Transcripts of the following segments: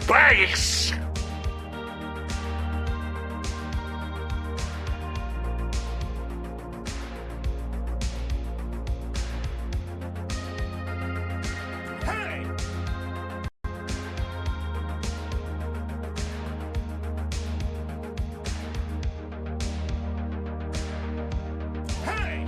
space! Hey! Hey!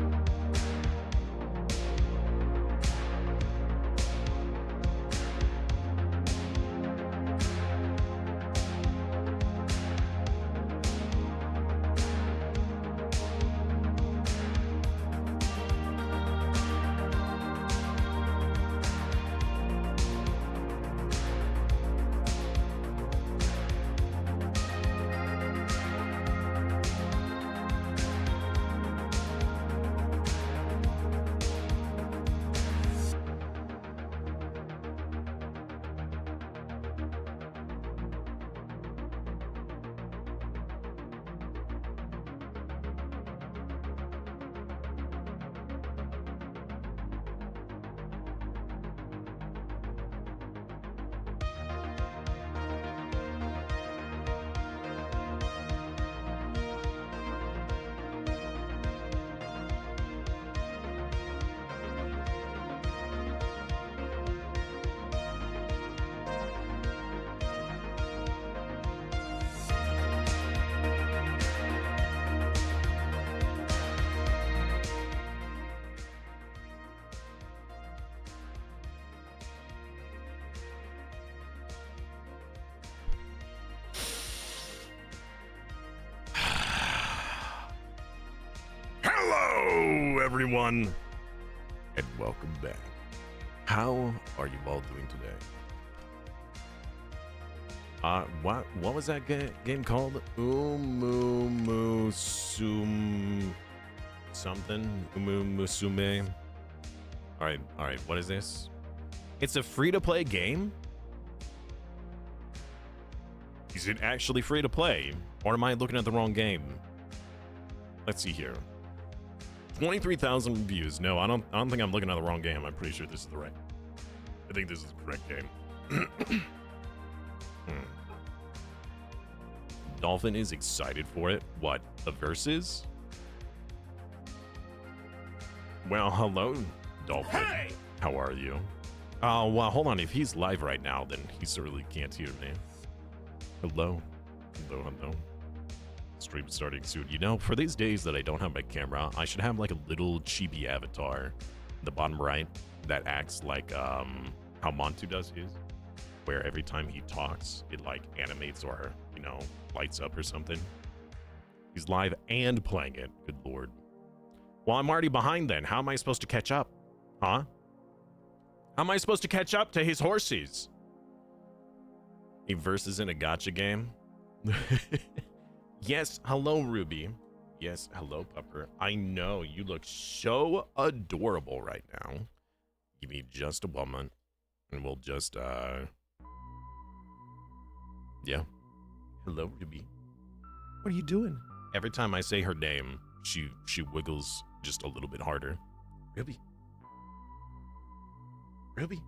Hello, everyone, and welcome back. How are you all doing today? What was that game called? Something. Musume. All right. What is this? It's a free-to-play game. Is it actually free to play, or am I looking at the wrong game? Let's see here. 23,000 views. No, I don't think I'm looking at the wrong game. I'm pretty sure this is the right. I think this is the correct game. Dolphin is excited for it. What? The verses? Well, hello, Dolphin. Hey! How are you? Oh, well, hold on. If he's live right now, then he certainly can't hear me. Hello. Stream starting soon. You know, for these days that I don't have my camera, I should have like a little chibi avatar in the bottom right that acts like how Montu does his, where every time he talks, it like animates or, you know, lights up or something. He's live and playing it. Good lord. Well, I'm already behind then. How am I supposed to catch up? Huh? How am I supposed to catch up to his horses? A versus in a gacha game? Yes, hello, Ruby. Yes, hello, Pupper. I know, you look so adorable right now. Give me just a moment, and we'll just, yeah. Hello, Ruby. What are you doing? Every time I say her name, she wiggles just a little bit harder. Ruby. Ruby.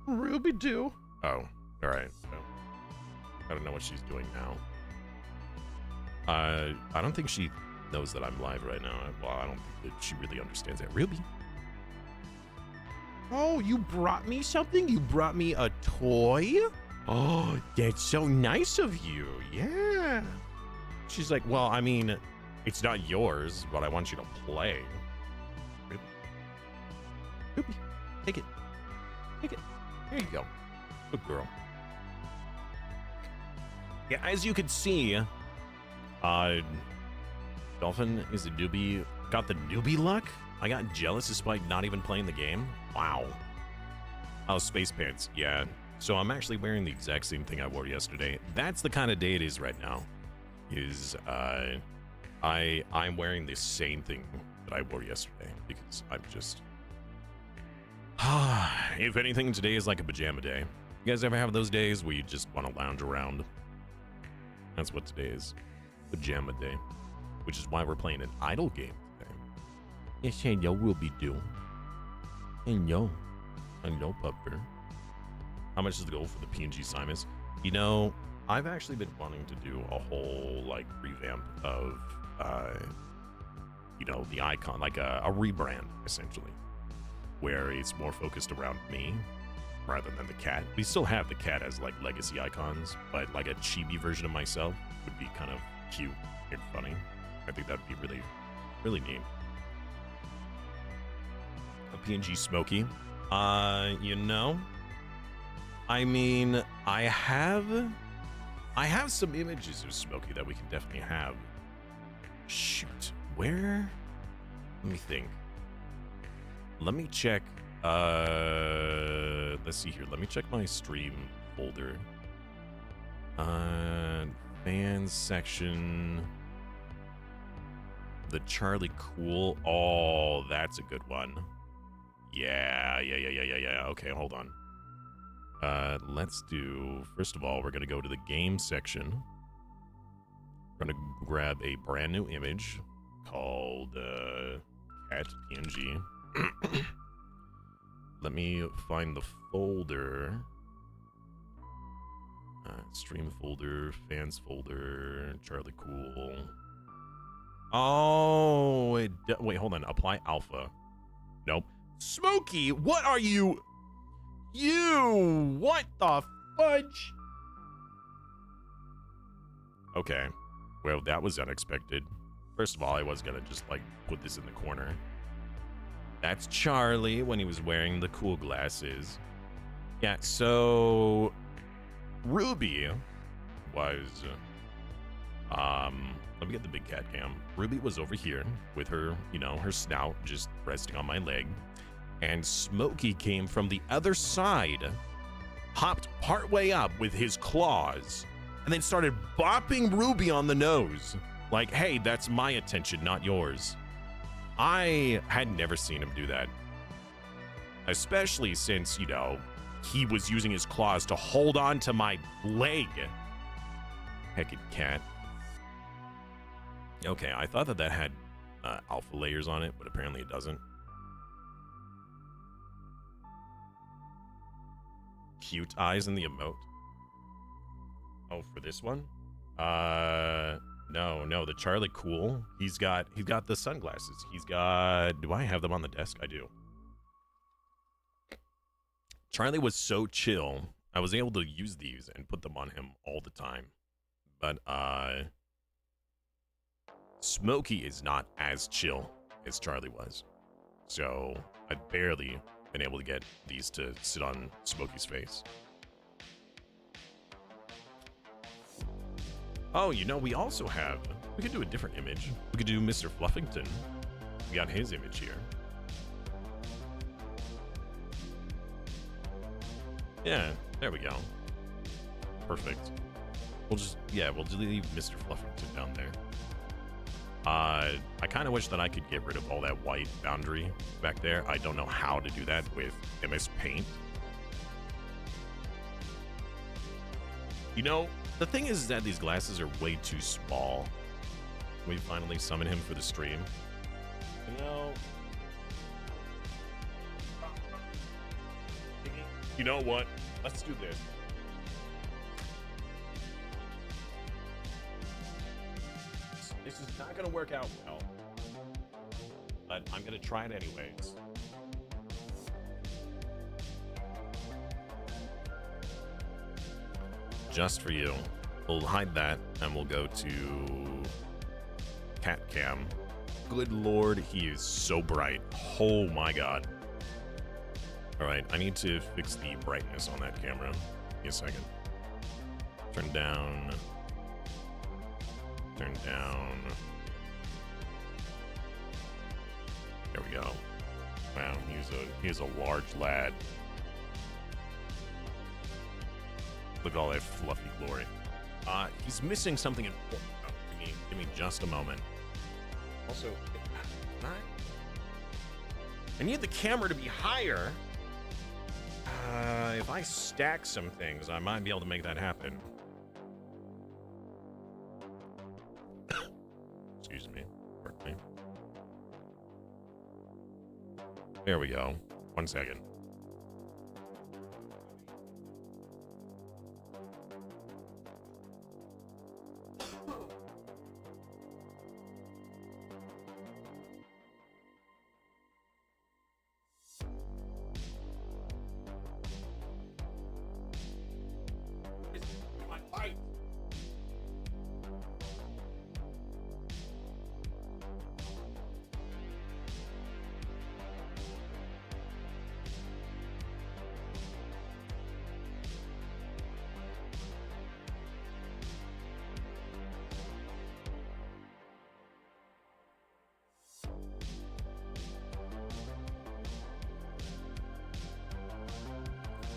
Ruby do. Oh, all right. So, I don't know what she's doing now. I don't think she knows that I'm live right now. Well, I don't think that she really understands that. Ruby. Oh, you brought me something? You brought me a toy? Oh, that's so nice of you. Yeah. She's like, well, I mean, it's not yours, but I want you to play. Ruby. Ruby, take it. Take it. There you go. Good girl. Yeah, as you can see, Dolphin is a newbie. Got the newbie luck? I got jealous despite not even playing the game. Wow. Oh, space pants. Yeah. So I'm actually wearing the exact same thing I wore yesterday. That's the kind of day it is right now. I'm wearing the same thing that I wore yesterday because I'm just... if anything, today is like a pajama day. You guys ever have those days where you just want to lounge around? That's what today is. Pajama day. Which is why we're playing an idle game today. Yes, hello, we'll be doing. Hello. Hello, pupper. How much is the goal for the PNG Simas? You know, I've actually been wanting to do a whole like revamp of you know, the icon, like a rebrand essentially, where it's more focused around me rather than the cat. We still have the cat as like legacy icons, but like a chibi version of myself would be kind of cute and funny. I think that'd be really, really neat. A PNG Smokey. You know, I mean, I have some images of Smokey that we can definitely have. Shoot, where? Let me think. Let me check. Let's see here. Let me check my stream folder. Fans section. The Charlie Cool. Oh, that's a good one. Yeah. Okay, hold on. Let's do, first of all, we're going to go to the game section. We're going to grab a brand new image called Cat PNG. Let me find the folder. Stream folder, fans folder, Charlie Cool. Oh, wait, hold on. Apply alpha. Nope. Smokey, what are you? What the fudge? Okay. Well, that was unexpected. First of all, I was gonna just like put this in the corner. That's Charlie when he was wearing the cool glasses. Yeah, so Ruby was let me get the big cat cam. Ruby was over here with her, you know, her snout just resting on my leg. And Smokey came from the other side, hopped partway up with his claws, and then started bopping Ruby on the nose. Like, hey, that's my attention, not yours. I had never seen him do that. Especially since, you know, he was using his claws to hold on to my leg. Heckin' cat. Okay, I thought that had alpha layers on it, but apparently it doesn't. Cute eyes in the emote. Oh, for this one? No, the Charlie Cool. He's got the sunglasses. Do I have them on the desk? I do. Charlie was so chill. I was able to use these and put them on him all the time. But Smokey is not as chill as Charlie was. So I've barely been able to get these to sit on Smokey's face. Oh, you know, we also have, we could do a different image. We could do Mr. Fluffington. We got his image here. Yeah, there we go. Perfect. We'll just leave Mr. Fluffington down there. I kind of wish that I could get rid of all that white boundary back there. I don't know how to do that with MS Paint. You know, the thing is that these glasses are way too small. We finally summon him for the stream. You know what? Let's do this. This is not gonna work out well, but I'm gonna try it anyways. Just for you. We'll hide that and we'll go to Cat Cam. Good lord, he is so bright. Oh my god. Alright, I need to fix the brightness on that camera. Give me a second. Turn down. Turn down. There we go. Wow, he's a large lad. Look at all that fluffy glory. He's missing something important. Oh, give me just a moment. Also, I need the camera to be higher. If I stack some things, I might be able to make that happen. Excuse me. Pardon me. There we go. 1 second.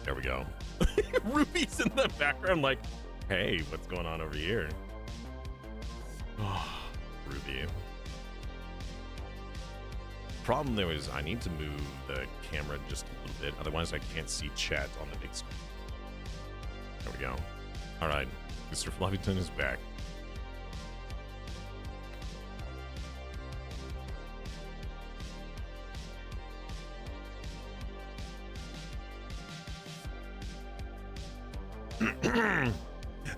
There we go. Ruby's in the background like, hey, what's going on over here? Oh, Ruby. Problem there is I need to move the camera just a little bit, otherwise I can't see chat on the big screen. There we go. All right, Mr. Fluffington is back.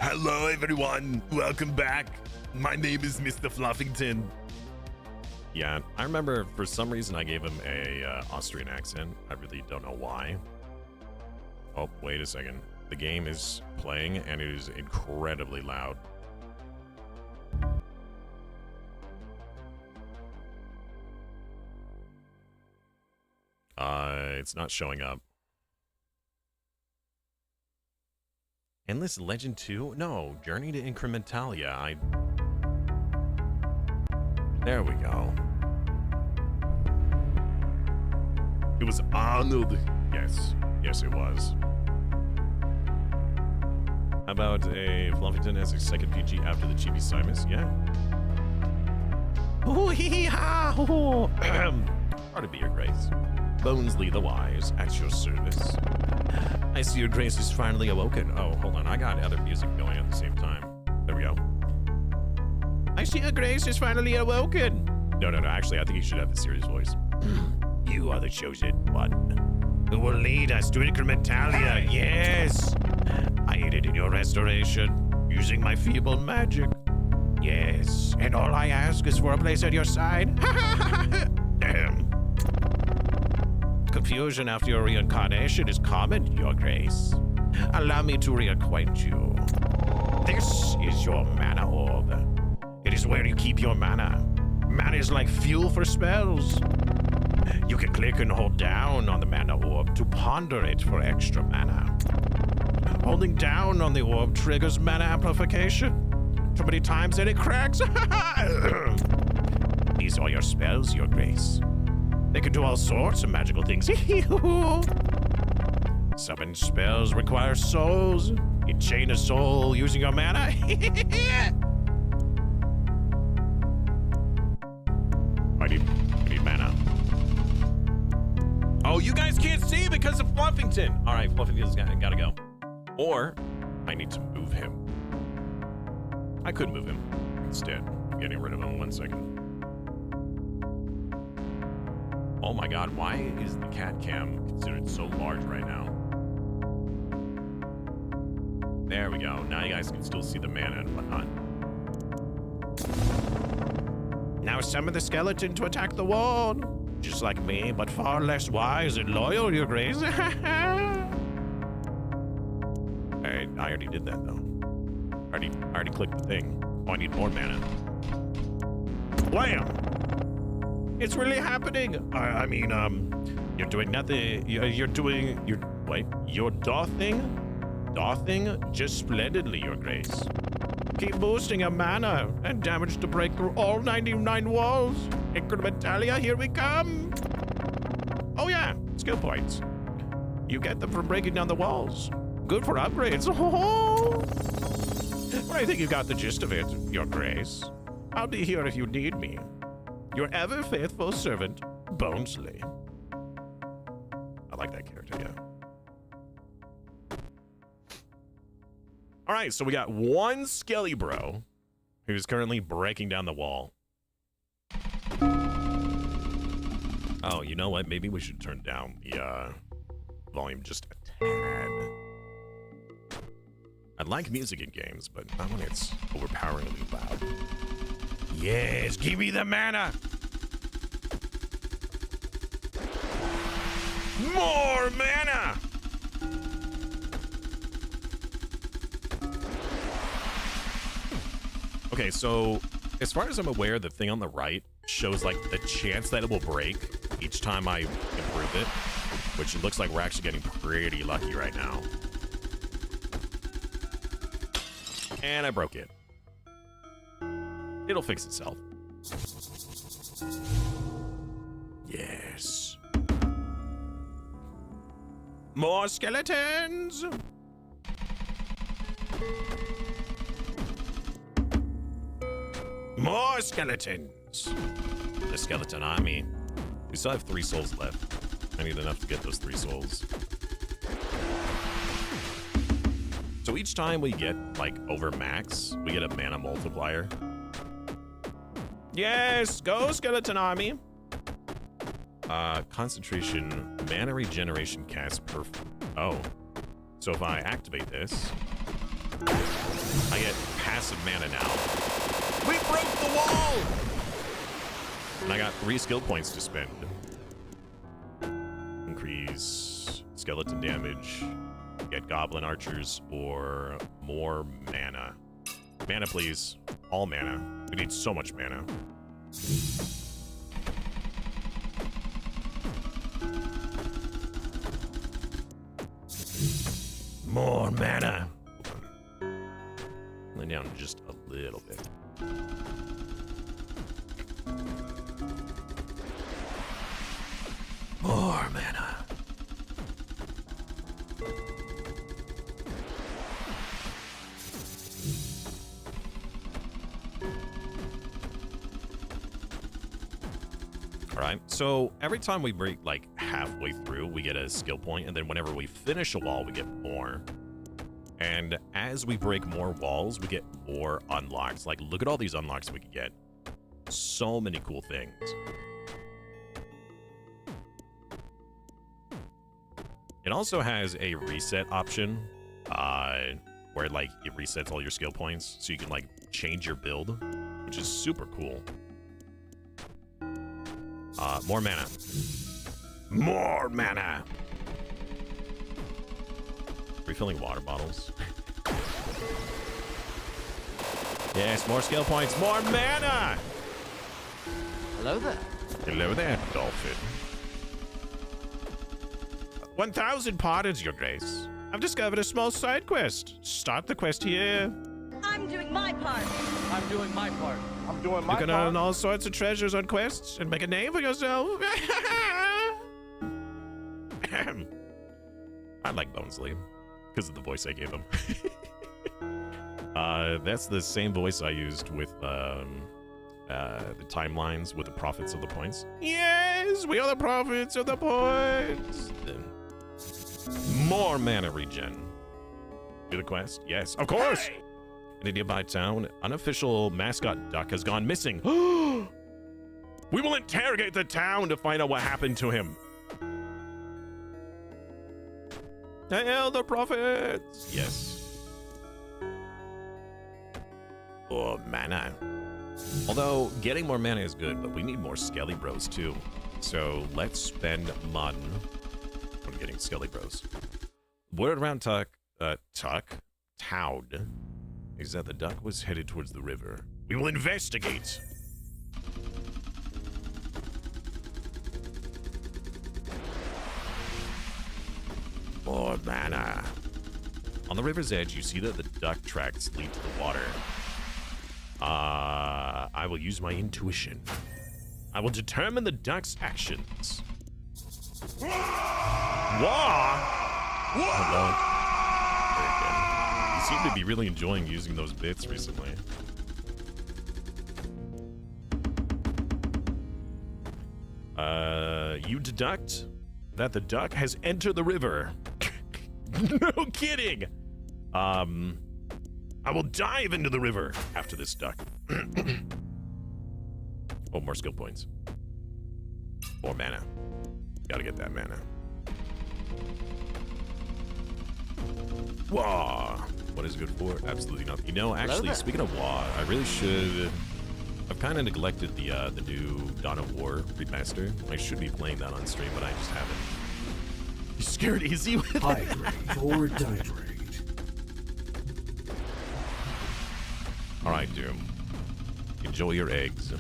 Hello everyone, welcome back. My name is Mr. Fluffington. Yeah, I remember for some reason I gave him a Austrian accent. I really don't know why. Oh, wait a second. The game is playing and it is incredibly loud. It's not showing up. Endless Legend 2? No, Journey to Incrementalia. There we go. It was Arnold. Yes. Yes, it was. How about a Fluffington as a second PG after the Chibi Simas? Yeah. Ooh, hee hee ha! Pardon me, Your Grace. Bonesley the Wise, at your service. I see Your Grace is finally awoken. Oh, hold on. I got other music going at the same time. There we go. I see Your Grace is finally awoken. No. Actually, I think you should have the serious voice. You are the chosen one who will lead us to Incrementalia. Yes. I aided in your restoration using my feeble magic. Yes. And all I ask is for a place at your side. Damn. Confusion after your reincarnation is common, Your Grace. Allow me to reacquaint you. This is your mana orb. It is where you keep your mana. Mana is like fuel for spells. You can click and hold down on the mana orb to ponder it for extra mana. Holding down on the orb triggers mana amplification. Too many times that it cracks. These are your spells, Your Grace. They can do all sorts of magical things. Summon spells require souls. Enchain a soul using your mana. I need mana. Oh, you guys can't see because of Fluffington. All right, Fluffington's gotta go. Or I need to move him. I could move him instead. I'm getting rid of him. 1 second. Oh my god, why is the cat cam considered so large right now? There we go. Now you guys can still see the mana and whatnot. Now summon the skeleton to attack the wall. Just like me, but far less wise and loyal, Your Grace. I already did that though. I already clicked the thing. Oh, I need more mana. Wham! It's really happening. I mean, you're doing nothing. You're doing your dothing just splendidly, Your Grace. Keep boosting your mana and damage to break through all 99 walls. Incrementalia, here we come. Oh yeah, skill points. You get them from breaking down the walls. Good for upgrades. Oh. Well, I think you got the gist of it, Your Grace. I'll be here if you need me. Your ever faithful servant, Bonesley. I like that character, yeah. All right, so we got one Skelly Bro who's currently breaking down the wall. Oh, you know what? Maybe we should turn down the volume just a tad. I like music in games, but not when it's overpoweringly loud. Yes, give me the mana! More mana! Okay, so as far as I'm aware, the thing on the right shows like the chance that it will break each time I improve it, which it looks like we're actually getting pretty lucky right now. And I broke it. It'll fix itself. Yes. More skeletons! More skeletons! The skeleton army. We still have 3 souls left. I need enough to get those 3 souls. So each time we get, like, over max, we get a mana multiplier. Yes! Go, skeleton army! Concentration, mana regeneration cast per... Oh. So if I activate this, I get passive mana now. We broke the wall! And I got 3 skill points to spend. Increase skeleton damage, get goblin archers, or more mana. Mana, please. All mana. We need so much mana. More mana. Lay down just a little bit. More mana. All right, so every time we break like halfway through, we get a skill point, and then whenever we finish a wall, we get more. And as we break more walls, we get more unlocks. Like, look at all these unlocks we can get. So many cool things. It also has a reset option, where like it resets all your skill points, so you can like change your build, which is super cool. More mana. More mana! Refilling water bottles. Yes, more skill points, more mana! Hello there. Hello there, dolphin. 1,000 pardons, Your Grace. I've discovered a small side quest. Start the quest here. I'm doing my part. I'm doing my part. I'm doing my You can part. earn all sorts of treasures on quests and make a name for yourself. I like Bonesley because of the voice I gave him. That's the same voice I used with the timelines with the prophets of the points. Yes, we are the prophets of the points. More mana regen. Do the quest? Yes, of course. Hey! In a nearby town, unofficial mascot duck has gone missing. We will interrogate the town to find out what happened to him. Hail the prophets! Yes. More mana. Although, getting more mana is good, but we need more Skelly Bros too. So, let's spend Mun on getting Skelly Bros. Word around Town is that the duck was headed towards the river. We will investigate. More mana. On the river's edge, you see that the duck tracks lead to the water. I will use my intuition. I will determine the duck's actions. You seem to be really enjoying using those bits recently. You deduct that the duck has entered the river. No kidding. I will dive into the river after this duck. Oh, more skill points. More mana. Gotta get that mana. Wah! What is it good for? Absolutely nothing. You know, actually, speaking of Wah, I really should... I've kind of neglected the new Dawn of War remaster. I should be playing that on stream, but I just haven't. You scared Izzy with Hydrate or dihydrate. All right, Doom. Enjoy your eggs.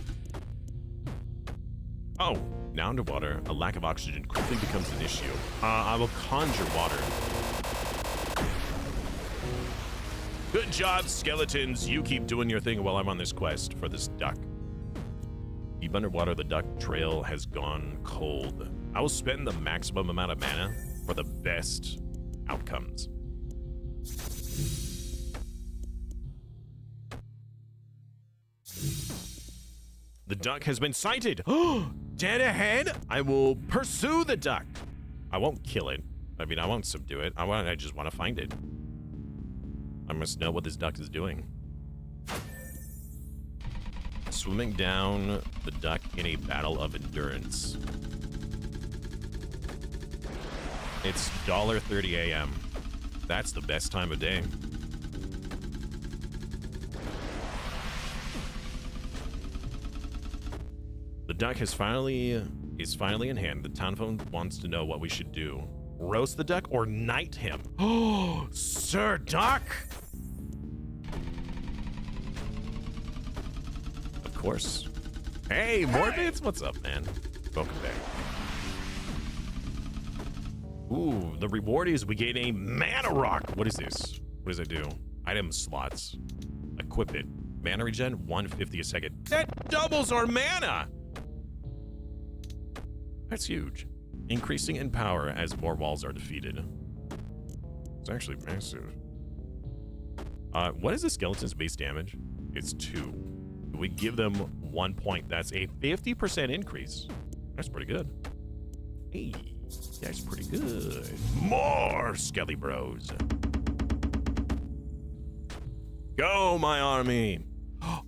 Oh, now underwater, a lack of oxygen quickly becomes an issue. I will conjure water. Good job, skeletons. You keep doing your thing while I'm on this quest for this duck. Deep underwater, the duck trail has gone cold. I will spend the maximum amount of mana for the best outcomes. The duck has been sighted. Dead ahead. I will pursue the duck. I won't kill it. I mean, I won't subdue it. I just want to find it. I must know what this duck is doing. Swimming down the duck in a battle of endurance. It's $1:30 a.m. That's the best time of day. The duck is finally in hand. The town phone wants to know what we should do. Roast the duck or knight him? Oh, Sir Duck! Of course. Hey, Morbits, what's up, man? Welcome back. Ooh, the reward is we gain a mana rock. What is this? What does it do? Item slots. Equip it. Mana regen, 150 a second. That doubles our mana! That's huge. Increasing in power as more walls are defeated. It's actually massive. What is the skeleton's base damage? It's 2. We give them 1 point. That's a 50% increase. That's pretty good. Hey, that's pretty good. More Skelly Bros. Go, my army.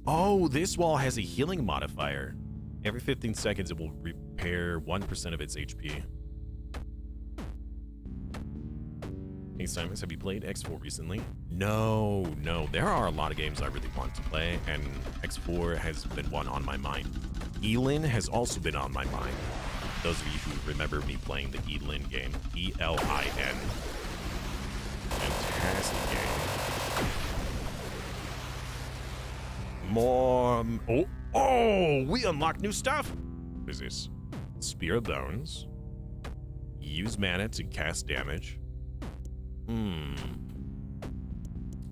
Oh, this wall has a healing modifier. Every 15 seconds, it will repair 1% of its HP. Hey, Simons, have you played X4 recently? No. There are a lot of games I really want to play, and X4 has been one on my mind. Elin has also been on my mind. Those of you who remember me playing the Elin game, E-L-I-N. Fantastic game. More... Oh, we unlocked new stuff. What is this? Spear of Bones. Use mana to cast damage.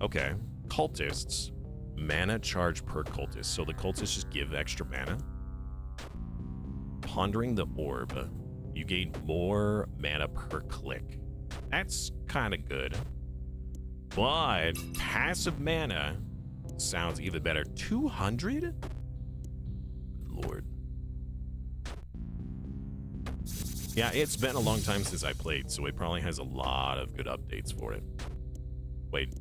Okay. Cultists. Mana charge per cultist. So the cultists just give extra mana. Pondering the orb. You gain more mana per click. That's kind of good. But passive mana sounds even better. 200? Good Lord. Yeah, it's been a long time since I played, so it probably has a lot of good updates for it. Wait.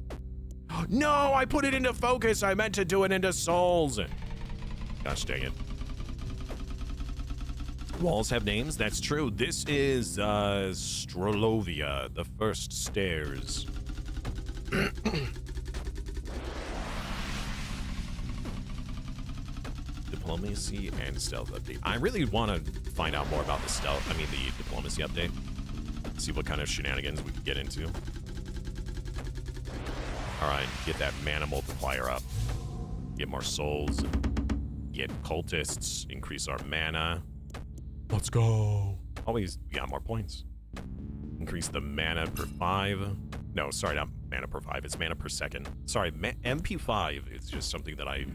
No, I put it into focus. I meant to do it into souls. Gosh dang it. Walls have names. That's true. This is Strolovia, the first stairs. Diplomacy and stealth update. I really want to find out more about the the diplomacy update. See what kind of shenanigans we can get into. All right, get that mana multiplier up. Get more souls. Get cultists. Increase our mana. Let's go. Always got more points. Increase the mana per 5. No, sorry, not mana per 5. It's mana per second. Sorry, MP5 is just something that I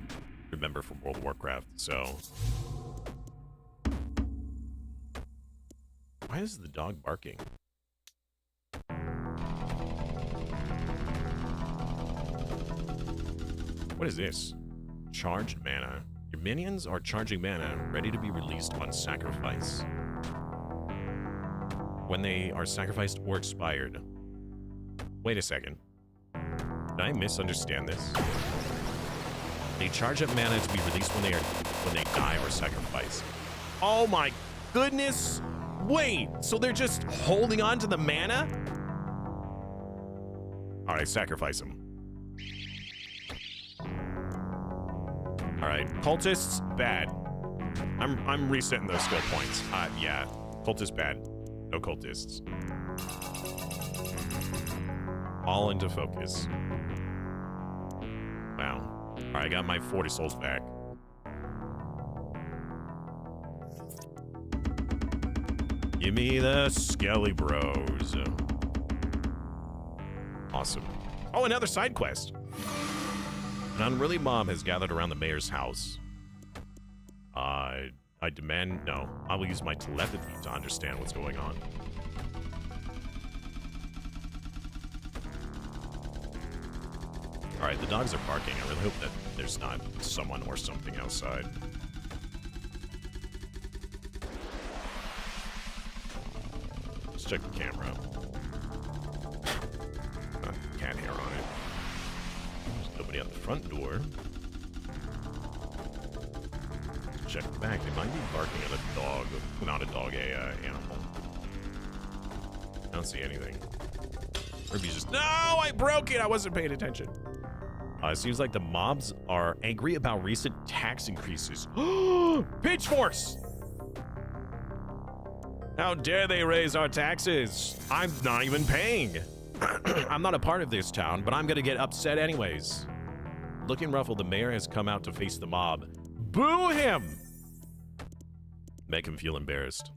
remember from World of Warcraft, so. Why is the dog barking? What is this? Charged mana. Your minions are charging mana, ready to be released on sacrifice. When they are sacrificed or expired. Wait a second. Did I misunderstand this? They charge up mana to be released when they die or sacrificed. Oh my goodness! Wait, so they're just holding on to the mana? All right, sacrifice him. All right, cultists, bad. I'm resetting those skill points. Yeah, cultists bad. No cultists. All into focus. Wow. All right, I got my 40 souls back. Give me the Skelly Bros. Awesome. Oh, another side quest. An unruly mob has gathered around the mayor's house. I demand... No, I will use my telepathy to understand what's going on. Alright, the dogs are barking. I really hope that there's not someone or something outside. Let's check the camera. Cat hair on it. There's nobody at the front door. Check the back. They might be barking at a dog. Not a dog, animal. I don't see anything. Or if you just... No! I broke it! I wasn't paying attention. It seems like the mobs are angry about recent tax increases. Pitchforks! How dare they raise our taxes? I'm not even paying. I'm not a part of this town, but I'm gonna get upset anyways. Looking ruffled, the mayor has come out to face the mob. Boo him! Make him feel embarrassed.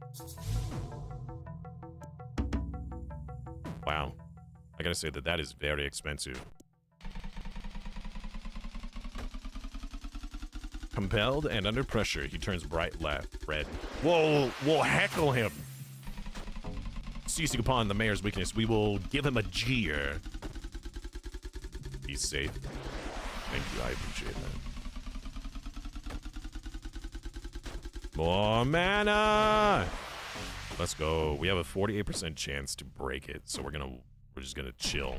Wow. I gotta say that is very expensive. Compelled and under pressure, he turns bright red. We'll heckle him. Seizing upon the mayor's weakness, we will give him a jeer. Be safe. Thank you, I appreciate that. More mana! Let's go. We have a 48% chance to break it, so we're just gonna chill.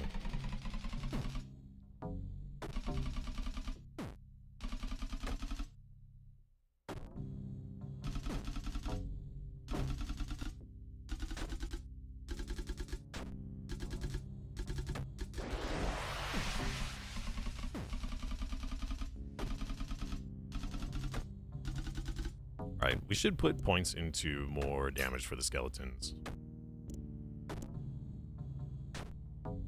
Right, we should put points into more damage for the skeletons.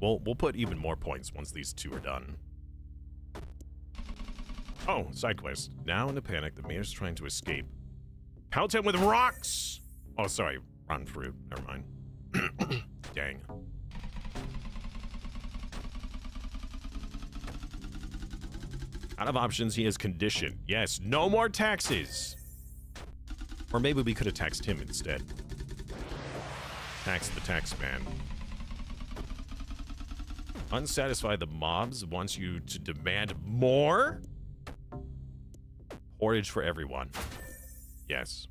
We'll put even more points once these two are done. Oh, side quest. Now in a panic, the mayor's trying to escape. Pelt him with rocks! Oh, sorry, rotten fruit. Never mind. Dang. Out of options, he has condition. Yes, no more taxes! Or maybe we could have taxed him instead. Tax the tax man. Unsatisfied, the mobs wants you to demand more? Porridge for everyone. Yes.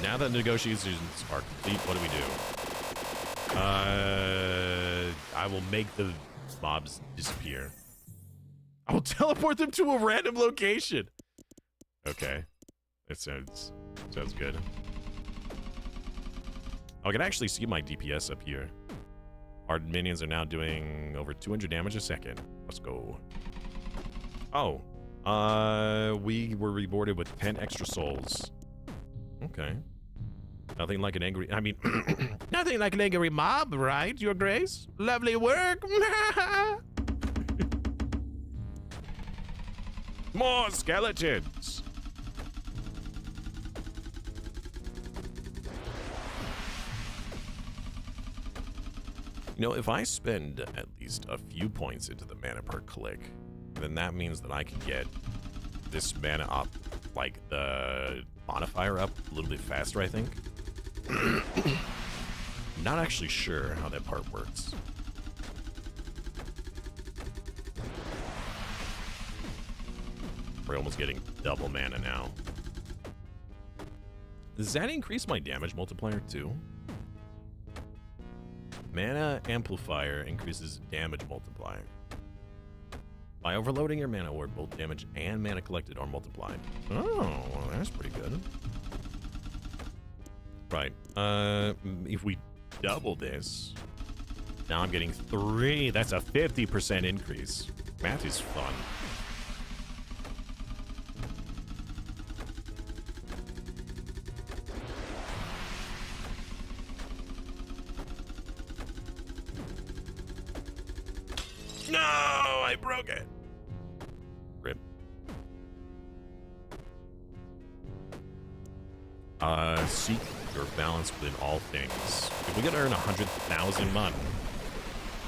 Now that negotiations are complete, what do we do? I will make the mobs disappear. I will teleport them to a random location. Okay. That sounds good. I can actually see my DPS up here. Our minions are now doing over 200 damage a second. Let's go. Oh. We were rewarded with 10 extra souls. Okay. Nothing like an angry... I mean... nothing like an angry mob, right, Your Grace? Lovely work. More skeletons. You know, if I spend at least a few points into the mana per click, then that means that I can get this mana up, like the modifier up a little bit faster, I think. Not actually sure how that part works. We're almost getting double mana now. Does that increase my damage multiplier too? Mana amplifier increases damage multiplier. By overloading your mana orb, both damage and mana collected are multiplied. Oh, well, that's pretty good. Right. If we double this, now I'm getting 3. That's a 50% increase. Math is fun. No, I broke it. Rip. Seek your balance within all things. If we could earn 100,000 mon,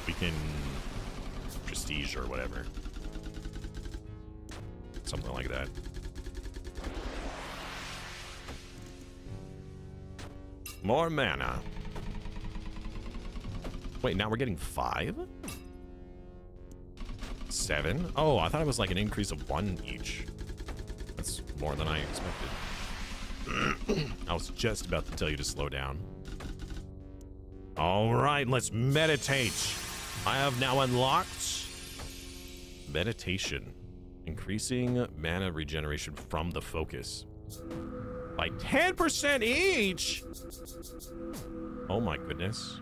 we can prestige or whatever. Something like that. More mana. Wait, now we're getting 5? 7? Oh, I thought it was like an increase of 1 each. That's more than I expected. I was just about to tell you to slow down. All right, let's meditate. I have now unlocked meditation, increasing mana regeneration from the focus by 10% each. Oh my goodness.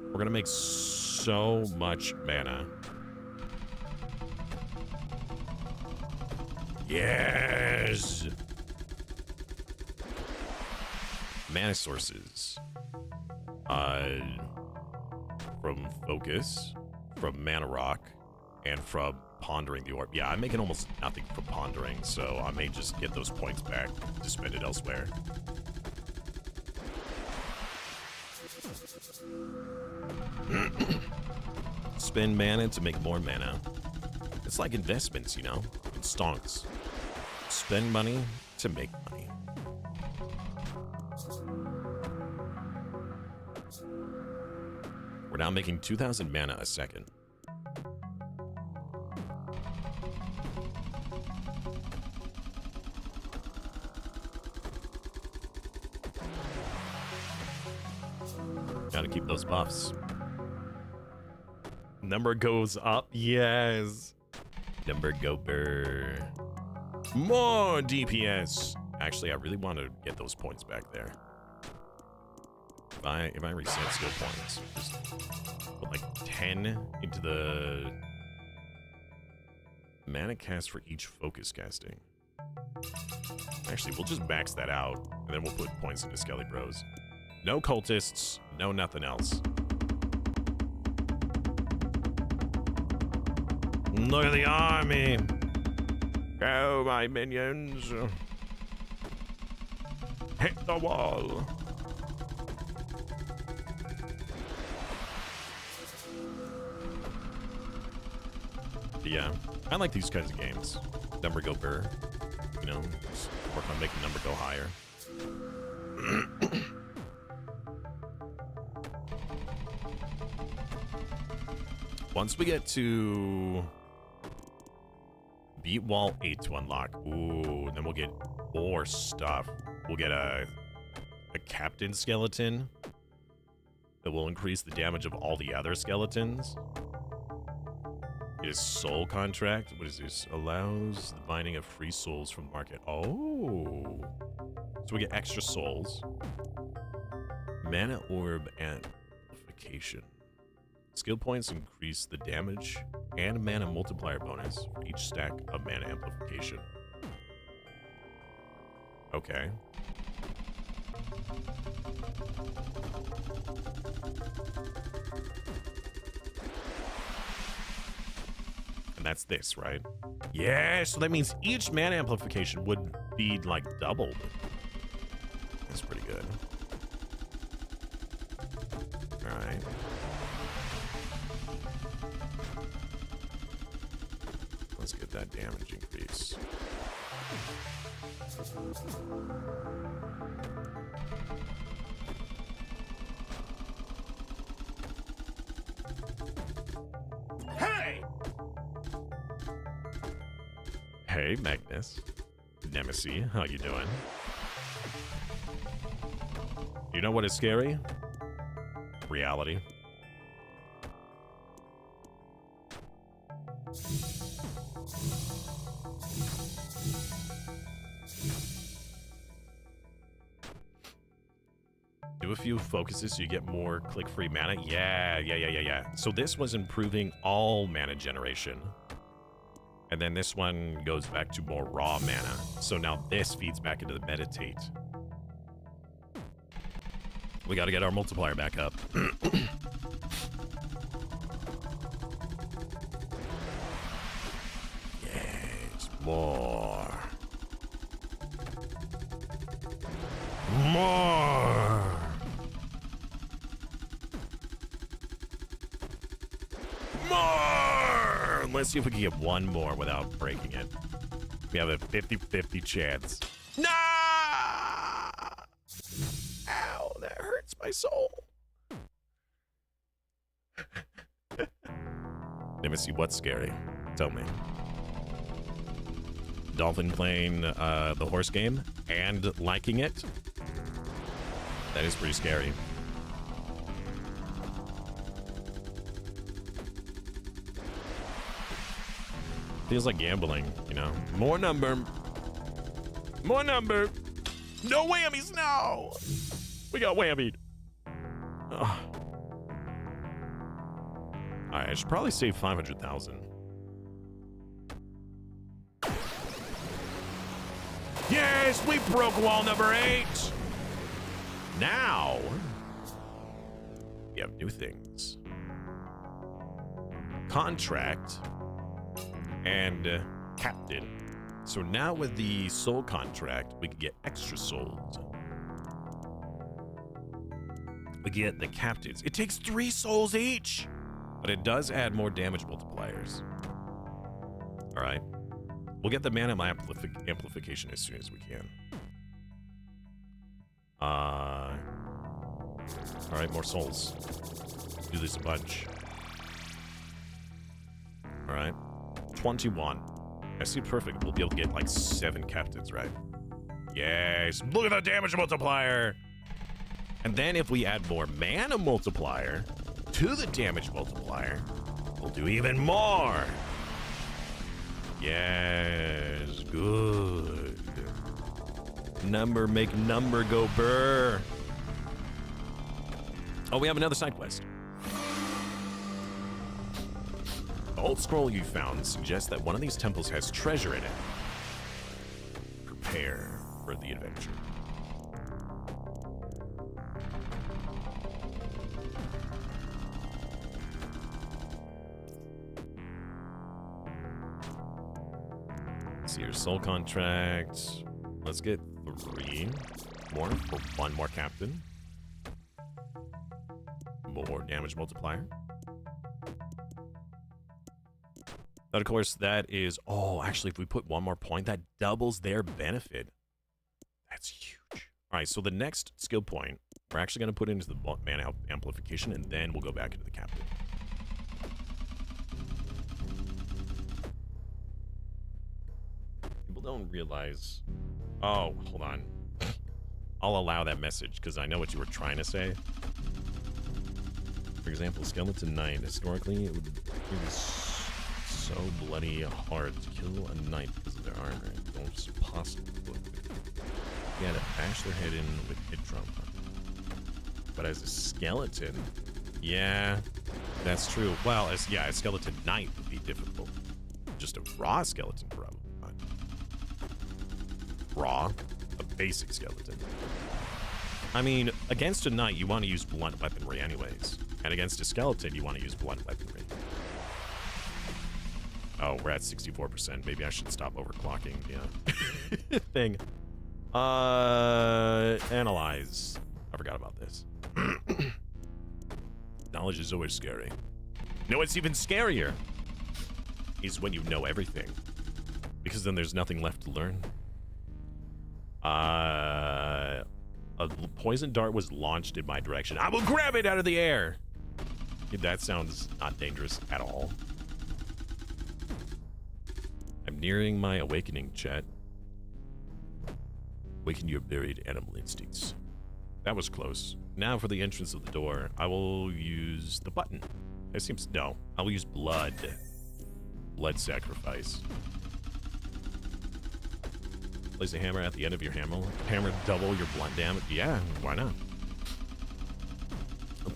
We're gonna make so much mana. Yes! Mana sources. From focus, from mana rock, and from pondering the orb. Yeah, I'm making almost nothing from pondering, so I may just get those points back to spend it elsewhere. Spend mana to make more mana. It's like investments, you know? In stonks. Spend money to make money. We're now making 2,000 mana a second. Gotta keep those buffs. Number goes up. Yes. Number go burr. More DPS. Actually, I really want to get those points back there. If I reset skill points, just put like 10 into the mana cast for each focus casting. Actually, we'll just max that out, and then we'll put points into Skelly Bros. No cultists, no nothing else. Look at the army! Go, my minions! Hit the wall! Yeah, I like these kinds of games. Number go burr. You know, just work on making number go higher. Once we get to beat wall 8 to unlock, ooh, then we'll get more stuff. We'll get a captain skeleton that will increase the damage of all the other skeletons. Get a soul contract. What is this? Allows the binding of free souls from the market. Oh, so we get extra souls. Mana orb amplification. Skill points increase the damage and mana multiplier bonus for each stack of mana amplification. Okay. And that's this, right? Yeah, so that means each mana amplification would be like doubled. That's pretty good. All right. Let's get that damage increase. Hey! Hey, Magnus. Nemesis, how you doing? You know what is scary? Reality. Do a few focuses so you get more click-free mana. Yeah. So this was improving all mana generation. And then this one goes back to more raw mana. So now this feeds back into the meditate. We got to get our multiplier back up. Yes, more. More. More. Let's see if we can get one more without breaking it. We have a 50-50 chance. No! Ow, that hurts my soul. Let me see what's scary. Tell me. Dolphin playing the horse game and liking it. That is pretty scary. Feels like gambling, you know. More number. More number. No whammies, no! We got whammied. Ugh. Alright, I should probably save 500,000. Yes, we broke wall number 8! Now, we have new things. Contract and captain. So now with the soul contract, we can get extra souls. We get the captains. It takes 3 souls each, but it does add more damage multipliers. All right. We'll get the mana amplification as soon as we can. All right, more souls. Do this a bunch. All right. 21. I see perfect. We'll be able to get like 7 captains, right? Yes. Look at the damage multiplier. And then if we add more mana multiplier to the damage multiplier, we'll do even more. Yes. Good. Number make number go burr. Oh, we have another side quest. The old scroll you found suggests that one of these temples has treasure in it. Prepare for the adventure. Let's see your soul contract. Let's get 3 more for 1 more captain. More damage multiplier. But of course, that is... Oh, actually, if we put 1 more point, that doubles their benefit. That's huge. All right, so the next skill point, we're actually going to put into the mana amplification, and then we'll go back into the captain. People don't realize... Oh, hold on. I'll allow that message, because I know what you were trying to say. For example, Skeleton Knight. Historically, it was so bloody hard to kill a knight because of their armor. It's almost impossible to look with. You had to bash their head in with hit trauma. But as a skeleton, yeah, that's true. Well, a skeleton knight would be difficult. Just a raw skeleton, probably not. Raw, a basic skeleton. I mean, against a knight, you want to use blunt weaponry anyways. And against a skeleton, you want to use blunt weaponry. Oh, we're at 64%. Maybe I should stop overclocking the thing. Analyze. I forgot about this. Knowledge is always scary. No, what's even scarier is when you know everything. Because then there's nothing left to learn. A poison dart was launched in my direction. I will grab it out of the air. That sounds not dangerous at all. I'm nearing my awakening, chat. Awaken your buried animal instincts. That was close. Now for the entrance of the door, I will use the button. It seems... No, I will use blood. Blood sacrifice. Place a hammer at the end of your hammer. Hammer double your blunt damage. Yeah, why not?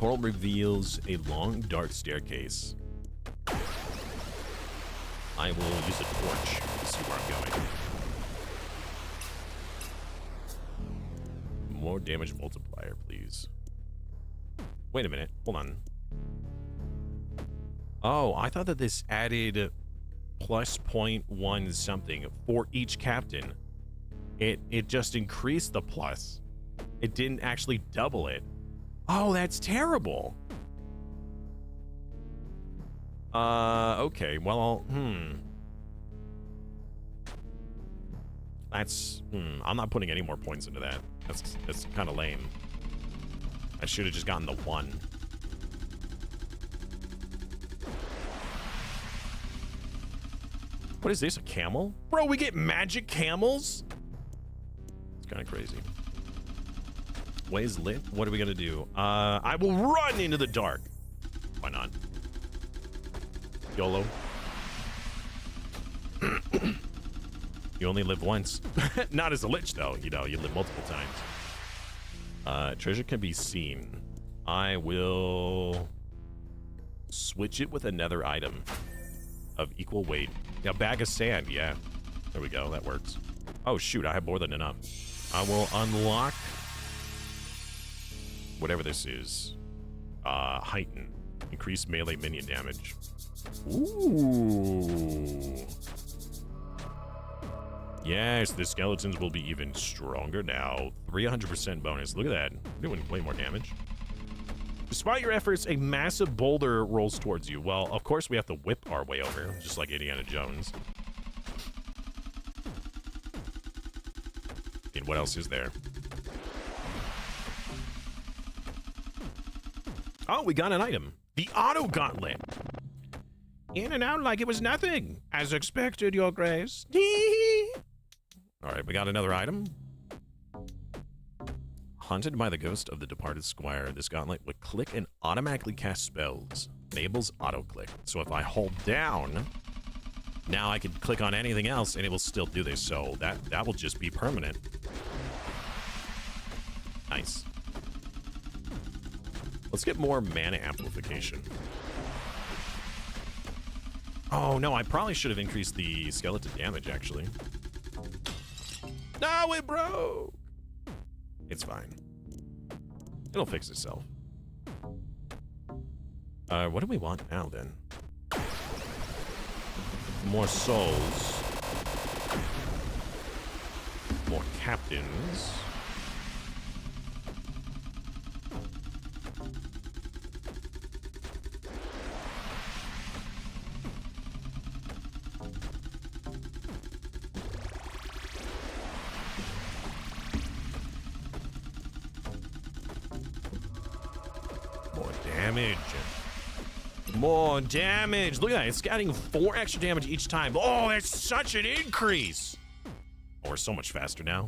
portal reveals a long, dark staircase. I will use a torch to see where I'm going. More damage multiplier, please. Wait a minute. Hold on. Oh, I thought that this added plus 0.1 something for each captain. It just increased the plus. It didn't actually double it. Oh, that's terrible. Okay. Well, That's, I'm not putting any more points into that. That's kind of lame. I should have just gotten the 1. What is this, a camel? Bro, we get magic camels? It's kind of crazy. Ways lit? What are we gonna do? I will run into the dark. Why not? YOLO. You only live once. Not as a lich, though. You know, you live multiple times. Treasure can be seen. I will switch it with another item of equal weight. A bag of sand, yeah. There we go, that works. Oh, shoot, I have more than enough. I will unlock whatever this is. Heighten. Increase melee minion damage. Ooh. Yes, the skeletons will be even stronger now. 300% bonus. Look at that. We're doing way more damage. Despite your efforts, a massive boulder rolls towards you. Well, of course we have to whip our way over, just like Indiana Jones. And what else is there? Oh, we got an item. The auto gauntlet. In and out like it was nothing. As expected, Your Grace. All right, we got another item. Haunted by the ghost of the departed squire, this gauntlet would click and automatically cast spells. Enables auto-click. So if I hold down, now I can click on anything else and it will still do this. So that will just be permanent. Nice. Let's get more mana amplification. Oh, no, I probably should have increased the skeleton damage, actually. No, it broke! It's fine. It'll fix itself. What do we want now, then? More souls. More captains. More damage. Look at that. It's adding 4 extra damage each time. Oh, that's such an increase. Oh, we're so much faster now.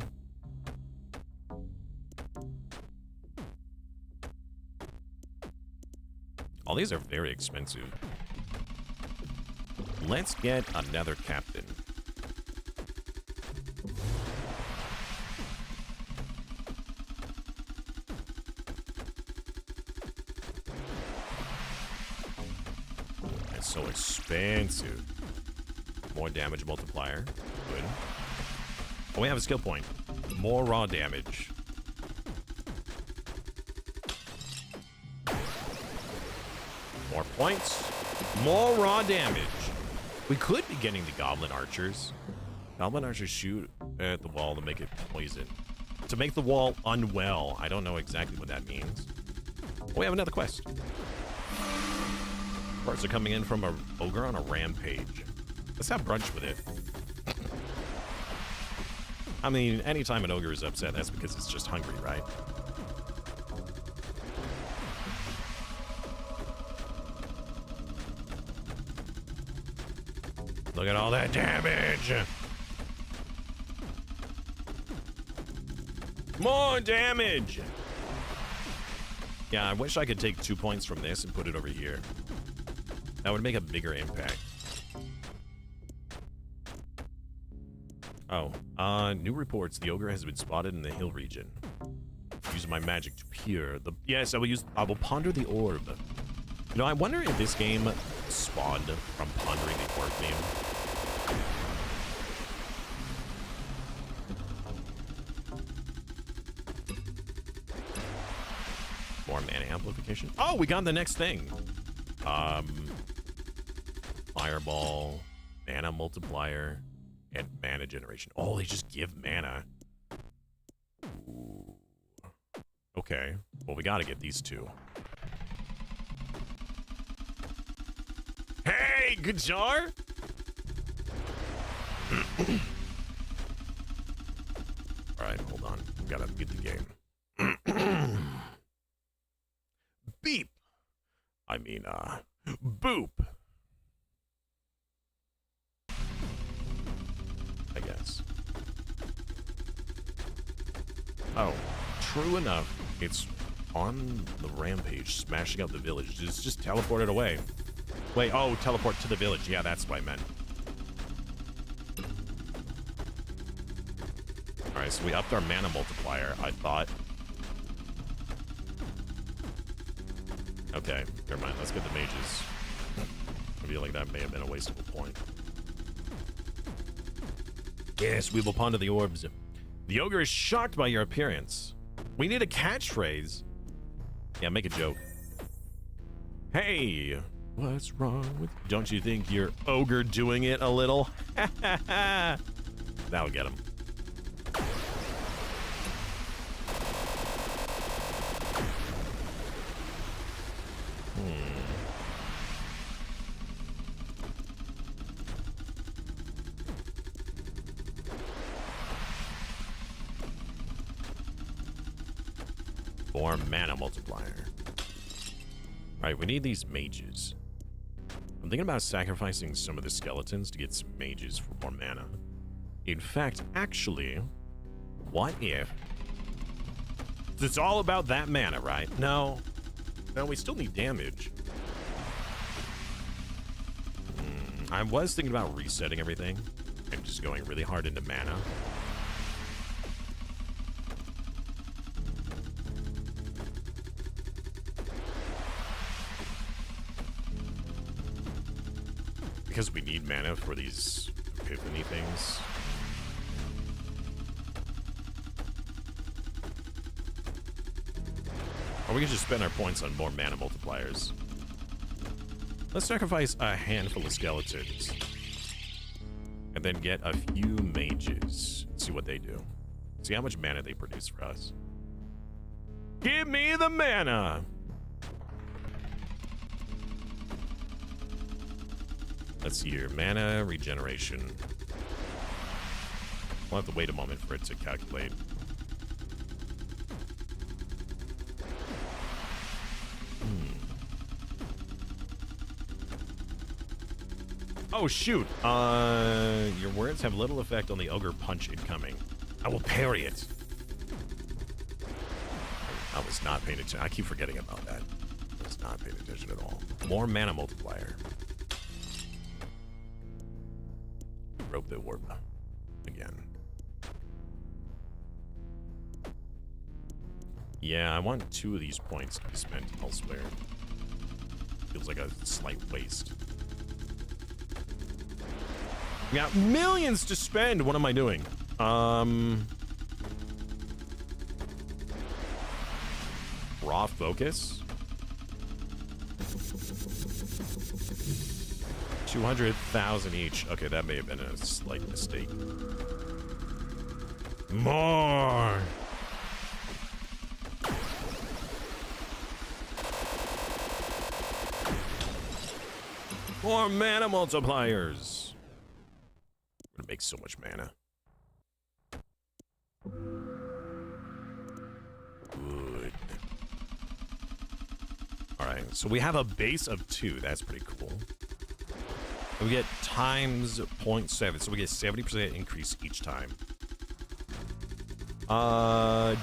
All these are very expensive. Let's get another captain. So expensive. More damage multiplier. Good. Oh, we have a skill point. More raw damage. More points. More raw damage. We could be getting the goblin archers. Goblin archers shoot at the wall to make it poison. To make the wall unwell. I don't know exactly what that means. Oh, we have another quest. Parts are coming in from a ogre on a rampage. Let's have brunch with it. I mean, anytime an ogre is upset, that's because it's just hungry, right? Look at all that damage! More damage! Yeah, I wish I could take 2 points from this and put it over here. That would make a bigger impact. Oh, new reports. The ogre has been spotted in the hill region. use my magic to peer. Yes, I will ponder the orb. You know, I wonder if this game spawned from pondering the orb game. More mana amplification. Oh, we got the next thing. Fireball, mana multiplier, and mana generation. Oh, they just give mana. Ooh. Okay. Well, we gotta get these two. Hey, good jar. All right, hold on. We gotta get the game. Beep. I mean, boop. I guess. Oh, true enough. It's on the rampage, smashing up the village. Just teleport it away. Wait, oh, teleport to the village. Yeah, that's what I meant. Alright, so we upped our mana multiplier, I thought. Okay, never mind. Let's get the mages. I feel like that may have been a wasteful point. Yes, we will ponder the orbs. The ogre is shocked by your appearance. We need a catchphrase. Yeah, make a joke. Hey, what's wrong with you? Don't you think you're ogre doing it a little? That'll get him. More mana multiplier. Alright, we need these mages. I'm thinking about sacrificing some of the skeletons to get some mages for more mana. In fact, actually, what if... It's all about that mana, right? No. No, we still need damage. I was thinking about resetting everything and just going really hard into mana. Because we need mana for these epiphany things. Or we can just spend our points on more mana multipliers. Let's sacrifice a handful of skeletons. And then get a few mages. See what they do. See how much mana they produce for us. Give me the mana! Let's see here. Mana regeneration. We'll have to wait a moment for it to calculate. Oh, shoot. Your words have little effect on the ogre punch incoming. I will parry it. I was not paying attention. I keep forgetting about that. I was not paying attention at all. More mana multiplier. Rope the orb again. Yeah, I want 2 of these points to be spent elsewhere. Feels like a slight waste. We got millions to spend. What am I doing? Raw focus. 200,000 each. Okay, that may have been a slight mistake. More. More mana multipliers. We're gonna make so much mana. Good. All right, so we have a base of 2. That's pretty cool. We get times 0.7, so we get 70% increase each time. Oh,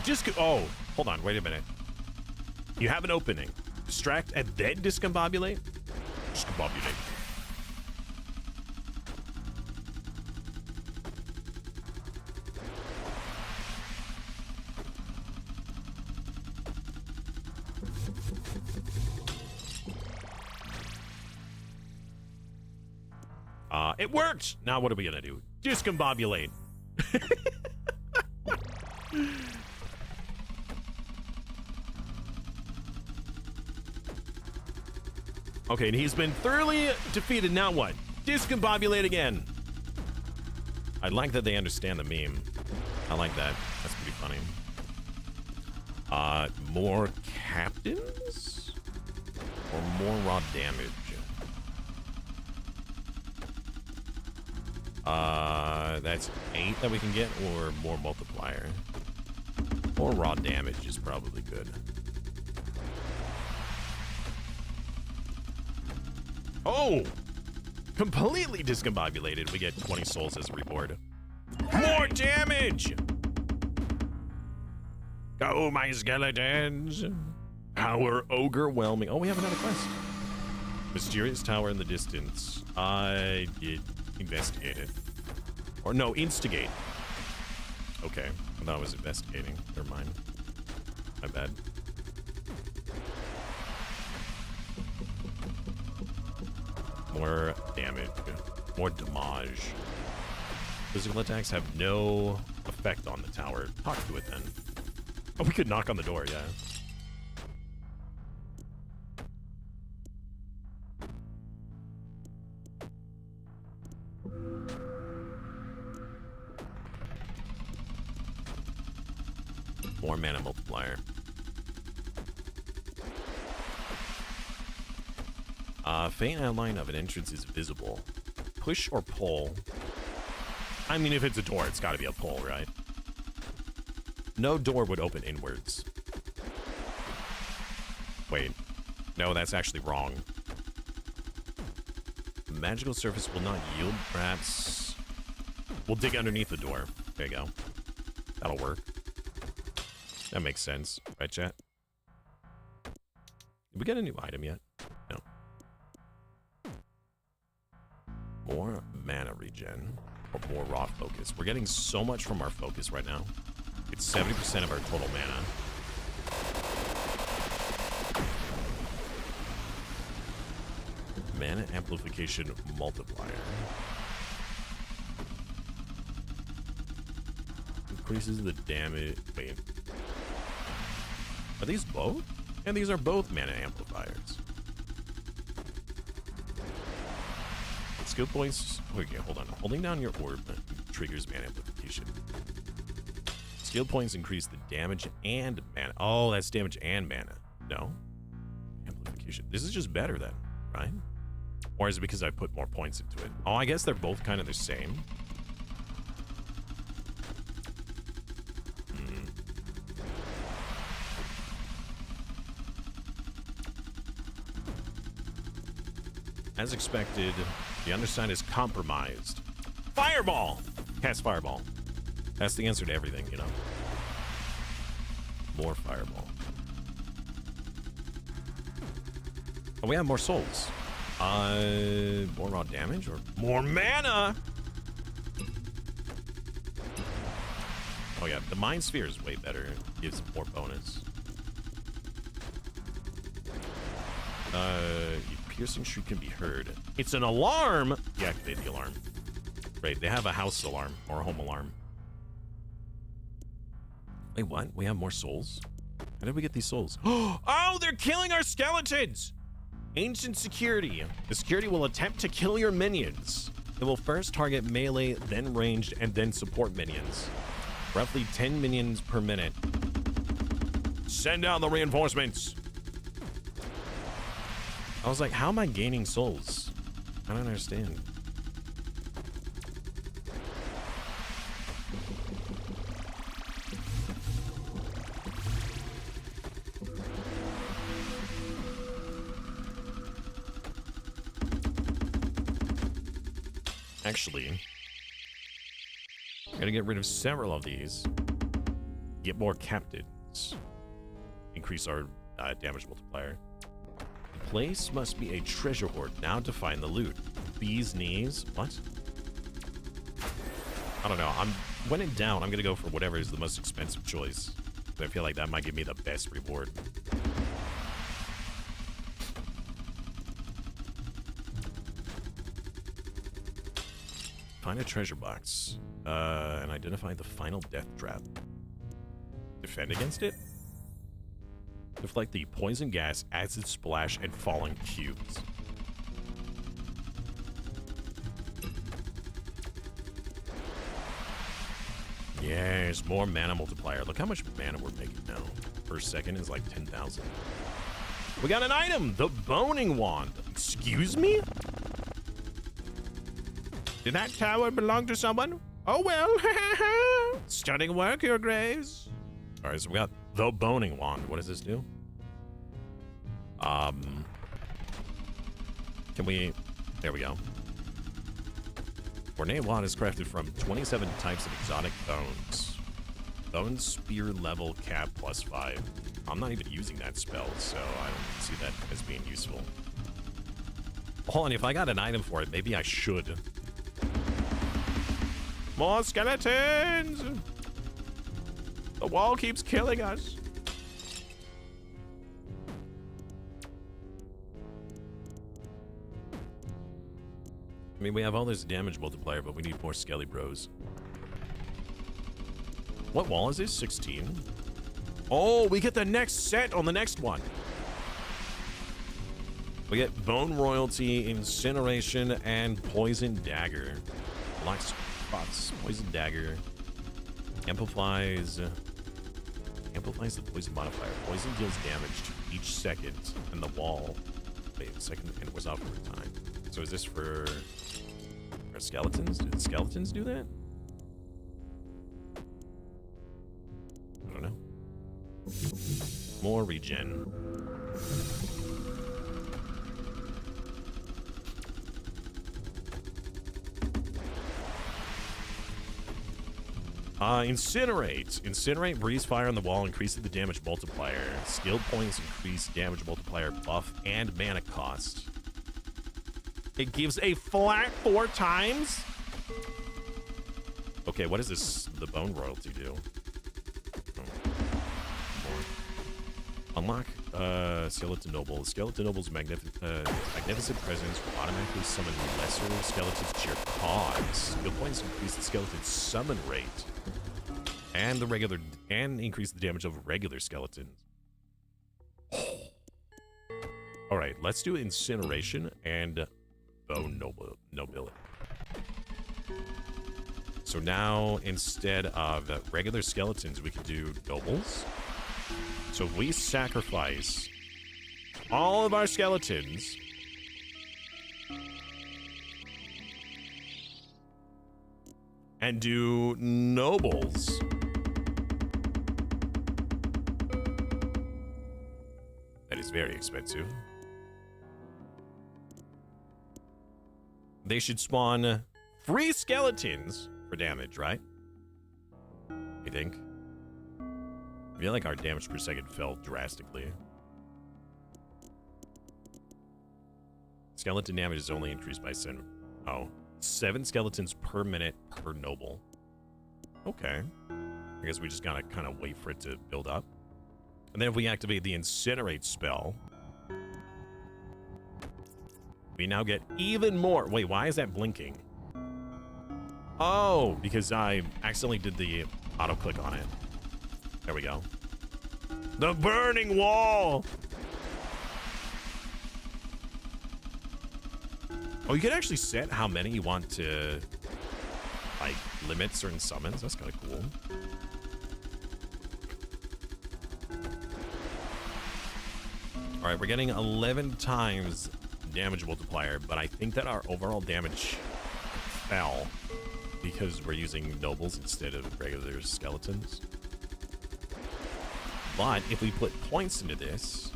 hold on, wait a minute. You have an opening. Distract and then discombobulate? Discombobulate. It worked! Now what are we gonna do? Discombobulate. Okay, and he's been thoroughly defeated. Now what? Discombobulate again. I like that they understand the meme. I like that. That's pretty funny. More captains? Or more raw damage? That's 8 that we can get, or more multiplier. More raw damage is probably good. Oh! Completely discombobulated. We get 20 souls as a reward. More damage! Go, my skeletons! Power overwhelming. Oh, we have another quest. Mysterious tower in the distance. I did investigate it. Or no, instigate. Okay. I thought I was investigating. Never mind. My bad. More damage. More damage. Physical attacks have no effect on the tower. Talk to it then. Oh, we could knock on the door, yeah. More mana multiplier. Faint outline of an entrance is visible. Push or pull. I mean, if it's a door, it's got to be a pull, right? No door would open inwards. Wait. No, that's actually wrong. The magical surface will not yield, perhaps. We'll dig underneath the door. There you go. That'll work. That makes sense. Right, chat? Did we get a new item yet? No. More mana regen. Or more raw focus. We're getting so much from our focus right now. It's 70% of our total mana. Mana amplification multiplier. Increases the damage. Wait. Are these both? And these are both mana amplifiers. Skill points. Okay, hold on. Holding down your orb triggers mana amplification. Skill points increase the damage and mana. Oh, that's damage and mana. No. Amplification. This is just better then, right? Or is it because I put more points into it? Oh, I guess they're both kind of the same. As expected, the underside is compromised. Fireball! Cast Fireball. That's the answer to everything, you know. More Fireball. Oh, we have more souls. More raw damage or more mana? Oh yeah, the Mind Sphere is way better. It gives more bonus. Piercing shriek can be heard. It's an alarm! Deactivate the alarm. Right, they have a house alarm or a home alarm. Wait, what? We have more souls? How did we get these souls? Oh, they're killing our skeletons! Ancient security. The security will attempt to kill your minions. It will first target melee, then ranged, and then support minions. Roughly 10 minions per minute. Send out the reinforcements! I was like, how am I gaining souls? I don't understand. Actually, I'm gonna get rid of several of these. Get more captains. Increase our damage multiplier. The place must be a treasure hoard. Now to find the loot. Bee's knees. What? I don't know. When in doubt, I'm gonna go for whatever is the most expensive choice. I feel like that might give me the best reward. Find a treasure box. And identify the final death trap. Defend against it? Deflect the poison gas, acid splash, and falling cubes. Yes, more mana multiplier. Look how much mana we're making now. Per second is like 10,000. We got an item! The boning wand. Excuse me? Did that tower belong to someone? Oh well. Stunning work, your graves. Alright, so we got the boning wand. What does this do? Can we... There we go. Ornate wand is crafted from 27 types of exotic bones. Bone spear level cap +5. I'm not even using that spell, so I don't see that as being useful. Hold on, if I got an item for it, maybe I should. More skeletons! The wall keeps killing us. I mean, we have all this damage multiplier, but we need more skelly bros. What wall is this? 16? Oh, we get the next set on the next one. We get Bone Royalty, Incineration, and Poison Dagger. Black spots, Poison Dagger. Amplifies the poison modifier. Poison deals damage to each second, and the wall. Wait a second, and it was off over time. So is this for skeletons? Did skeletons do that? I don't know. More regen. Incinerate. Incinerate, breeze fire on the wall, increasing the damage multiplier. Skill points increase damage multiplier buff and mana cost. It gives a flat 4 times? Okay, what does this, the bone royalty do? Unlock Skeleton Noble. Skeleton Noble's magnificent presence will automatically summon lesser skeletons to your cause. Skill points increase the skeleton summon rate and increase the damage of regular skeletons. All right, let's do incineration and bone nobility. So now instead of regular skeletons, we can do nobles. So if we sacrifice all of our skeletons and do nobles, that is very expensive. They should spawn 3 skeletons for damage, right? I think. I feel like our damage per second fell drastically. Skeleton damage is only increased by 7 skeletons per minute per noble. Okay. I guess we just gotta kind of wait for it to build up. And then if we activate the incinerate spell, we now get even more. Wait, why is that blinking? Oh, because I accidentally did the auto click on it. There we go. The burning wall. Oh, you can actually set how many you want to, like, limit certain summons. That's kind of cool. All right, we're getting 11 times damage multiplier, but I think that our overall damage fell because we're using nobles instead of regular skeletons. But if we put points into this,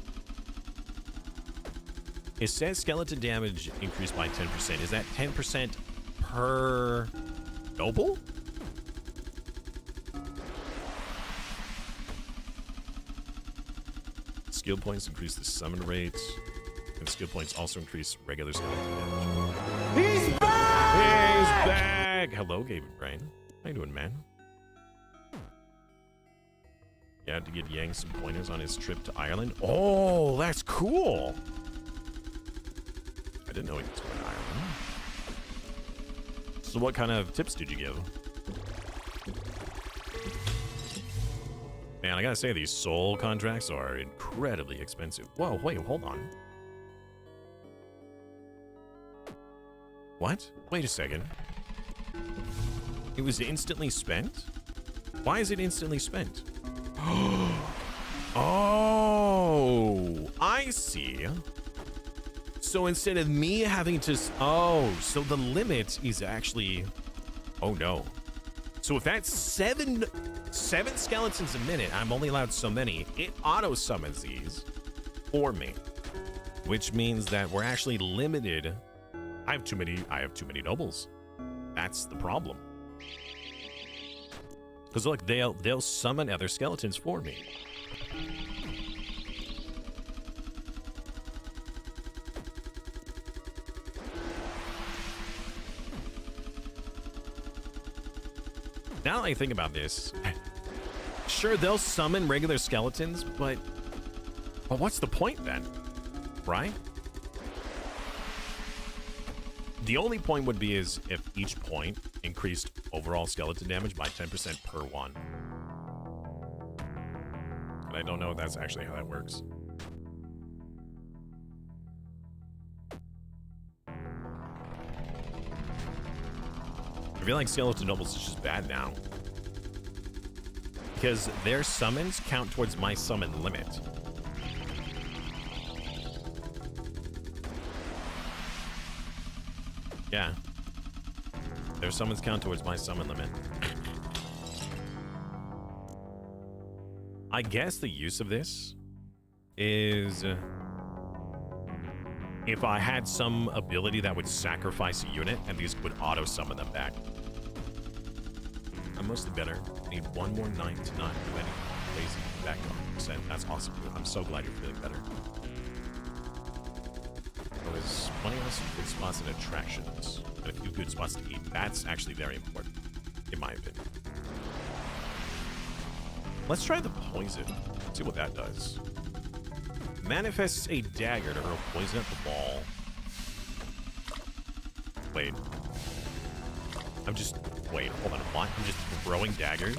it says skeleton damage increased by 10%. Is that 10% per noble? Skill points increase the summon rate, and skill points also increase regular skeleton damage. He's back! He's back! Hello, Gaben Brain. How you doing, man? You had to get Yang some pointers on his trip to Ireland. Oh, that's cool. I didn't know he was going to Ireland. So what kind of tips did you give? Man, I gotta say, these soul contracts are incredibly expensive. Whoa, wait, hold on. What? Wait a second. It was instantly spent? Why is it instantly spent? Oh, I see. So instead of me having to... Oh, so the limit is actually... Oh, no. So if that's seven skeletons a minute, I'm only allowed so many, it auto-summons these for me. Which means that we're actually limited. I have too many nobles. That's the problem. Because look, they'll summon other skeletons for me. Now that I think about this, sure, they'll summon regular skeletons, but what's the point then, right? The only point would be is if each point increased overall skeleton damage by 10% per one. But I don't know if that's actually how that works. I feel like skeleton nobles is just bad now. Because their summons count towards my summon limit. Yeah. Their summons count towards my summon limit. I guess the use of this is if I had some ability that would sacrifice a unit and these would auto summon them back. I'm mostly better. I need one more night to not do any crazy back 100%. That's awesome, dude. I'm so glad you're feeling better. There was plenty of some good spots and attractions, and a few good spots to eat. That's actually very important, in my opinion. Let's try the poison. See what that does. Manifests a dagger to hurl poison at the ball. Wait. Wait, hold on. What? I'm just throwing daggers?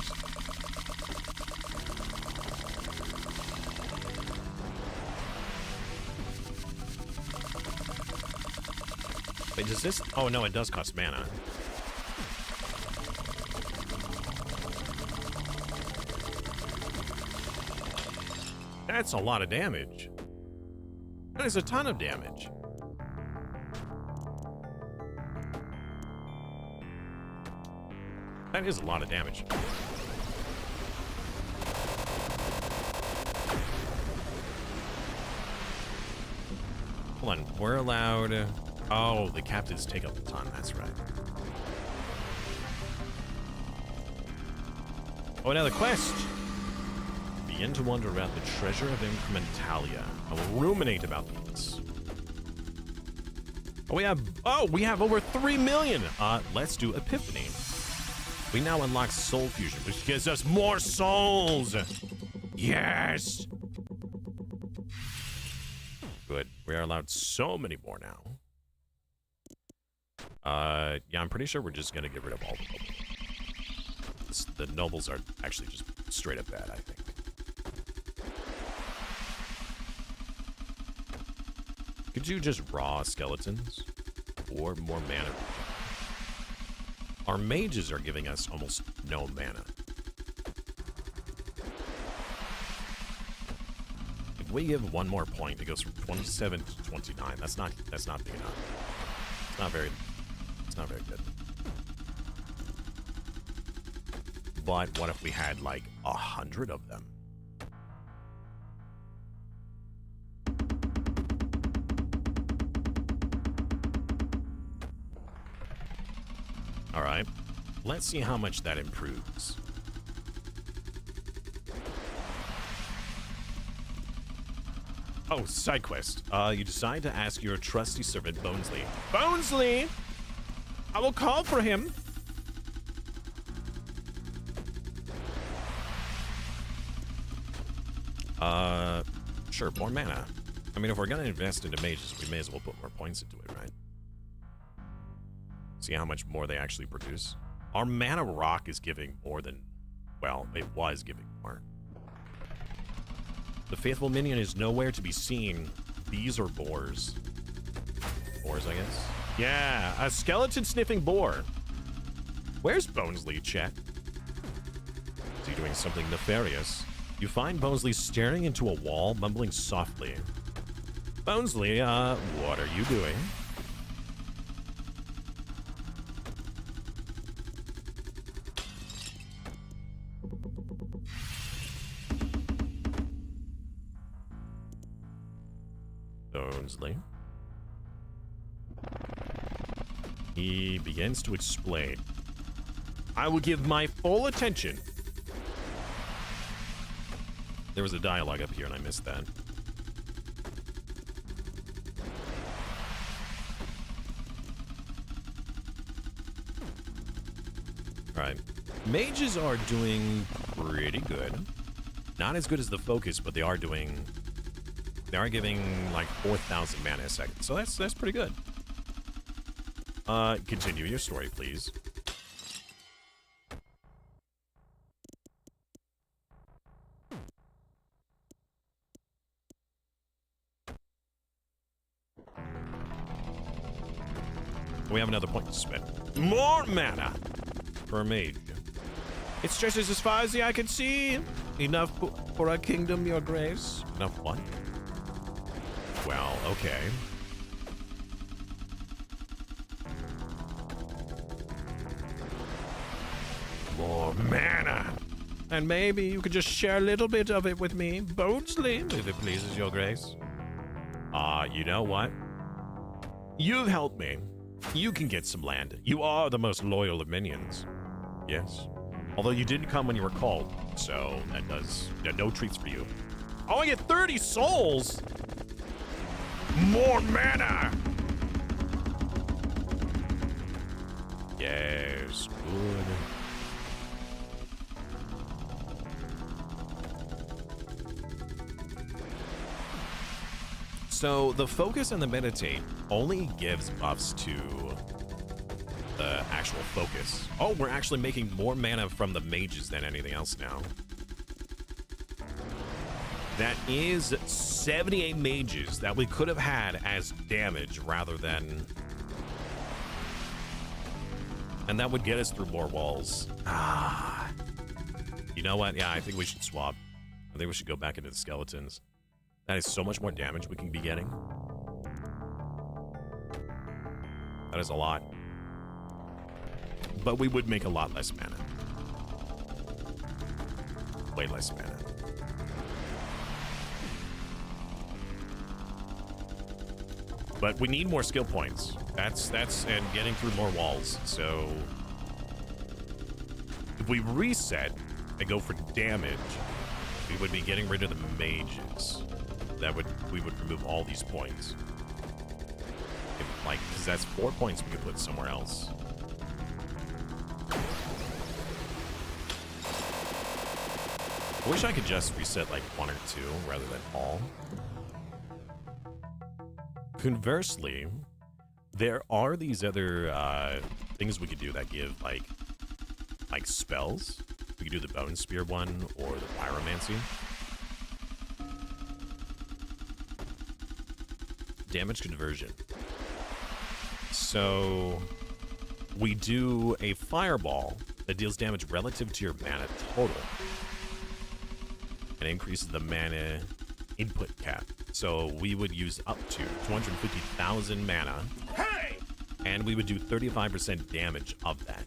Wait, does this... Oh, no, it does cost mana. That's a lot of damage. That is a ton of damage. That is a lot of damage. Hold on, we're allowed... Oh, the captives take up a ton, that's right. Oh, another quest! Begin to wonder about the treasure of Incrementalia. I will ruminate about these. Oh, we have over 3 million! Let's do Epiphany. We now unlock Soul Fusion, which gives us more souls! Yes! Good. We are allowed so many more now. Yeah, I'm pretty sure we're just gonna get rid of all the nobles. The nobles are actually just straight up bad, I think. Could you just raw skeletons? Or more mana? Our mages are giving us almost no mana. If we give one more point, it goes from 27 to 29. That's not big enough. It's not very good. But what if we had like 100 of them? All right, let's see how much that improves. Oh, side quest. You decide to ask your trusty servant, Bonesley. Bonesley! I will call for him. Sure, more mana. I mean, if we're gonna invest into mages, we may as well put more points into it, right? See how much more they actually produce. Our mana rock is giving more than, well, it was giving more. The faithful minion is nowhere to be seen. These are boars. Boars, I guess. Yeah, a skeleton sniffing boar. Where's Bonesley, chat? Is he doing something nefarious? You find Bonesley staring into a wall, mumbling softly. Bonesley, what are you doing? Bonesley. He begins to explain. I will give my full attention. There was a dialogue up here and I missed that. Alright. Mages are doing pretty good. Not as good as the focus, but they are giving like 4,000 mana a second. So that's pretty good. Continue your story, please. We have another point to spend. More mana for a mage. It stretches as far as the eye can see. Enough for a kingdom, your grace. Enough what? Well, okay. More mana. And maybe you could just share a little bit of it with me, Bonesley, if it pleases your grace. You know what? You've helped me. You can get some land. You are the most loyal of minions. Yes. Although you didn't come when you were called, so that does no treats for you. Oh, I get 30 souls! More mana! Yes, good. So the focus and the meditate only gives buffs to the actual focus. Oh, we're actually making more mana from the mages than anything else now. That is 78 mages that we could have had as damage rather than... And that would get us through more walls. You know what? Yeah, I think we should swap. I think we should go back into the skeletons. That is so much more damage we can be getting. That is a lot. But we would make a lot less mana. Way less mana. But we need more skill points. That's and getting through more walls. So if we reset and go for damage, we would be getting rid of the mages. We would remove all these points. Because that's 4 points we could put somewhere else. I wish I could just reset like 1 or 2 rather than all. Conversely, there are these other things we could do that give like spells. We could do the Bone Spear one or the Pyromancy. Damage conversion. So we do a fireball that deals damage relative to your mana total and increases the mana input cap. So we would use up to 250,000 mana, hey! And we would do 35% damage of that.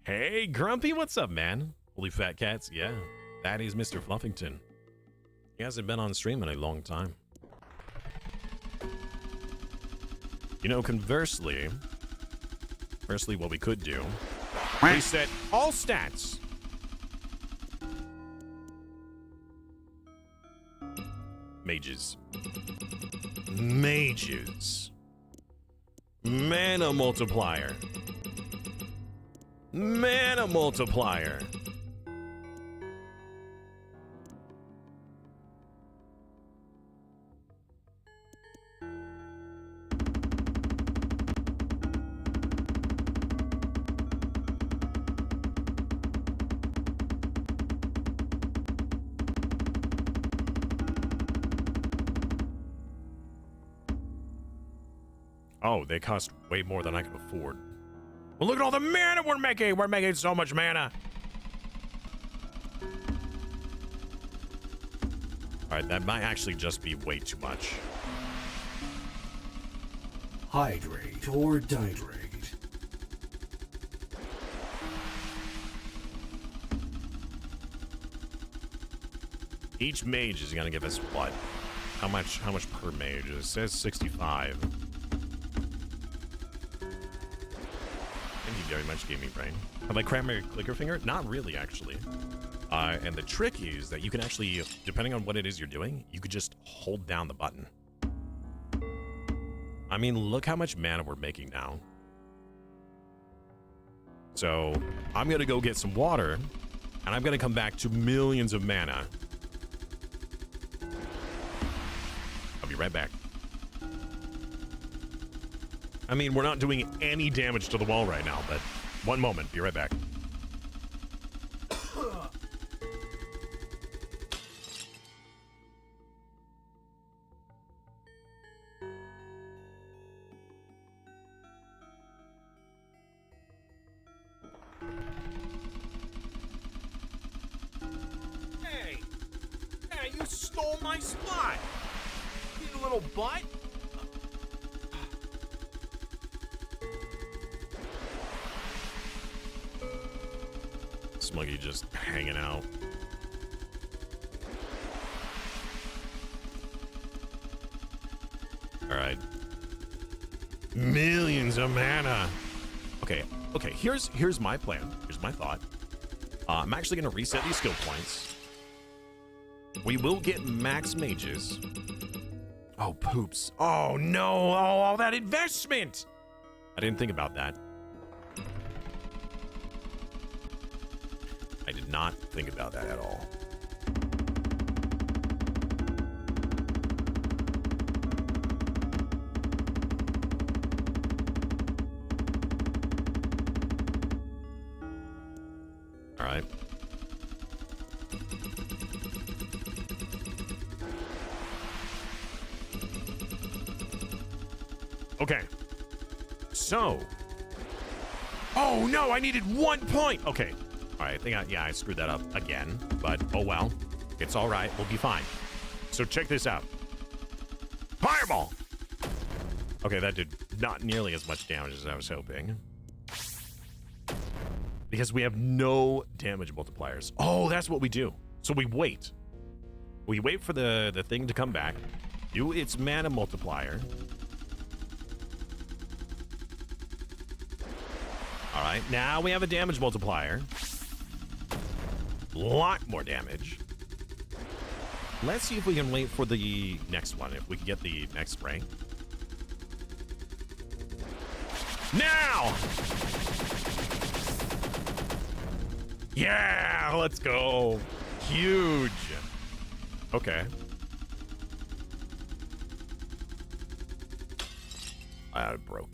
Hey, Grumpy, what's up, man? Holy fat cats, yeah. That is Mr. Fluffington. He hasn't been on stream in a long time. You know, conversely, what we could do, reset all stats. Mages. Mana multiplier. Mana multiplier. Oh, they cost way more than I can afford. Well, look at all the mana we're making. We're making so much mana. All right, that might actually just be way too much. Hydrate or dihydrate. Each mage is gonna give us what? How much per mage? It says 65. Thank you very much, Gaming Brain. Have I crammed my clicker finger? Not really, actually. And the trick is that you can actually, depending on what it is you're doing, you could just hold down the button. I mean, look how much mana we're making now. So I'm gonna go get some water, and I'm gonna come back to millions of mana. I'll be right back. I mean, we're not doing any damage to the wall right now, but one moment, be right back. Hey! Hey, you stole my spot! You little butt! Smuggy just hanging out. All right. Millions of mana. Okay, here's my plan. Here's my thought. I'm actually gonna reset these skill points. We will get max mages. Oh, poops. Oh, no. Oh, all that investment. I didn't think about that. I did not think about that at all. All right. Okay. So. Oh, no, I needed 1 point. Okay. All right, I screwed that up again, but oh well. It's all right. We'll be fine. So check this out. Fireball! Okay, that did not nearly as much damage as I was hoping. Because we have no damage multipliers. Oh, that's what we do. So we wait. We wait for the thing to come back, do its mana multiplier. All right, now we have a damage multiplier. Lot more damage. Let's see if we can wait for the next one, if we can get the next rank. Now! Yeah, let's go. Huge. Okay. It broke.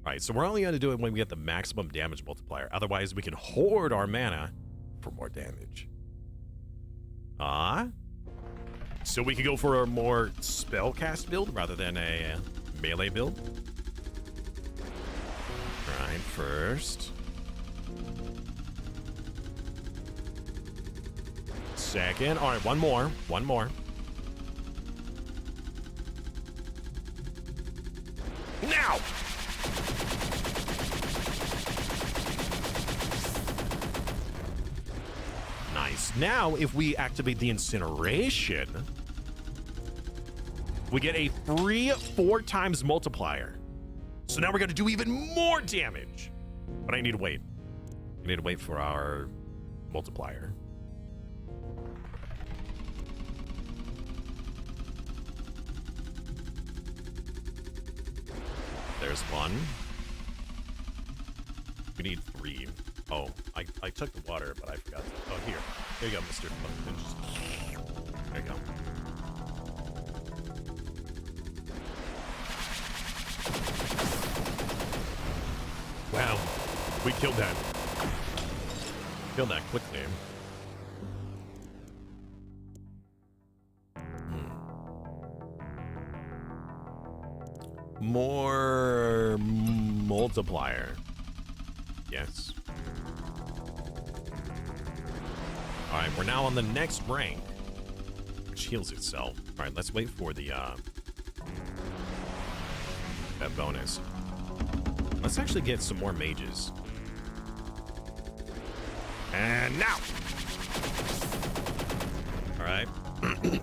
All right, so we're only going to do it when we get the maximum damage multiplier. Otherwise, we can hoard our mana for more damage. So we could go for a more spellcast build rather than a melee build. All right, first. Second. All right, one more. One more. Now! Nice. Now, if we activate the incineration, we get a 3-4 times multiplier. So now we're going to do even more damage. But I need to wait. We need to wait for our multiplier. There's one. We need 3. Oh, I took the water, but I forgot to. Oh, here. There you go, Mr. Ninjas. There you go. Wow. We killed that. Killed that quickly. More multiplier. Yes. All right, we're now on the next rank, which heals itself. All right, let's wait for the that bonus. Let's actually get some more mages. And now. All right.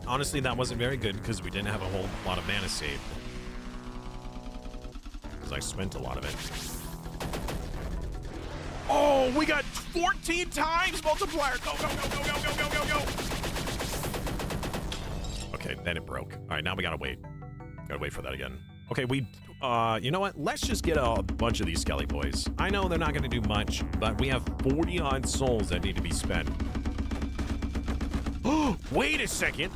Honestly, that wasn't very good because we didn't have a whole lot of mana saved. Because I spent a lot of it. Oh, we got 14 times multiplier. Go, go, go, go, go, go, go, go, go. Okay, then it broke. All right, now we gotta wait. Gotta wait for that again. Okay, you know what? Let's just get a bunch of these Skelly boys. I know they're not gonna do much, but we have 40 odd souls that need to be spent. Oh, wait a second.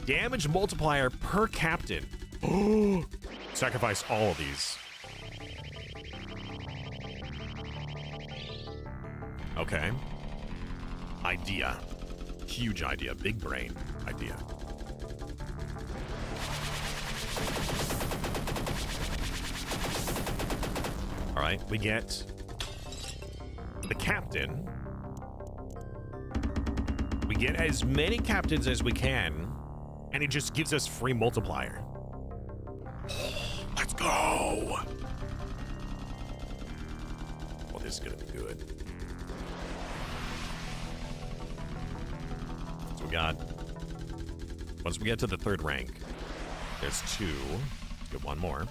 Damage multiplier per captain. Oh, sacrifice all of these. Okay. Idea. Huge idea. Big brain idea. All right, we get the captain. We get as many captains as we can, and it just gives us free multiplier. Let's go. Well, this is gonna be good. So we got, once we get to the third rank, there's 2. Let's get one more.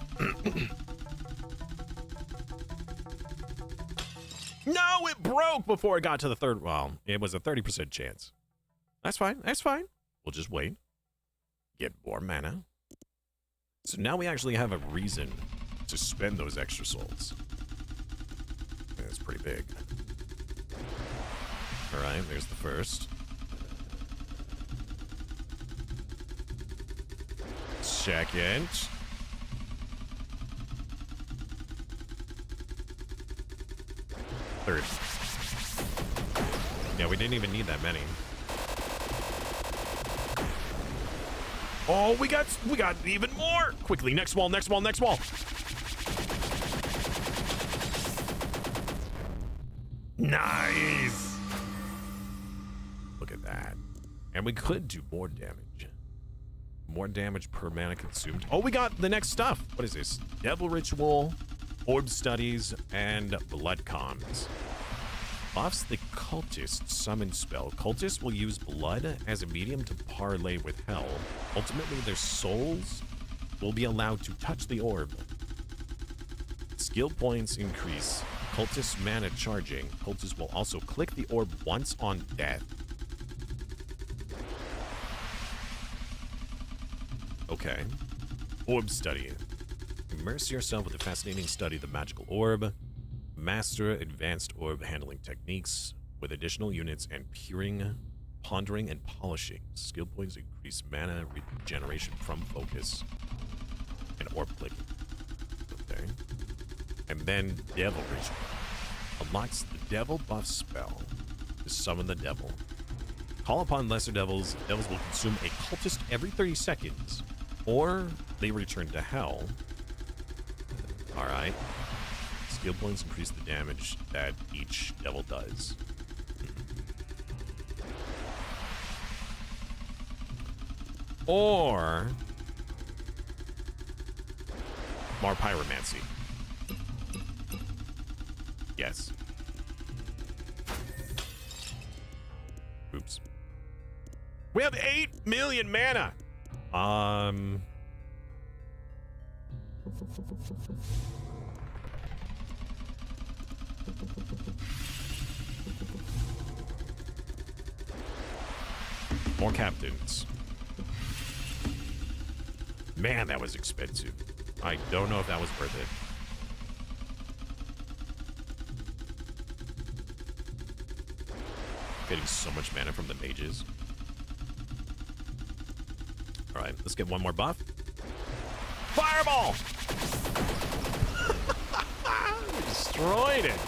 No, it broke before it got to the third. Well, it was a 30% chance. That's fine. That's fine. We'll just wait. Get more mana. So now we actually have a reason to spend those extra souls. That's pretty big. All right, there's the first. Second. Third. Yeah, we didn't even need that many. Oh, we got even more. Quickly, next wall, next wall, next wall. Nice. Look at that. And we could do more damage. More damage per mana consumed. Oh, we got the next stuff. What is this? Devil Ritual, Orb Studies, and Blood Comms. Buffs the Cultist Summon spell. Cultists will use blood as a medium to parlay with hell. Ultimately, their souls will be allowed to touch the orb. Skill points increase. Cultist mana charging. Cultists will also click the orb once on death. Okay. Orb Study. Immerse yourself with a fascinating study of the magical orb. Master advanced orb handling techniques with additional units and peering, pondering, and polishing. Skill points increase mana regeneration from focus and orb clicking. Okay. And then Devil Ritual. Unlocks the Devil buff spell to summon the devil. Call upon lesser devils. Devils will consume a cultist every 30 seconds, or they return to hell. Alright. Skill points increase the damage that each devil does. Or more pyromancy. Yes. Oops. We have 8 million mana. More captains. Man, that was expensive. I don't know if that was worth it. Getting so much mana from the mages. All right, let's get one more buff. Fireball! We destroyed it.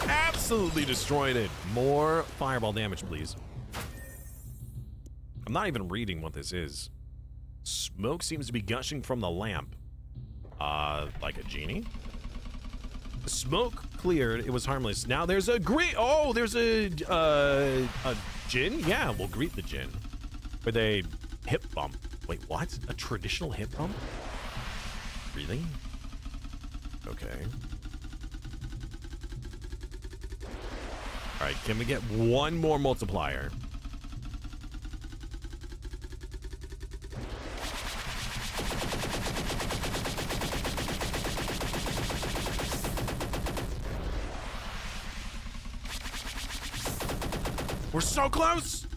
Absolutely destroyed it. More fireball damage, please. I'm not even reading what this is. Smoke seems to be gushing from the lamp. Like a genie? The smoke cleared. It was harmless. Now there's a there's a djinn? Yeah, we'll greet the djinn. With a hip bump. Wait, what? A traditional hip bump? Really? Okay. All right, can we get one more multiplier? We're so close!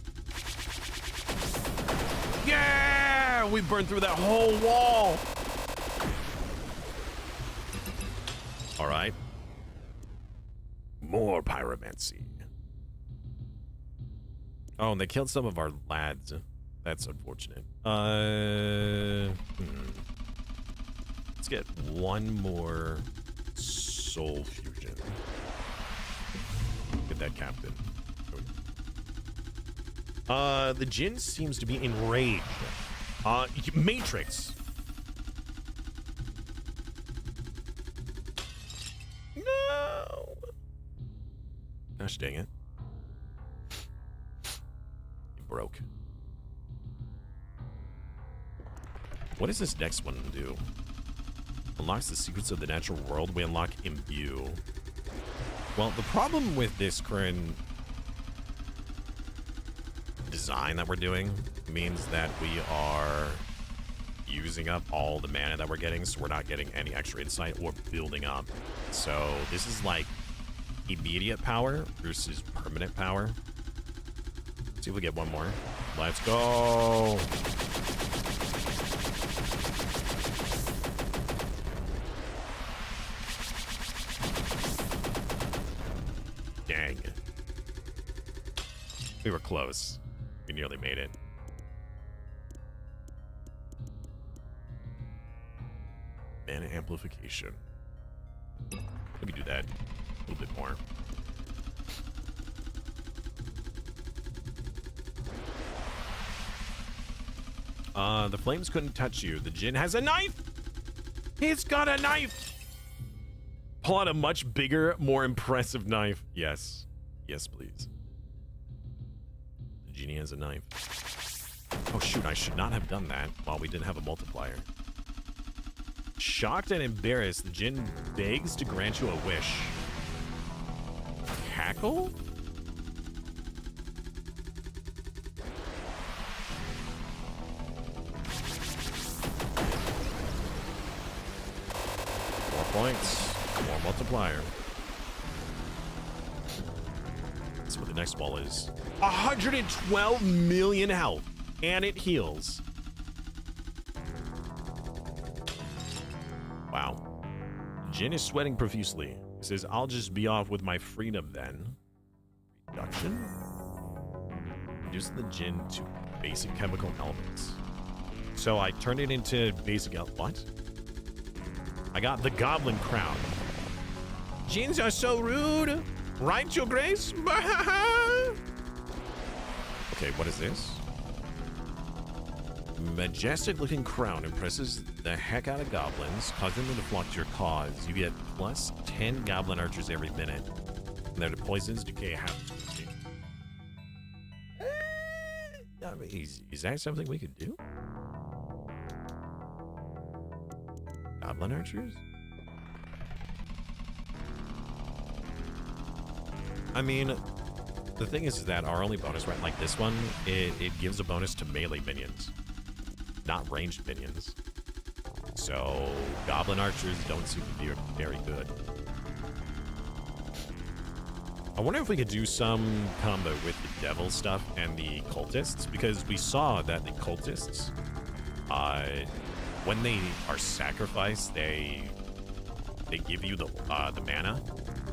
Yeah! We burned through that whole wall! All right. More pyromancy. Oh, and they killed some of our lads. That's unfortunate. Let's get one more soul fusion. Get that captain. The djinn seems to be enraged. Matrix. No. Gosh dang it. It broke. What does this next one do? Unlocks the secrets of the natural world. We unlock imbue. Well, the problem with this current design that we're doing means that we are using up all the mana that we're getting, so we're not getting any extra insight or building up. So this is like immediate power versus permanent power. Let's see if we get one more. Let's go. Dang. We were close. We nearly made it. Mana amplification. Let me do that a little bit more. The flames couldn't touch you. The djinn has a knife! He's got a knife! Pull out a much bigger, more impressive knife. Yes. Yes, please. The genie has a knife. Oh, shoot. I should not have done that while we didn't have a multiplier. Shocked and embarrassed, the djinn begs to grant you a wish. Cackle? Points. More multiplier. That's what the next wall is. 112 million health. And it heals. Wow. Jin is sweating profusely. He says, I'll just be off with my freedom then. Reduction? Reduce the Jin to basic chemical elements. So I turned it into basic what? I got the Goblin Crown. Jinns are so rude. Right, Your Grace? Okay, what is this? Majestic looking crown impresses the heck out of goblins, causing them to flock to your cause. You get plus 10 goblin archers every minute. And their poisons decay half. I mean, is that something we could do? Goblin archers? I mean, the thing is that our only bonus, right, like this one, it gives a bonus to melee minions, not ranged minions. So goblin archers don't seem to be very good. I wonder if we could do some combo with the devil stuff and the cultists, because we saw that the cultists, when they are sacrificed, they give you the mana,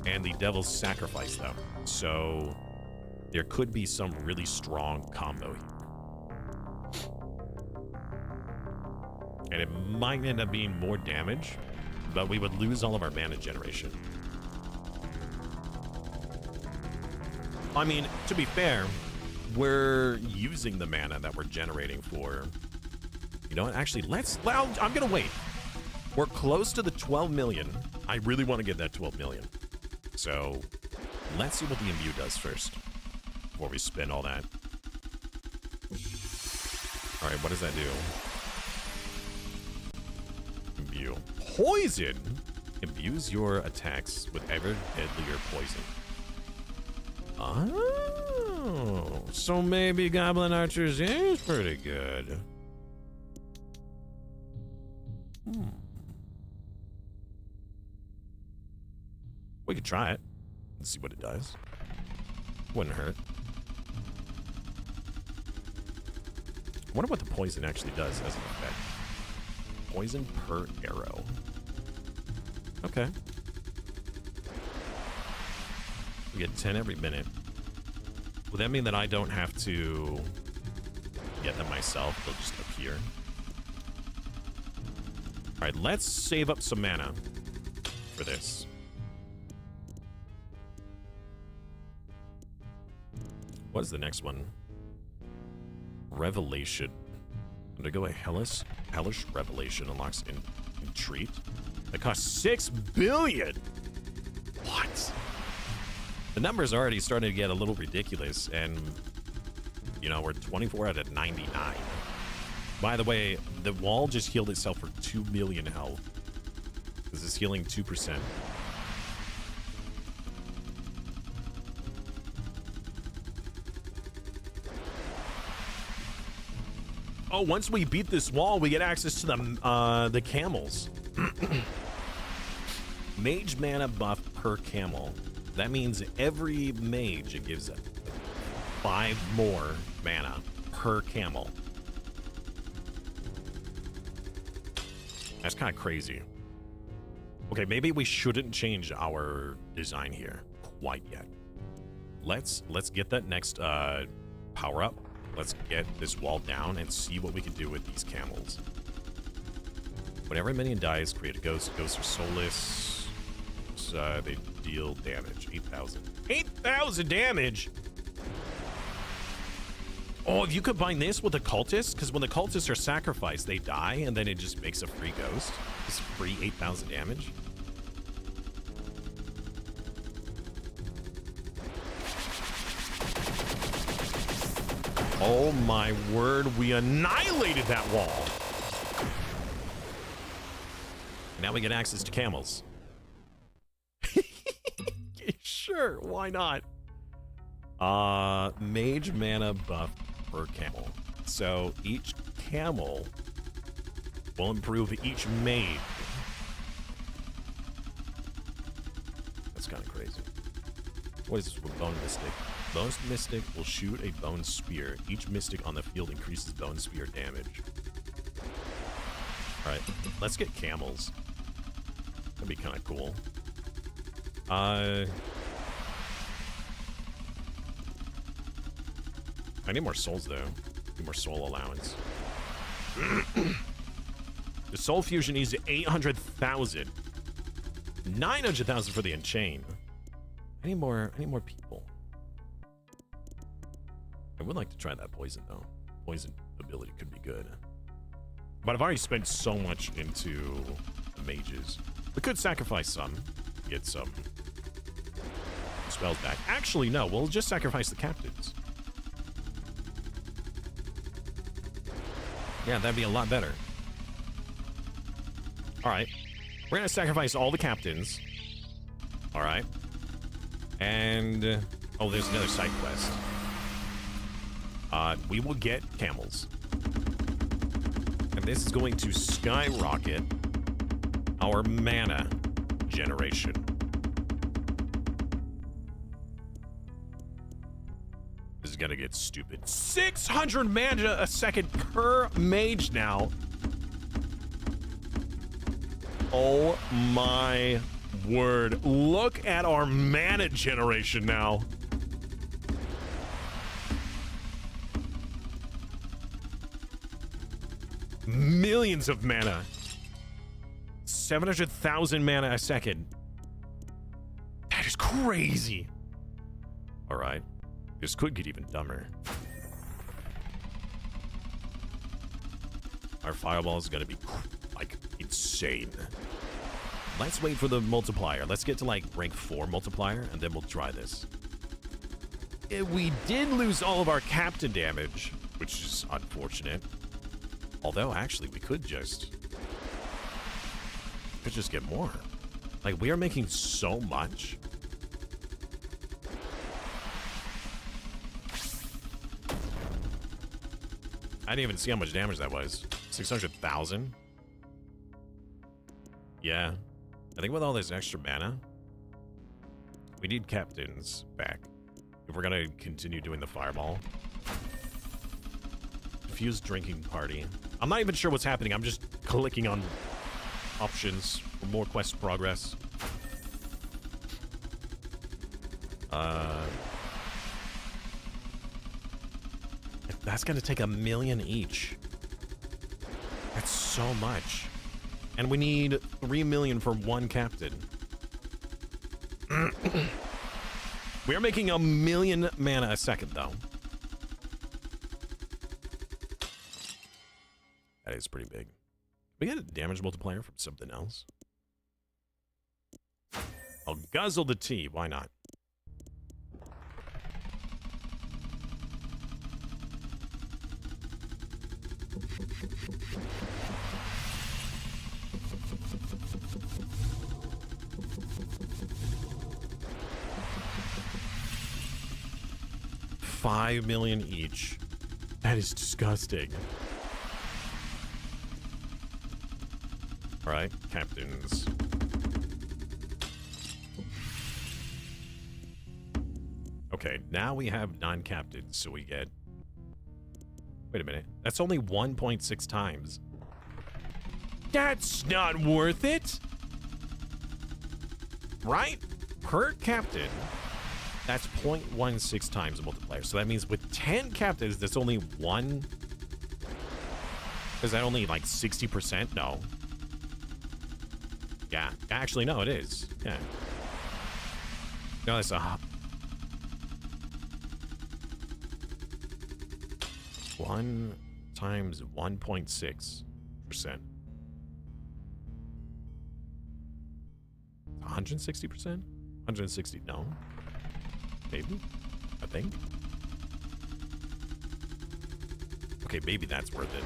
and the devils sacrifice them. So there could be some really strong combo here. And it might end up being more damage, but we would lose all of our mana generation. I mean, to be fair, we're using the mana that we're generating for. You know what? Actually, well, I'm gonna wait. We're close to the 12 million. I really want to get that 12 million. So let's see what the imbue does first before we spend all that. All right, what does that do? Imbue. Poison! Imbues your attacks with ever deadlier poison. Oh, so maybe Goblin Archers is pretty good. We could try it. Let's see what it does. Wouldn't hurt. I wonder what the poison actually does as an effect. Poison per arrow. Okay. We get 10 every minute. Would that mean that I don't have to get them myself? They'll just appear. All right, let's save up some mana for this. What is the next one? Revelation. Undergo a hellish revelation. Unlocks entreat. That costs 6 billion. What? The numbers are already starting to get a little ridiculous, and you know, we're 24 out of 99. By the way, the wall just healed itself for 2 million health. This is healing 2%. Oh, once we beat this wall, we get access to the camels. Mage mana buff per camel. That means every mage, it gives 5 more mana per camel. That's kind of crazy. Okay, maybe we shouldn't change our design here quite yet. Let's get that next power up. Let's get this wall down and see what we can do with these camels. Whenever a minion dies, create a ghost. Ghosts are soulless. They deal damage. 8,000. 8,000 damage! Oh, if you combine this with the cultists, because when the cultists are sacrificed, they die, and then it just makes a free ghost. It's free 8,000 damage. Oh my word, we annihilated that wall. Now we get access to camels. Sure, why not? Mage mana buff per camel. So each camel will improve each mage. That's kind of crazy. What is this with Bone Mystic? Bone Mystic will shoot a bone spear. Each mystic on the field increases bone spear damage. Alright, let's get camels. That'd be kind of cool. I need more souls, though. Need more soul allowance. The soul fusion needs 800,000. 900,000 for the enchain. I need more people. I would like to try that poison, though. Poison ability could be good. But I've already spent so much into the mages. We could sacrifice some. Get some spells back. Actually, no. We'll just sacrifice the captains. Yeah, that'd be a lot better. Alright. We're gonna sacrifice all the captains. Alright. And... oh, there's another side quest. We will get camels. And this is going to skyrocket our mana generation. This is gonna get stupid. 600 mana a second per mage now. Oh my word. Look at our mana generation now. Millions of mana. 700,000 mana a second. That is crazy. All right. This could get even dumber. Our fireball is gonna be like insane. Let's wait for the multiplier. Let's get to like rank 4 multiplier, and then we'll try this. We did lose all of our captain damage, which is unfortunate. Although, actually, we could just get more. Like, we are making so much. I didn't even see how much damage that was. 600,000? Yeah. I think with all this extra mana, we need captains back. If we're gonna continue doing the fireball. Diffused drinking party. I'm not even sure what's happening. I'm just clicking on options for more quest progress. That's gonna take 1 million each. That's so much. And we need 3 million for 1 captain. We are making 1 million mana a second, though. That is pretty big. We get a damage multiplier from something else. I'll guzzle the tea. Why not? $5 million each. That is disgusting. All right, captains. Okay, now we have 9 captains, so we get... Wait a minute. That's only 1.6 times. That's not worth it! Right? Per captain, that's 0.16 times the multiplier. So that means with 10 captains, that's only 1... Is that only like 60%? No. Yeah. Actually, no, it is. Yeah. No, that's a... 1 times 1.6%. 160%? 160, no. Maybe? I think. Okay, maybe that's worth it.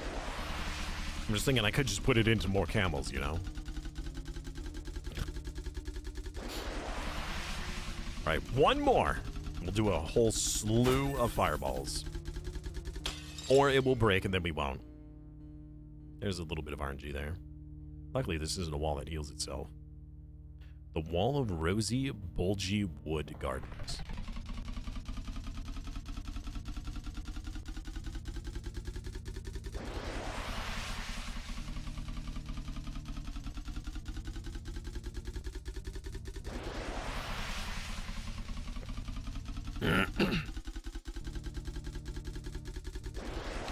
I'm just thinking I could just put it into more camels, you know? Alright, one more. We'll do a whole slew of fireballs. Or it will break and then we won't. There's a little bit of RNG there. Luckily, this isn't a wall that heals itself. The Wall of Rosy, Bulgy Wood Gardens.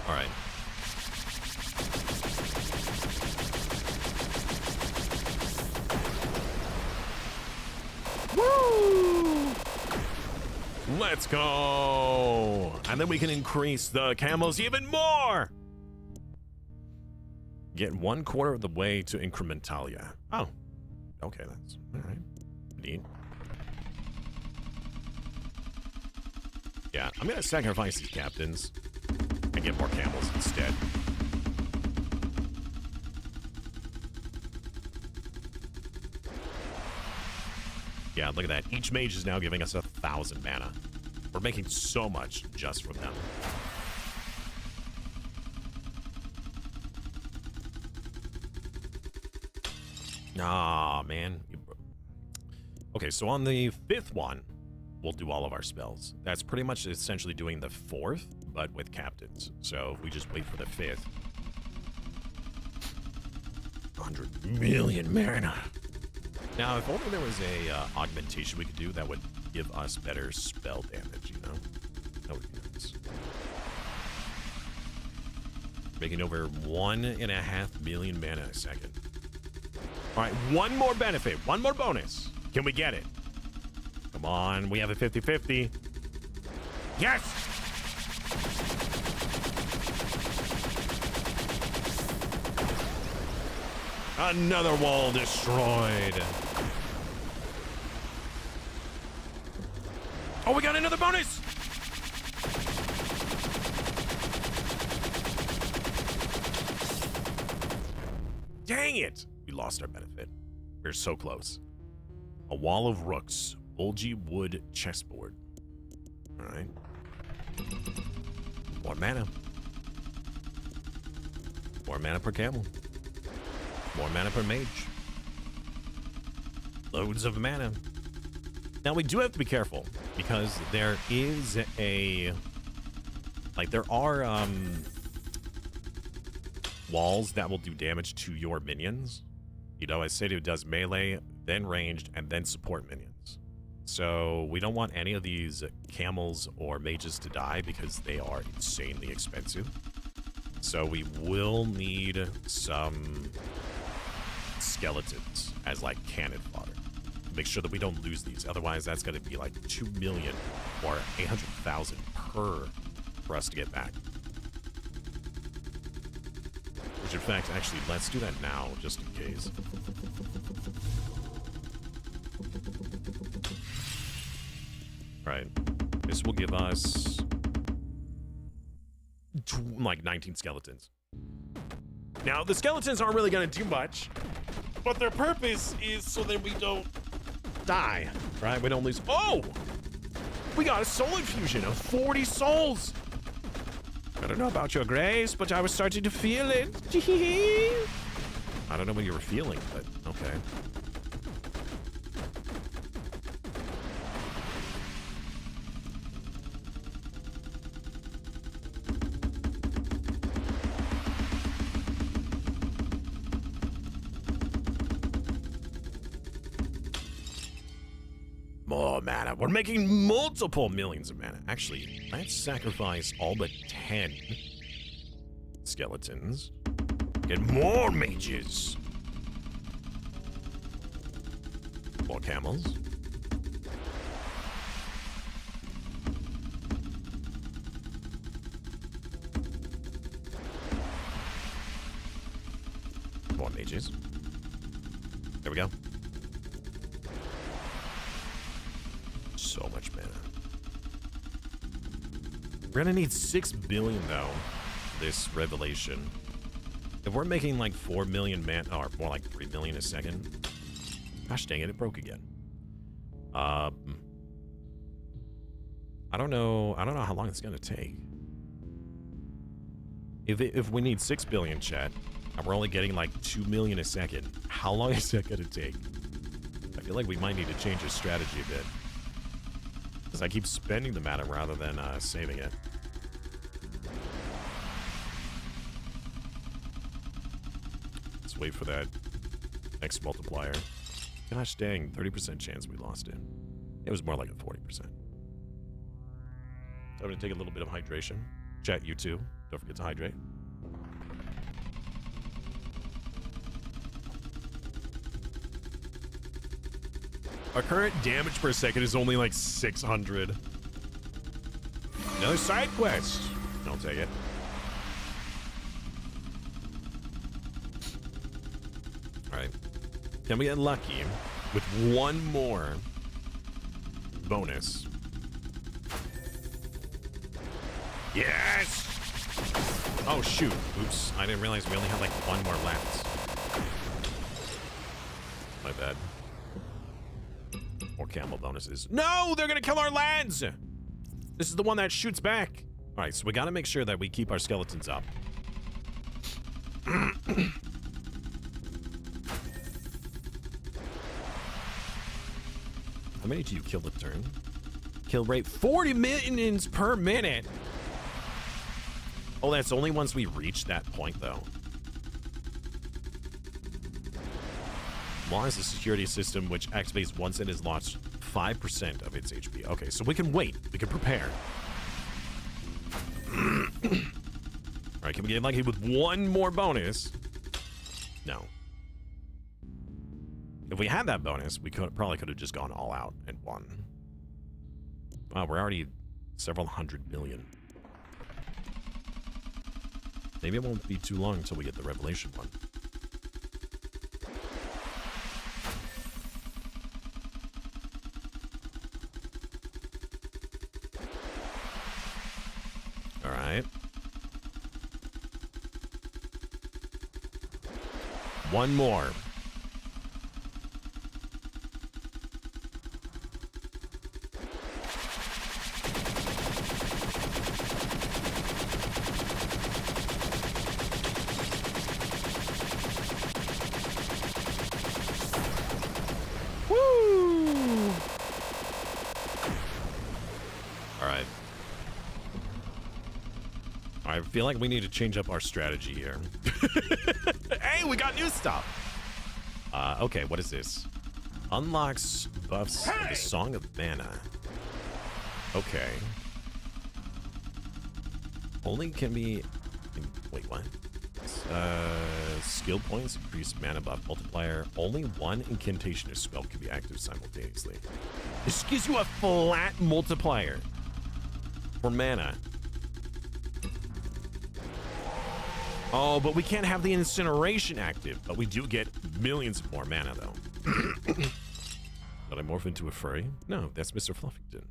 All right. Woo! Let's go! And then we can increase the camos even more! Get 1/4 of the way to Incrementalia. Oh. Okay, that's alright. Neat. Yeah, I'm gonna sacrifice these captains and get more camels instead. Yeah, look at that. Each mage is now giving us 1,000 mana. We're making so much just from them. Ah, man. Okay, so on the 5th one, we'll do all of our spells. That's pretty much essentially doing the 4th, but with captains. So if we just wait for the 5th. 100 million mana. Now, if only there was a augmentation we could do that would give us better spell damage, you know? That would be nice. Making over 1.5 million mana a second. All right, one more benefit, one more bonus. Can we get it? Come on, we have a 50-50. Yes! Another wall destroyed. Oh, we got another bonus. Dang it. We lost our benefit. We're so close. A wall of rooks. Bulgy wood chessboard. All right. More mana. More mana per camel. More mana per mage. Loads of mana. Now we do have to be careful because there is a there are walls that will do damage to your minions. You know, as Seidu does melee, then ranged, and then support minions. So we don't want any of these camels or mages to die because they are insanely expensive. So we will need some skeletons as like cannon fodder. Make sure that we don't lose these. Otherwise, that's going to be like 2 million or 800,000 per for us to get back. Which, in fact, actually, let's do that now, just in case. All right. This will give us like 19 skeletons. Now, the skeletons aren't really going to do much, but their purpose is so that we don't die, right? We don't lose. Oh! We got a soul infusion of 40 souls. I don't know about your grace, but I was starting to feel it. I don't know what you were feeling, but okay. More mana. We're making multiple millions of mana. Actually, let's sacrifice all but 10 skeletons. Get more mages. More camels. More mages. There we go. So much mana. We're gonna need 6 billion though, this revelation. If we're making like 4 million mana, or more like 3 million a second, gosh dang it, it broke again. I don't know how long it's gonna take. If we need 6 billion, chat, and we're only getting like 2 million a second, how long is that gonna take? I feel like we might need to change our strategy a bit. Because I keep spending the mana rather than saving it. Let's wait for that next multiplier. Gosh dang, 30% chance we lost it. It was more like a 40%. I'm going to take a little bit of hydration. Chat, you too. Don't forget to hydrate. Our current damage per second is only like 600. Another side quest. I'll take it. All right. Can we get lucky with one more bonus? Yes! Oh, shoot. Oops. I didn't realize we only had like one more left. My bad. More camel bonuses. No! They're gonna kill our lads! This is the one that shoots back. Alright, so we gotta make sure that we keep our skeletons up. How many do you kill a turn? Kill rate 40 minions per minute. Oh, that's only once we reach that point, though. Law is a security system which activates once it is launched 5% of its HP. Okay, so we can wait. We can prepare. All right, can we get lucky with one more bonus? No. If we had that bonus, we probably could have just gone all out and won. Wow, we're already several hundred million. Maybe it won't be too long until we get the revelation one. right. One more. Woo! All right. I feel like we need to change up our strategy here. Hey, we got new stuff. Okay, what is this? Unlocks buffs of the Song of Mana. Okay. Only can be... Wait, what? Skill points, increase mana buff multiplier. Only one incantation or spell can be active simultaneously. This gives you a flat multiplier for mana. Oh, but we can't have the incineration active. But we do get millions more mana, though. Did I morph into a furry? No, that's Mr. Fluffington.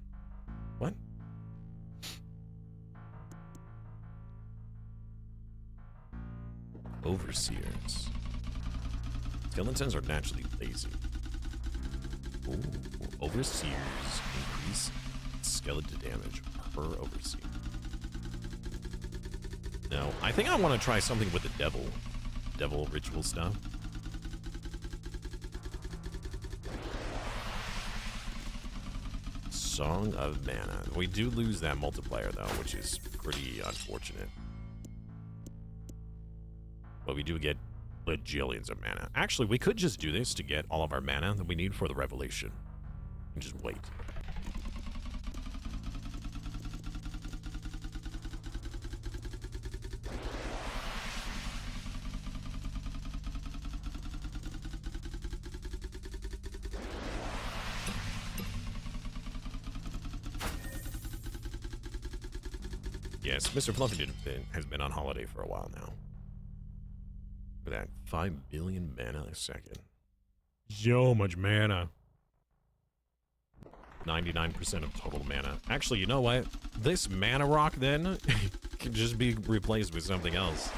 What? Overseers. Skeletons are naturally lazy. Ooh, overseers increase skeleton damage per overseer. No, I think I want to try something with the devil ritual stuff. Song of Mana. We do lose that multiplier though, which is pretty unfortunate. But we do get bajillions of mana. Actually, we could just do this to get all of our mana that we need for the revelation. And just wait. Yes, Mr. Fluffington has been on holiday for a while now. Look at that, 5 billion mana a second. So much mana. 99% of total mana. Actually, you know what? This mana rock then can just be replaced with something else.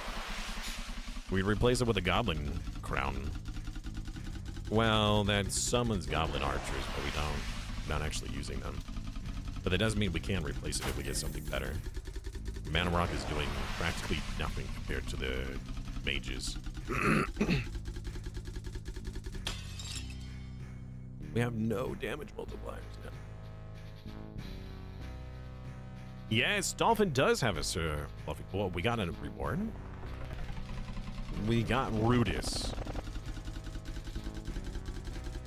We replace it with a goblin crown. Well, that summons goblin archers, but we're not actually using them. But that does mean we can replace it if we get something better. Mana rock is doing practically nothing compared to the mages. We have no damage multipliers now. Yes, Dolphin does have a Sir Fluffy. Well, we got a reward. We got Rudis.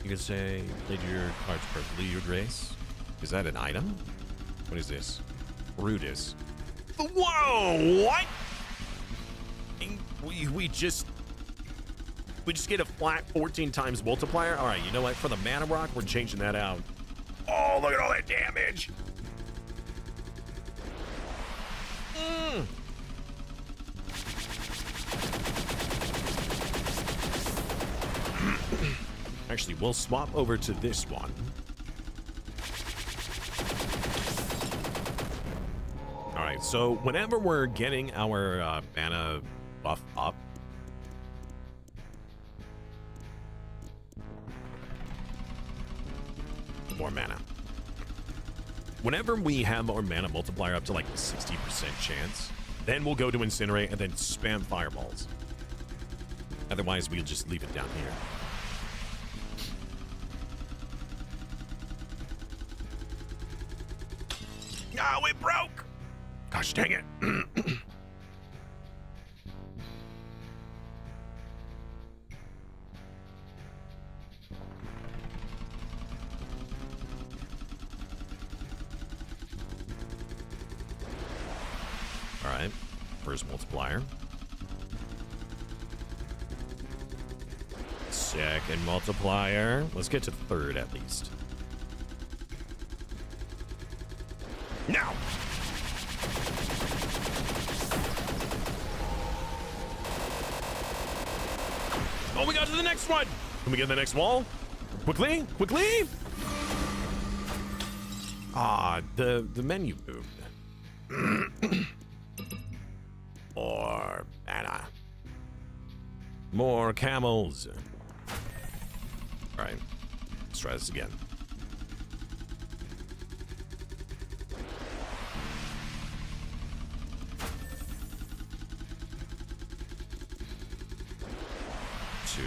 You could say, played your cards perfectly, Your Grace. Is that an item? What is this? Rudis. Whoa! What? We just get a flat 14 times multiplier. All right, you know what? For the mana rock, we're changing that out. Oh, look at all that damage! Actually, we'll swap over to this one. All right, so whenever we're getting our mana buff up, more mana. Whenever we have our mana multiplier up to like 60% chance, then we'll go to incinerate and then spam fireballs. Otherwise, we'll just leave it down here. No, it broke! Gosh dang it. All right, first multiplier. Second multiplier. Let's get to third at least. Now! Oh, we got to the next one! Can we get the next wall? Quickly! Quickly! Ah, the menu moved. More mana. More camels. All right, let's try this again. Two.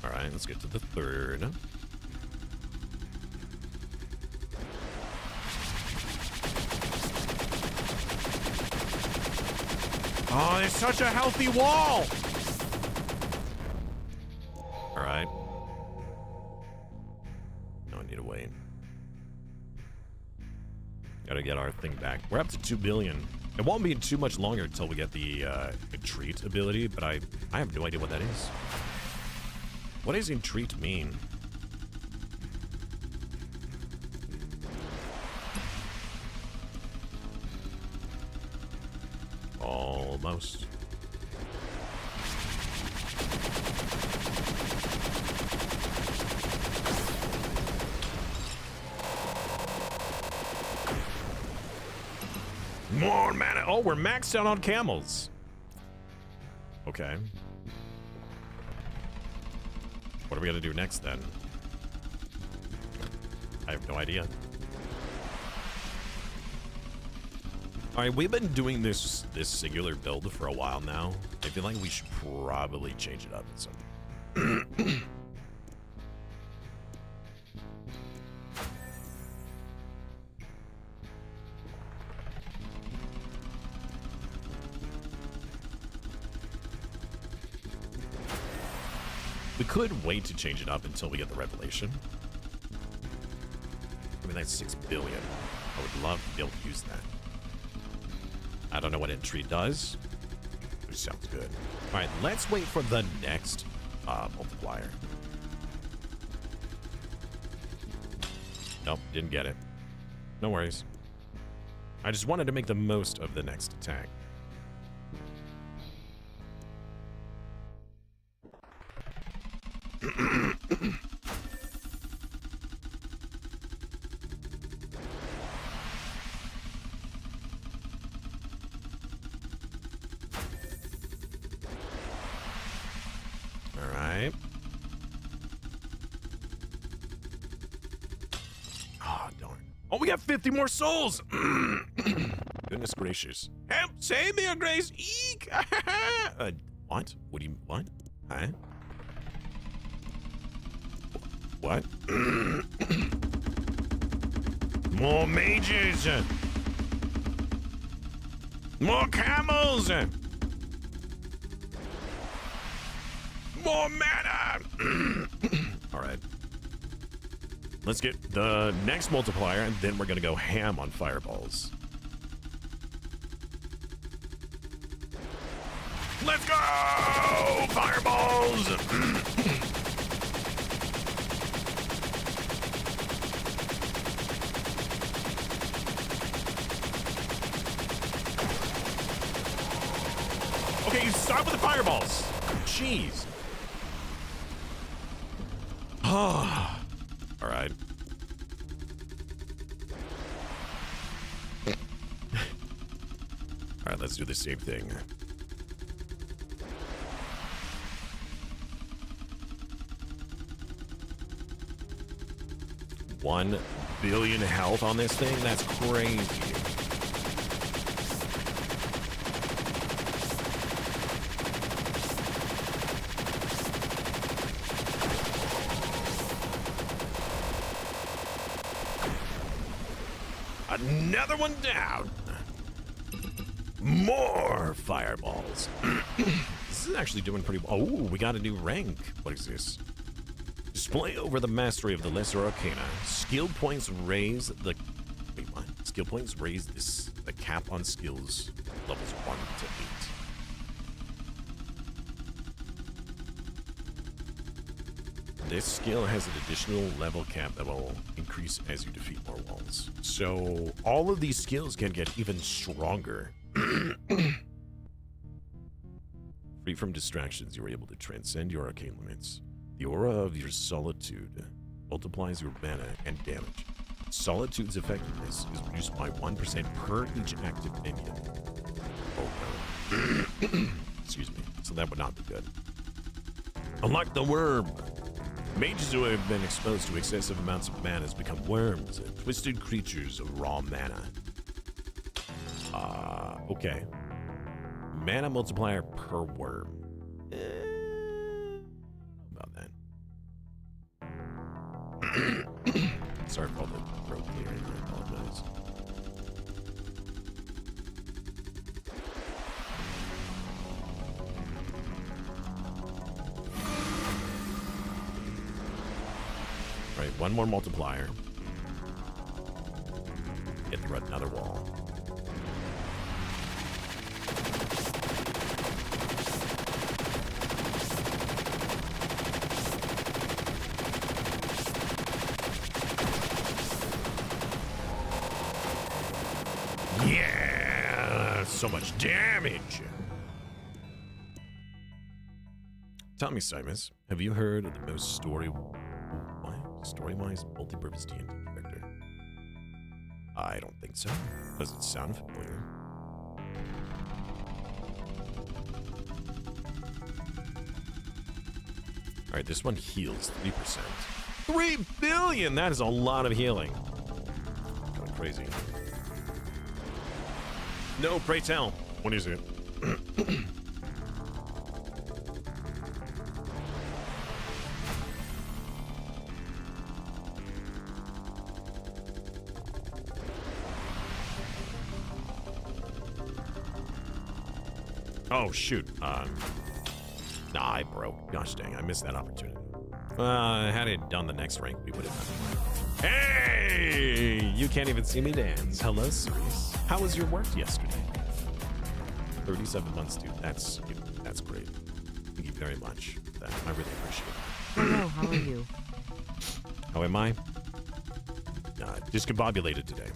All right, let's get to the third. Oh, there's such a healthy wall. All right. No, I need to wait. Gotta get our thing back. We're up to 2 billion. It won't be too much longer until we get the entreat ability, but I have no idea what that is. What does entreat mean? Almost. More mana. Oh, we're maxed out on camels. Okay. What are we gonna do next then? I have no idea. All right, we've been doing this singular build for a while now. I feel like we should probably change it up in some. We could wait to change it up until we get the revelation. I mean, that's 6 billion. I would love to be able to use that. I don't know what entreat does. It sounds good. All right, let's wait for the next multiplier. Nope, didn't get it. No worries. I just wanted to make the most of the next attack. Oh, we got 50 more souls. Goodness gracious. Help, save me, your grace. Eek. What? What do you, what? Huh? What? More mages. More camels. More mana. All right. Let's get the next multiplier, and then we're gonna go ham on fireballs. Let's go! Fireballs! Okay, you start with the fireballs. Jeez. Ah. All right. All right, let's do the same thing. $1 billion health on this thing? That's crazy. Another one down. More fireballs. This is actually doing pretty well. Oh, we got a new rank. What is this? Display over the mastery of the lesser arcana. Skill points raise the... Wait, what? Skill points raise this, the cap on skills levels 1 to 8. This skill has an additional level cap that will increase as you defeat more walls. So all of these skills can get even stronger. Free from distractions, you are able to transcend your arcane limits. The aura of your solitude multiplies your mana and damage. Solitude's effectiveness is reduced by 1% per each active minion. Oh Excuse me. So that would not be good. Unlike the worm, mages who have been exposed to excessive amounts of mana has become worms, twisted creatures of raw mana. Okay. Mana multiplier per worm. About that. Sorry for all the throat clearing. I apologize. Right, one more multiplier. Hit through another wall. Yeah, so much damage. Tell me, Simas, have you heard of the most story-wise multi-purpose D&D character? I don't think so. Does it sound familiar? All right, this one heals 3%. 3 billion! That is a lot of healing. Going crazy. No, pray tell. What is it? Oh, shoot. Nah, I broke. Gosh dang, I missed that opportunity. Had it done the next rank, we would have. Hey! You can't even see me dance. Hello, Cerise. How was your work yesterday? 37 months, dude. That's great. Thank you very much for that. I really appreciate it. Hello, how are you? How am I? Discombobulated today.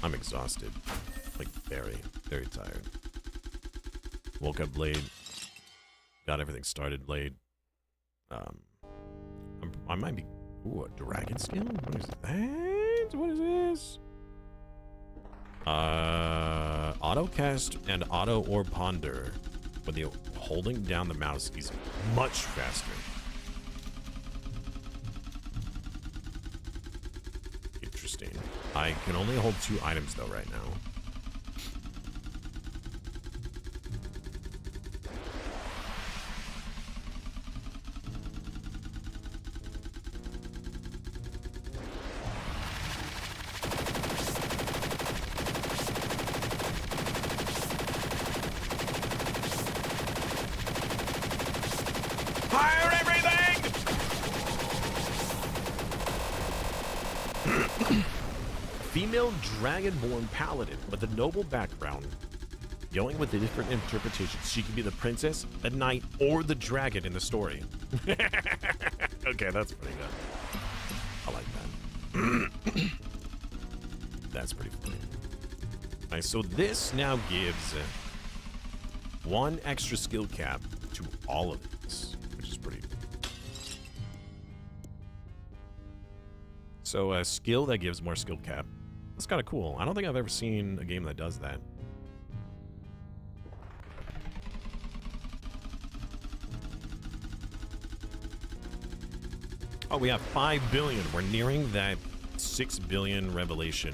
I'm exhausted. Like, very, very tired. Woke up late. Got everything started late. I might be... Ooh, a dragon skill? What is that? What is this? Auto cast and auto or ponder. When you're holding down the mouse, he's much faster. Interesting. I can only hold 2 items though right now. Female dragonborn paladin with a noble background. Going with the different interpretations. She can be the princess, the knight, or the dragon in the story. Okay, that's pretty good. I like that. That's pretty funny. Alright, so this now gives 1 extra skill cap to all of this, which is pretty. So a skill that gives more skill cap. That's kind of cool. I don't think I've ever seen a game that does that. Oh, we have 5 billion. We're nearing that 6 billion revelation.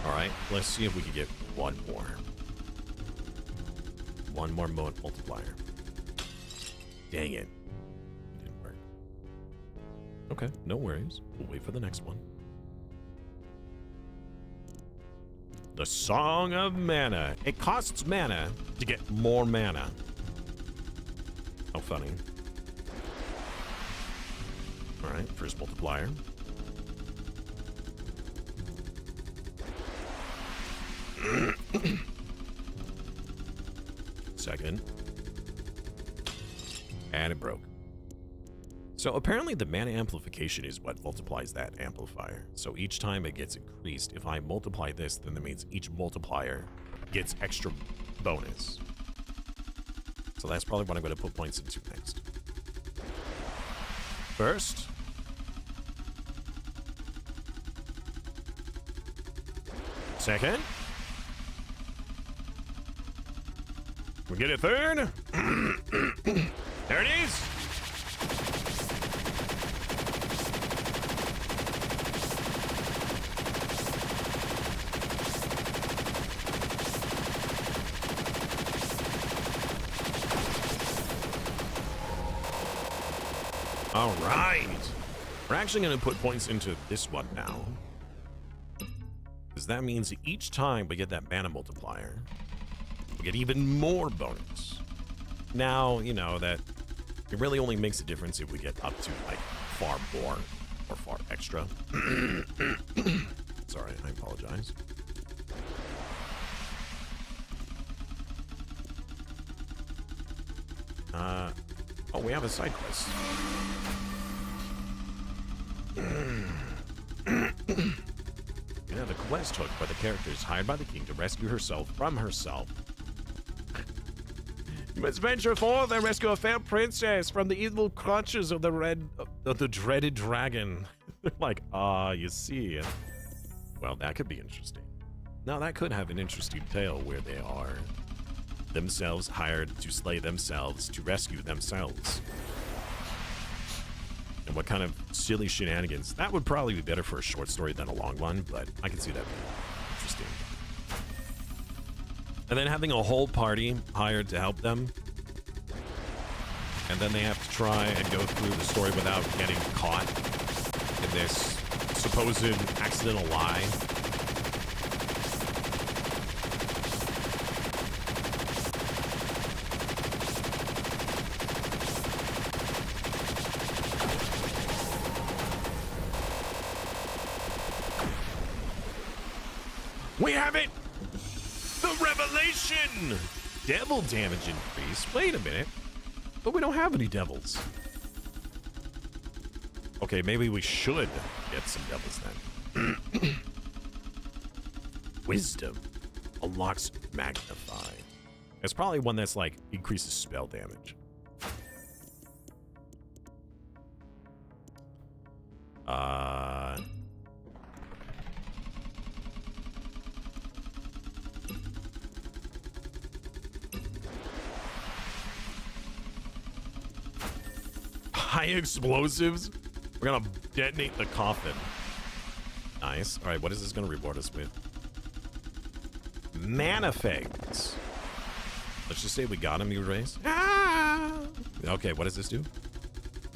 All right, let's see if we can get 1 more. 1 more multiplier. Dang it. It didn't work. Okay, no worries. We'll wait for the next one. The Song of Mana. It costs mana to get more mana. How funny. Alright, first multiplier. Second. And it broke. So apparently the mana amplification is what multiplies that amplifier. So each time it gets increased, if I multiply this, then that means each multiplier gets extra bonus. So that's probably what I'm going to put points into next. first. Second. We get a third. There it is. All right. We're actually going to put points into this one now. Because that means each time we get that mana multiplier, we get even more bonus. Now, you know, that it really only makes a difference if we get up to, like, far more or far extra. Sorry, I apologize. Oh, we have a side quest. Yeah, the quest hook by the character is hired by the king to rescue herself from herself. You must venture forth and rescue a fair princess from the evil clutches of the dreaded dragon. Like, you see. Well, that could be interesting. Now, that could have an interesting tale where they are themselves hired to slay themselves to rescue themselves. And what kind of silly shenanigans. That would probably be better for a short story than a long one, but I can see that being interesting. And then having a whole party hired to help them. And then they have to try and go through the story without getting caught in this supposed accidental lie. We have it! The revelation! Devil damage increase. Wait a minute. But we don't have any devils. Okay, maybe we should get some devils then. Wisdom. Unlocks magnify. It's probably one that's like increases spell damage. High explosives? We're gonna detonate the coffin. Nice. All right, what is this gonna reward us with? Mana Fangs. Let's just say we got him, you race. Ah! Okay, what does this do?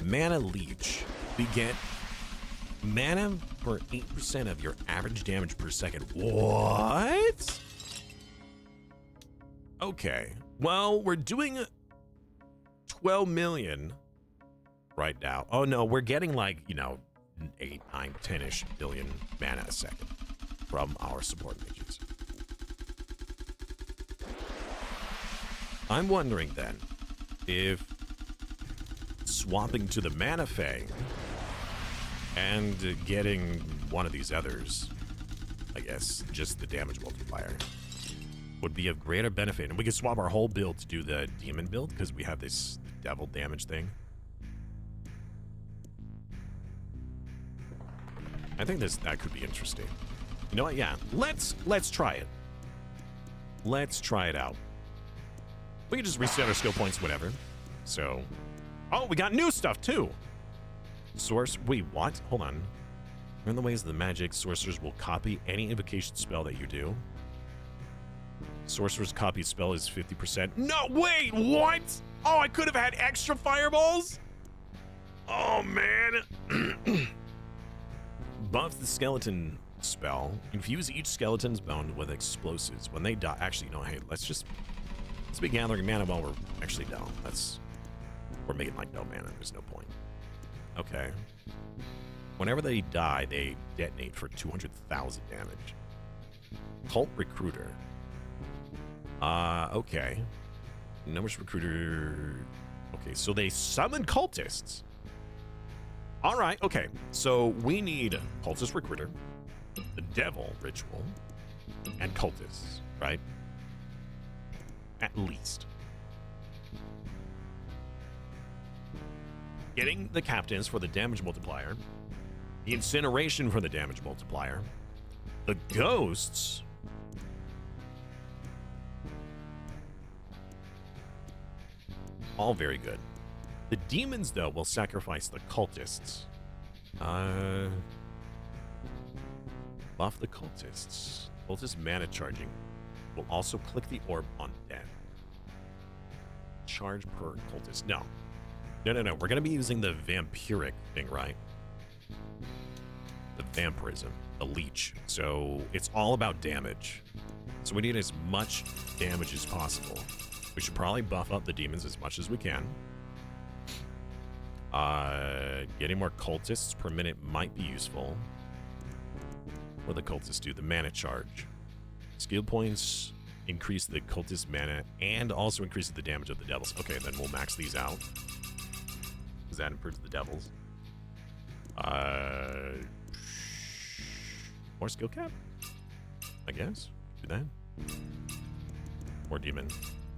Mana Leech. We get mana for 8% of your average damage per second. What? Okay. Well, we're doing 12 million right now. Oh no, we're getting like, you know, 8, 9, 10-ish billion mana a second from our support mages. I'm wondering then if swapping to the Mana Fang and getting one of these others, I guess just the damage multiplier, would be of greater benefit. And we could swap our whole build to do the demon build because we have this devil damage thing. I think that could be interesting. You know what? Yeah, let's try it. Let's try it out. We can just reset our skill points, whatever. So, oh, we got new stuff too. Source. Wait, what? Hold on. Learn the ways of the magic. Sorcerers will copy any invocation spell that you do. Sorcerer's copy spell is 50%. No, wait, what? Oh, I could have had extra fireballs? Oh, man. Buff the skeleton spell. Infuse each skeleton's bone with explosives. When they die, actually, no, hey, let's be gathering mana while we're actually down. We're making like no mana. There's no point. Okay. Whenever they die, they detonate for 200,000 damage. Cult Recruiter. Okay. Numbers Recruiter. Okay, so they summon cultists. All right, okay. So we need Cultist Recruiter, the Devil Ritual, and Cultists, right? At least. getting the captains for the damage multiplier, the incineration for the damage multiplier, the ghosts. All very good. The demons, though, will sacrifice the cultists. Buff the cultists. Cultist mana charging. Will also click the orb on dead. Charge per cultist. No. No. We're going to be using the vampiric thing, right? The vampirism. The leech. So it's all about damage. So we need as much damage as possible. We should probably buff up the demons as much as we can. Getting more cultists per minute might be useful. What do the cultists do? The mana charge. Skill points increase the cultist mana and also increases the damage of the devils. Okay, then we'll max these out. Because that improves the devils. More skill cap? I guess. Do that. More demon.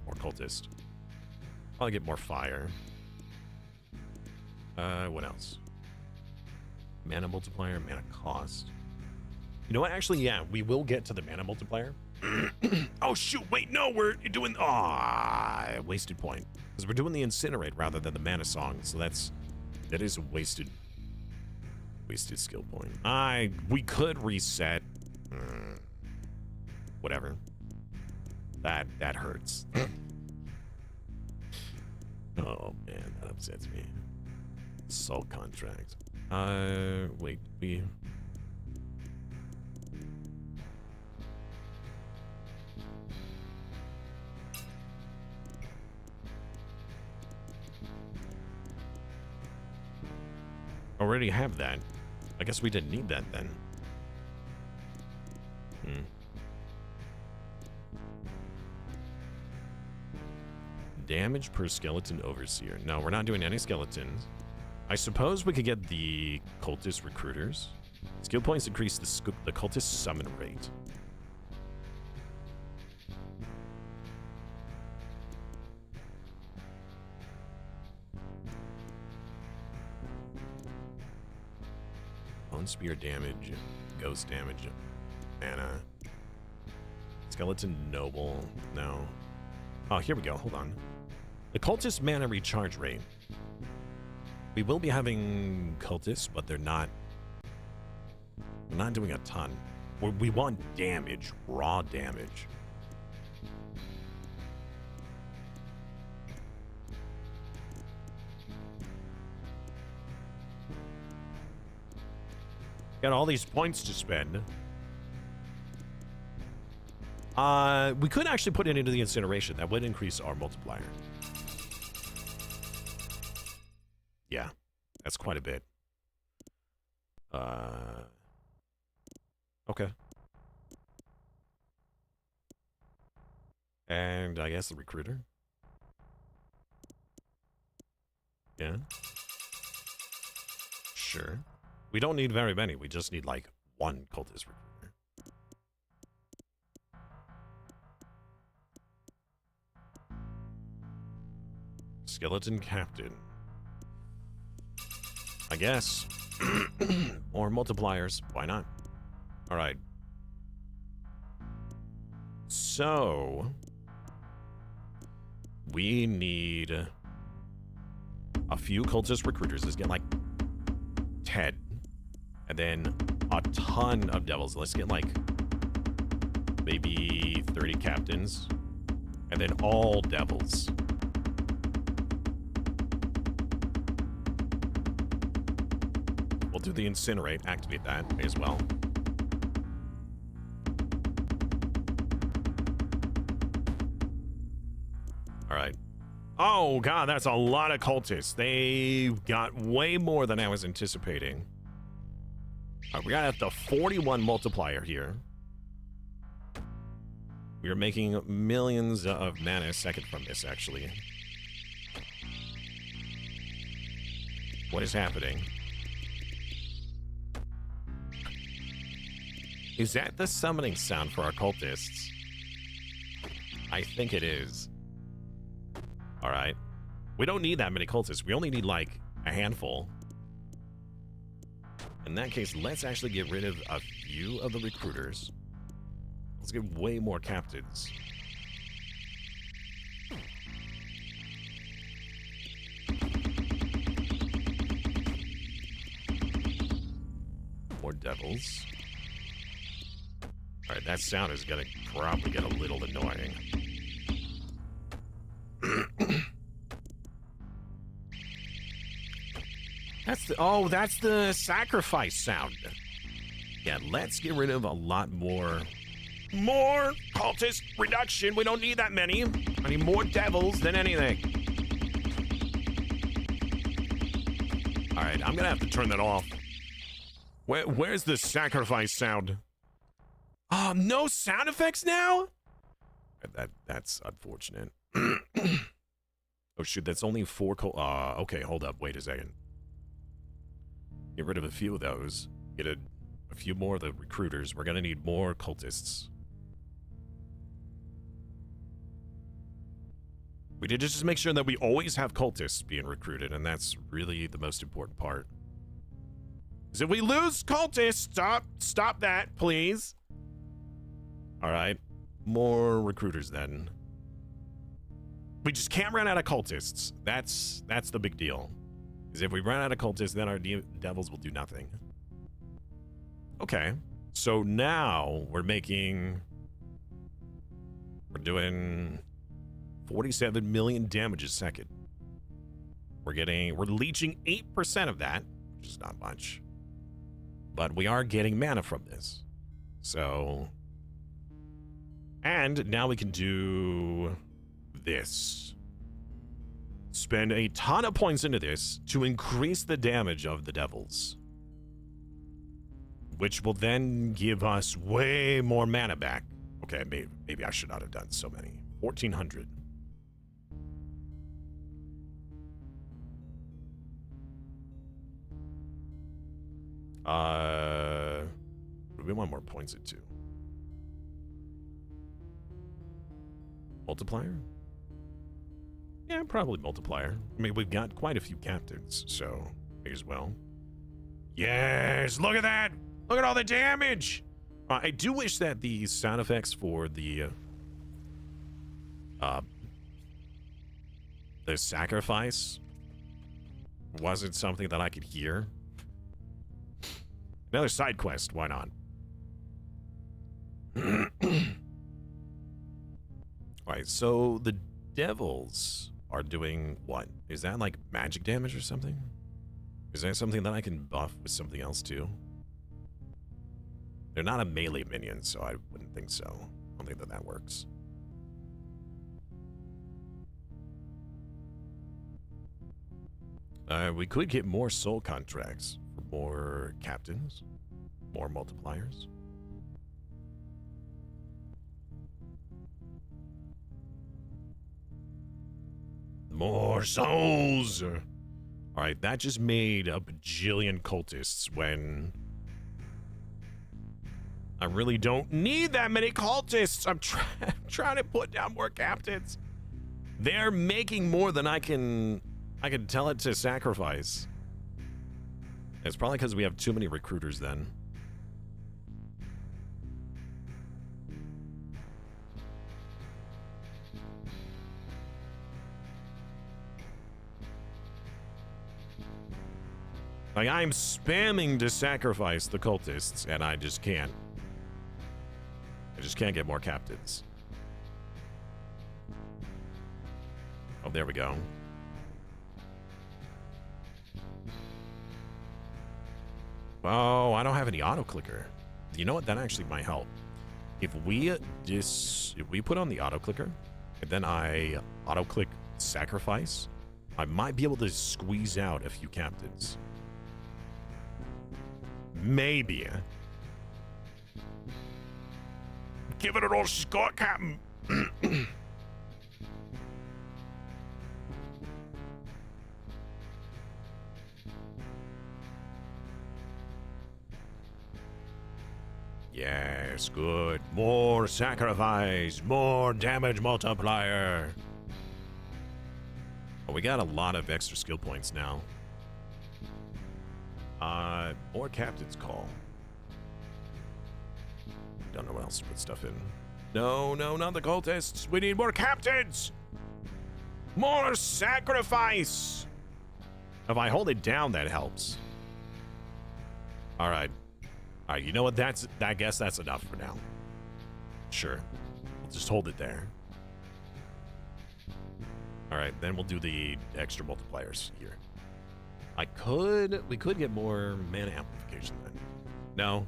More cultist. Probably get more fire. What else? Mana multiplier, mana cost. You know what? Actually, yeah, we will get to the mana multiplier. Oh, shoot. Wait, no, we're doing... wasted point. Because we're doing the incinerate rather than the mana song. So that is a wasted skill point. We could reset. Whatever. That hurts. Oh, man, that upsets me. Salt contract. Wait, we... already have that. I guess we didn't need that then. Damage per skeleton overseer. No, we're not doing any skeletons. I suppose we could get the cultist recruiters. Skill points increase the cultist summon rate. Bone spear damage, ghost damage, mana. Skeleton noble, no. Oh, here we go, hold on. The cultist mana recharge rate. We will be having cultists, but they're not doing a ton. We want damage, raw damage. Got all these points to spend. We could actually put it into the incineration. That would increase our multiplier. Yeah, that's quite a bit. Okay. And I guess the recruiter. Yeah. Sure. We don't need very many. We just need like one cultist recruiter. Skeleton captain. I guess. Or multipliers. Why not? All right. So we need a few cultist recruiters. Let's get like 10. And then a ton of devils. Let's get like maybe 30 captains. And then all devils. We'll do the incinerate, activate that as well. All right. Oh, God, that's a lot of cultists. They got way more than I was anticipating. All right, we got at the 41 multiplier here. We are making millions of mana a second from this, actually. What is happening? Is that the summoning sound for our cultists? I think it is. All right. We don't need that many cultists. We only need like a handful. In that case, let's actually get rid of a few of the recruiters. Let's get way more captains. More devils. Alright, that sound is gonna probably get a little annoying. That's the sacrifice sound. Yeah, let's get rid of a lot more cultist reduction. We don't need that many. I need more devils than anything. Alright, I'm gonna have to turn that off. Where's the sacrifice sound? No sound effects now? That's unfortunate. Oh shoot, that's only 4 okay, hold up, wait a second. Get rid of a few of those. Get a few more of the recruiters. We're gonna need more cultists. We did just make sure that we always have cultists being recruited, and that's really the most important part. Because if we lose cultists, stop that, please. All right, more recruiters then. We just can't run out of cultists. That's the big deal. Because if we run out of cultists, then our devils will do nothing. Okay, so now we're doing 47 million damage a second. We're leeching 8% of that, which is not much. But we are getting mana from this. So, and now we can do this. Spend a ton of points into this to increase the damage of the devils, which will then give us way more mana back. Okay, maybe I should not have done so many. 1,400. We want more points at 2. Multiplier? Yeah, probably multiplier. I mean, we've got quite a few captains, so may as well. Yes, look at that! Look at all the damage! I do wish that the sound effects for the sacrifice wasn't something that I could hear. Another side quest, why not? Alright, so the devils are doing what? Is that like magic damage or something? Is that something that I can buff with something else too? They're not a melee minion, so I wouldn't think so. I don't think that works. We could get more soul contracts for more captains, more multipliers. More souls! Alright, that just made a bajillion cultists when I really don't need that many cultists. I'm trying to put down more captains. They're making more than I can tell it to sacrifice. It's probably because we have too many recruiters then. Like, I'm spamming to sacrifice the cultists, and I just can't. I just can't get more captains. Oh, there we go. Oh, I don't have any auto clicker. You know what? That actually might help. If we put on the auto clicker, and then I auto click sacrifice, I might be able to squeeze out a few captains. Maybe. Give it an old Scott, Captain. Yes, good. More sacrifice, more damage multiplier. Oh, we got a lot of extra skill points now. Or Captain's Call. Don't know what else to put stuff in. No, not the cultists. We need more captains. More sacrifice. If I hold it down, that helps. All right. You know what? I guess that's enough for now. Sure. We'll just hold it there. All right, then we'll do the extra multipliers here. We could get more mana amplification then. No.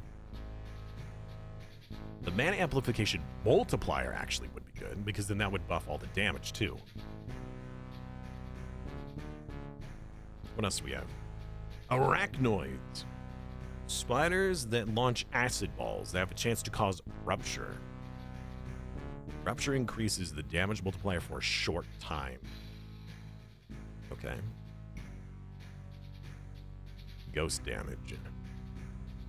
The mana amplification multiplier actually would be good, because then that would buff all the damage too. What else do we have? Arachnoids. Spiders that launch acid balls that have a chance to cause rupture. Rupture increases the damage multiplier for a short time. Okay. Ghost damage.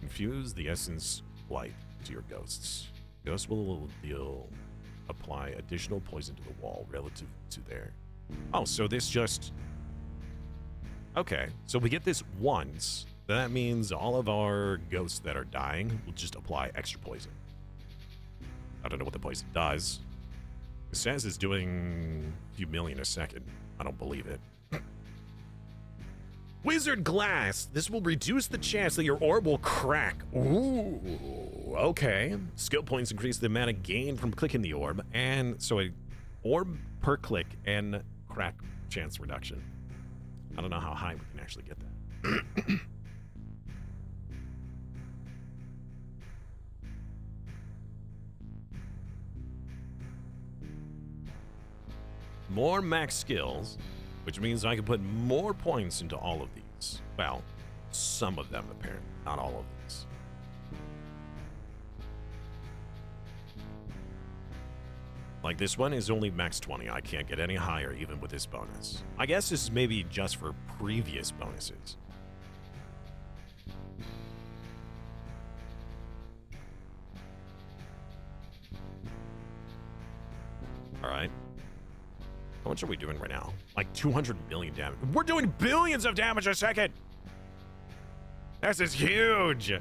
Infuse the essence light to your ghosts. Ghosts will apply additional poison to the wall relative to their... Oh, so this just... Okay, so we get this once. That means all of our ghosts that are dying will just apply extra poison. I don't know what the poison does. It says it's doing a few million a second. I don't believe it. Wizard Glass. This will reduce the chance that your orb will crack. Ooh, okay. Skill points increase the amount of gain from clicking the orb, and so a orb per click and crack chance reduction. I don't know how high we can actually get that. More max skills, which means I can put more points into all of these. Well, some of them apparently, not all of these. Like this one is only max 20. I can't get any higher even with this bonus. I guess this is maybe just for previous bonuses. All right. How much are we doing right now? Like 200 million damage. We're doing billions of damage a second. This is huge.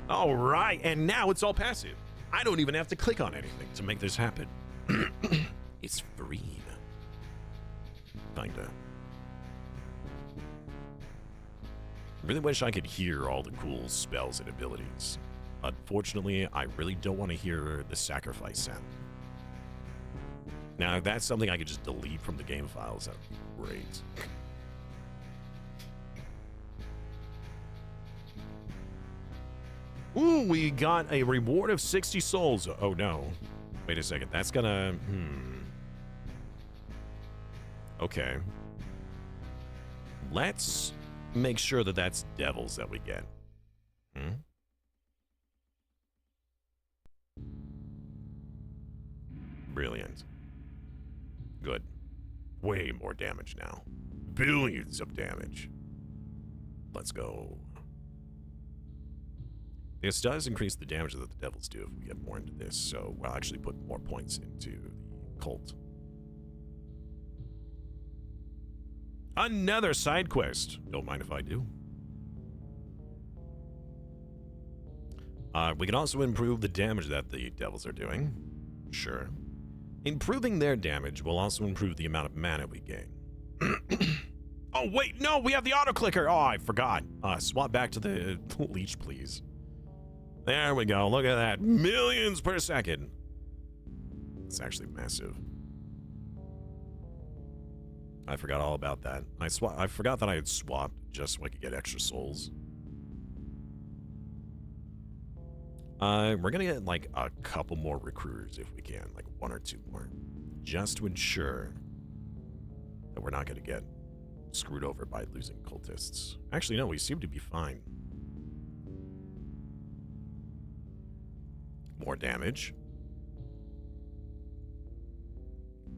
All right, and now it's all passive. I don't even have to click on anything to make this happen. It's free. Kinda. Really wish I could hear all the cool spells and abilities. Unfortunately, I really don't want to hear the sacrifice sound. Now, if that's something I could just delete from the game files, that would be great. Ooh, we got a reward of 60 souls. Oh, no. Wait a second. That's gonna... Okay. Let's make sure that that's devils that we get. Brilliant. Good. Way more damage now. Billions of damage. Let's go. This does increase the damage that the devils do if we get more into this, so we'll actually put more points into the cult. Another side quest. Don't mind if I do. We can also improve the damage that the devils are doing. Sure. Improving their damage will also improve the amount of mana we gain. Oh, wait, no, we have the auto-clicker. Oh, I forgot. Swap back to the leech, please. There we go. Look at that. Millions per second. It's actually massive. I forgot all about that. I forgot that I had swapped just so I could get extra souls. We're gonna get like a couple more recruiters if we can, like 1 or 2 more, just to ensure that we're not gonna get screwed over by losing cultists. Actually, no, we seem to be fine. More damage.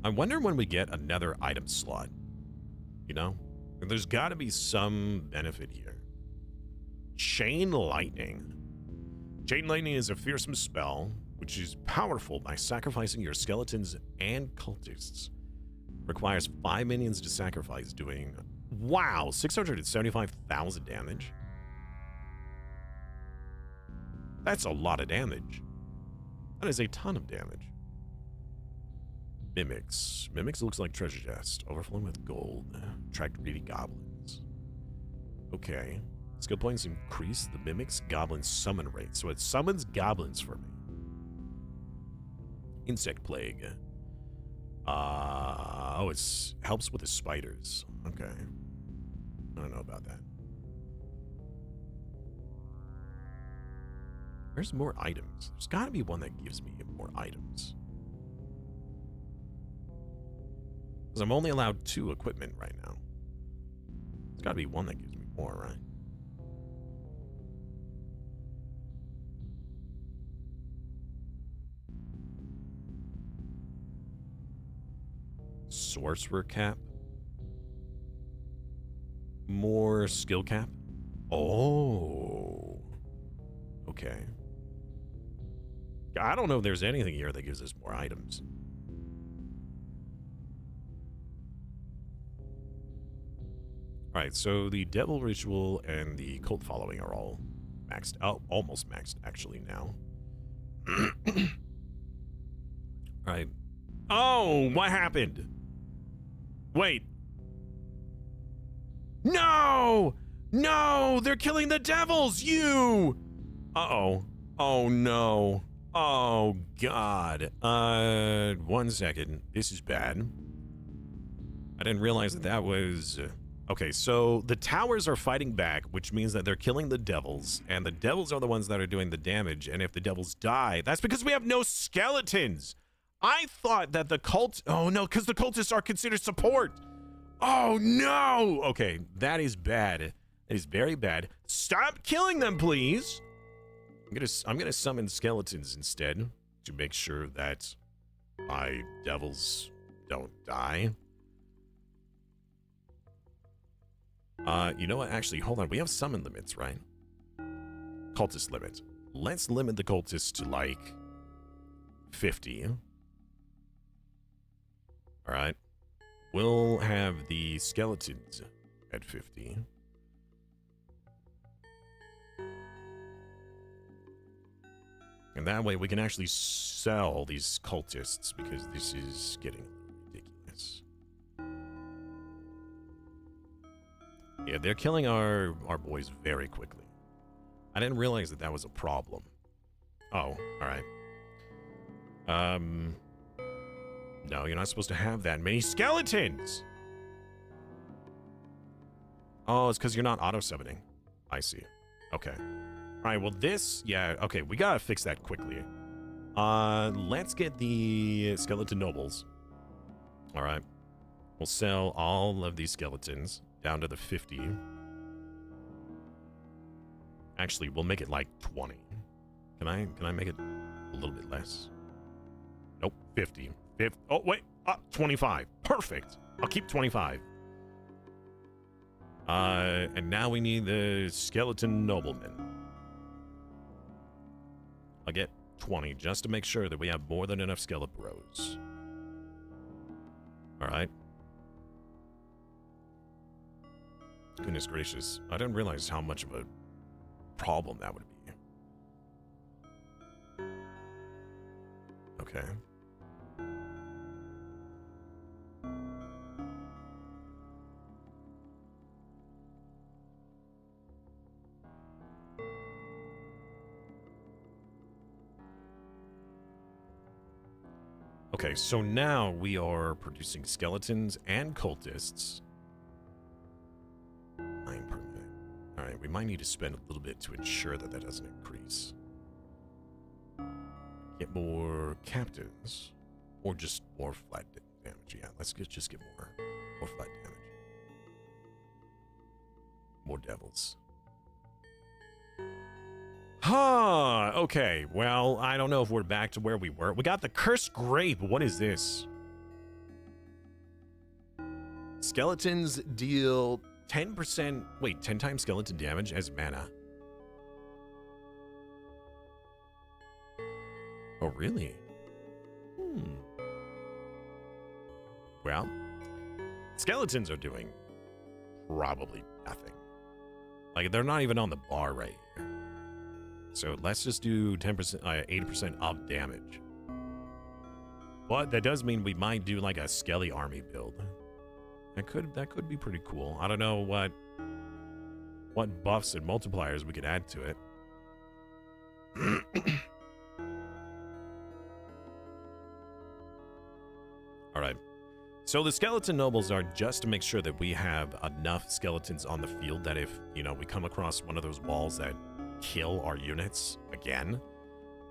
I wonder when we get another item slot. You know? There's gotta be some benefit here. Chain Lightning. Chain Lightning is a fearsome spell, which is powerful by sacrificing your skeletons and cultists. Requires 5 minions to sacrifice, doing, wow, 675,000 damage. That's a lot of damage. That is a ton of damage. Mimics. Mimics looks like treasure chest. Overflowing with gold. Attract greedy goblins. Okay. Skill points increase the Mimic's goblin summon rate. So it summons goblins for me. Insect plague. Oh, it helps with the spiders. Okay. I don't know about that. Where's more items? There's got to be one that gives me more items. Because I'm only allowed 2 equipment right now. There's got to be one that gives me more, right? Sorcerer cap. More skill cap. Oh. Okay. I don't know if there's anything here that gives us more items. Alright, so the Devil Ritual and the Cult Following are all maxed out. Almost maxed, actually, now. Alright. Oh, what happened? Wait. No! No! They're killing the devils! You! Uh-oh. Oh, no. Oh, God. 1 second. This is bad. I didn't realize that was... Okay, so the towers are fighting back, which means that they're killing the devils, and the devils are the ones that are doing the damage, and if the devils die, that's because we have no skeletons! I thought that the cult... Oh, no, because the cultists are considered support! Oh, no! Okay, that is bad. That is very bad. Stop killing them, please! I'm gonna summon skeletons instead to make sure that my devils don't die. You know what? Actually, hold on. We have summon limits, right? Cultist limit. Let's limit the cultists to, like, 50. Alright. We'll have the skeletons at 50. And that way we can actually sell these cultists, because this is getting ridiculous. Yeah, they're killing our boys very quickly. I didn't realize that that was a problem. Oh, alright. No, you're not supposed to have that many skeletons! Oh, it's because you're not auto-summoning. I see. Okay. Alright, well this... Yeah, okay, we gotta fix that quickly. Let's get the skeleton nobles. Alright. We'll sell all of these skeletons down to the 50. Actually, we'll make it like 20. Can I make it a little bit less? Nope, 50. Oh, wait, 25. Perfect. I'll keep 25. And now we need the skeleton noblemen. I'll get 20 just to make sure that we have more than enough skeleton bros. Alright. Goodness gracious. I didn't realize how much of a problem that would be. Okay. Okay, so now we are producing skeletons and cultists. 9 per minute. Alright, we might need to spend a little bit to ensure that that doesn't increase. Get more captains. Or just more flat damage. Yeah, let's just get more flat damage. More devils. Huh, okay. Well, I don't know if we're back to where we were. We got the Cursed Grape. What is this? Skeletons deal 10%... Wait, 10 times skeleton damage as mana. Oh, really? Well, skeletons are doing probably nothing. Like, they're not even on the bar right here. So let's just do 10%, 80% of damage. But that does mean we might do like a Skelly army build. That could be pretty cool. I don't know what buffs and multipliers we could add to it. All right. So the skeleton nobles are just to make sure that we have enough skeletons on the field that if, you know, we come across one of those walls that kill our units again,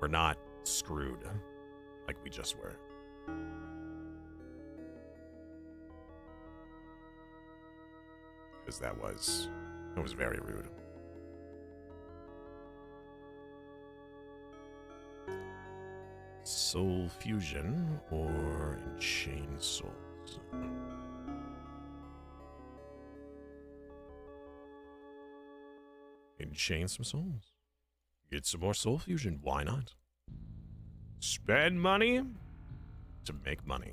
we're not screwed like we just were. Because that was very rude. Soul fusion or enchain souls. Enchain some souls. Get some more soul fusion. Why not? Spend money to make money.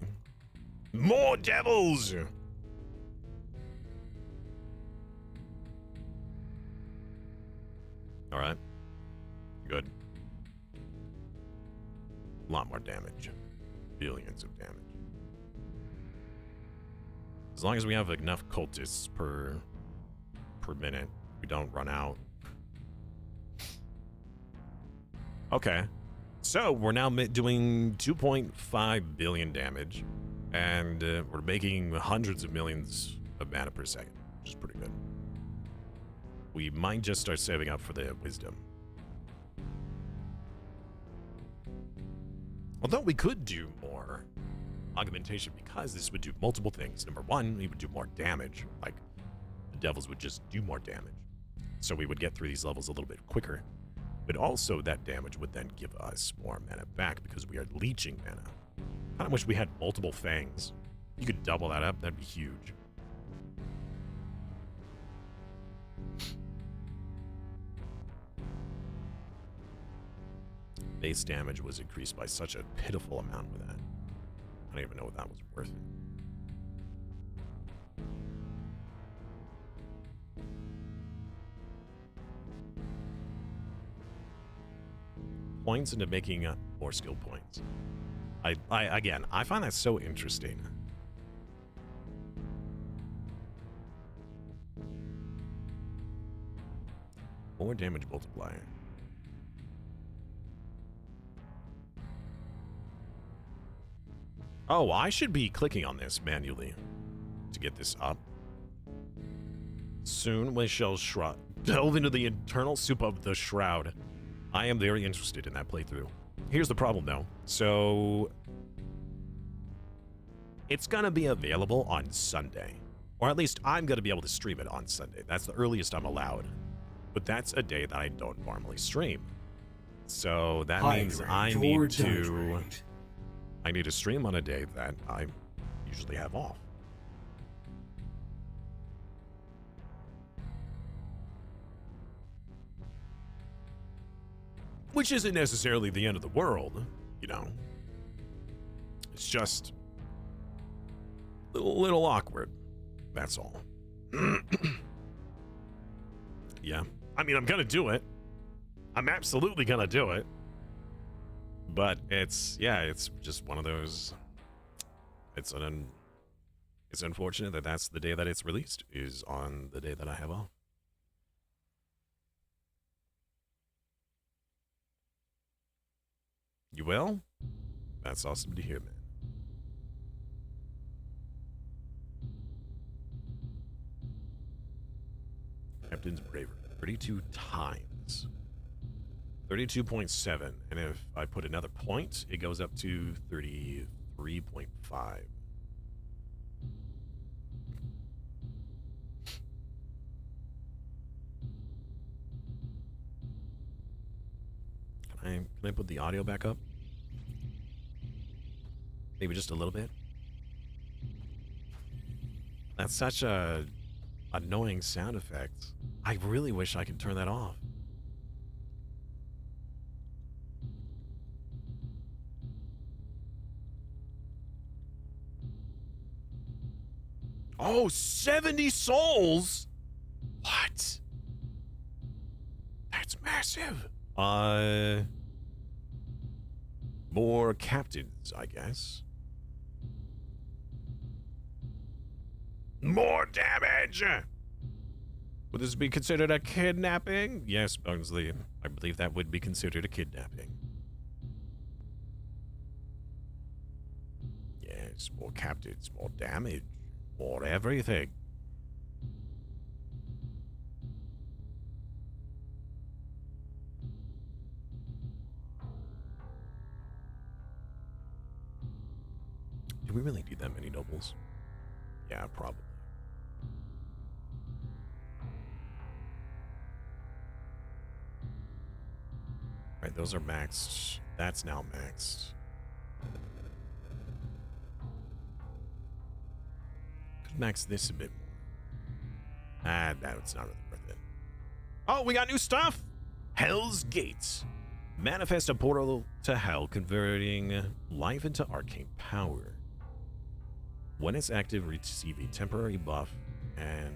More devils! Alright. Good. A lot more damage. Billions of damage. As long as we have enough cultists per minute, we don't run out. Okay. So, we're now doing 2.5 billion damage, and we're making hundreds of millions of mana per second, which is pretty good. We might just start saving up for the wisdom. Although we could do more augmentation because this would do multiple things. Number one, we would do more damage. Like, the devils would just do more damage. So we would get through these levels a little bit quicker. But also that damage would then give us more mana back because we are leeching mana. I kind of wish we had multiple fangs. You could double that up, that'd be huge. Base damage was increased by such a pitiful amount with that. I don't even know what that was worth. Points into making more skill points. Again, I find that so interesting. More damage multiplier. Oh, I should be clicking on this manually to get this up. Soon we shall delve into the internal soup of the Shroud. I am very interested in that playthrough. Here's the problem, though. So, it's going to be available on Sunday. Or at least I'm going to be able to stream it on Sunday. That's the earliest I'm allowed. But that's a day that I don't normally stream. So, that means I need to stream on a day that I usually have off. Which isn't necessarily the end of the world, you know. It's just a little awkward. That's all. Yeah. I mean, I'm gonna do it. I'm absolutely gonna do it. But it's just one of those. It's unfortunate that that's the day that it's released, is on the day that I have off. You will? That's awesome to hear, man. Captain's Bravery, 32 times. 32.7, and if I put another point, it goes up to 33.5. Can I put the audio back up? Maybe just a little bit? That's such a annoying sound effect. I really wish I could turn that off. Oh, 70 souls? What? That's massive. More captains, I guess. More damage! Would this be considered a kidnapping? Yes, Bugsley. I believe that would be considered a kidnapping. Yes, more captains, more damage, more everything. Do we really need that many nobles? Yeah, probably. Right, those are maxed. That's now maxed. Could max this a bit more. Ah, that's not really worth it. Oh, we got new stuff! Hell's Gates. Manifest a portal to hell, converting life into arcane power. When it's active, receive a temporary buff and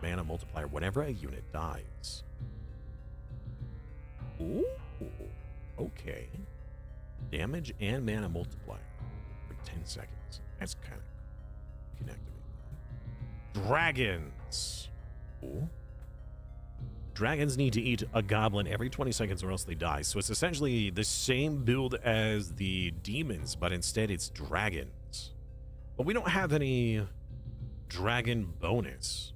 mana multiplier whenever a unit dies. Ooh, okay. Damage and mana multiplier for 10 seconds. That's kind of connected. Dragons. Ooh. Dragons need to eat a goblin every 20 seconds or else they die. So it's essentially the same build as the demons, but instead it's dragons. But we don't have any dragon bonus.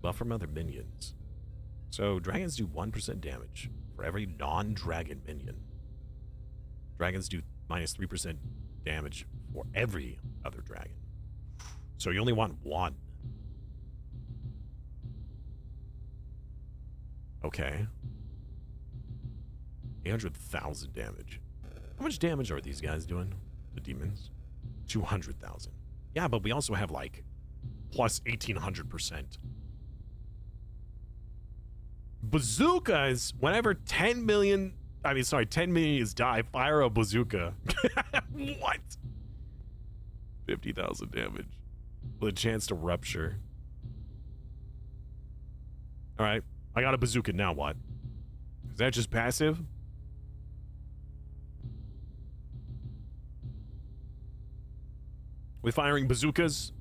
Buff from other minions. So dragons do 1% damage for every non-dragon minion. Dragons do minus 3% damage for every other dragon. So you only want one. Okay. 800,000 damage. How much damage are these guys doing? The demons? 200,000. Yeah, but we also have like plus 1,800%. Bazookas, whenever 10 million is die, fire a bazooka. What? 50,000 damage. With a chance to rupture. Alright, I got a bazooka, now what? Is that just passive? We firing bazookas?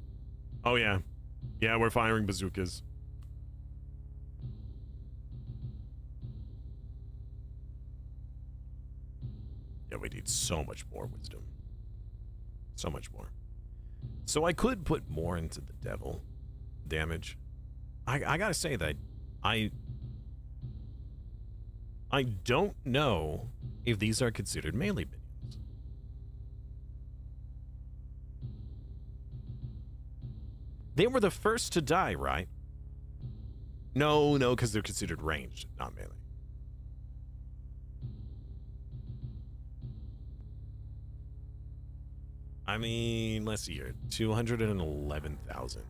Oh yeah. Yeah, we're firing bazookas. Yeah, we need so much more wisdom. So much more. So I could put more into the devil damage. I gotta say that I don't know if these are considered melee minions. They were the first to die, right? No, because they're considered ranged, not melee. I mean, let's see here. 211,000.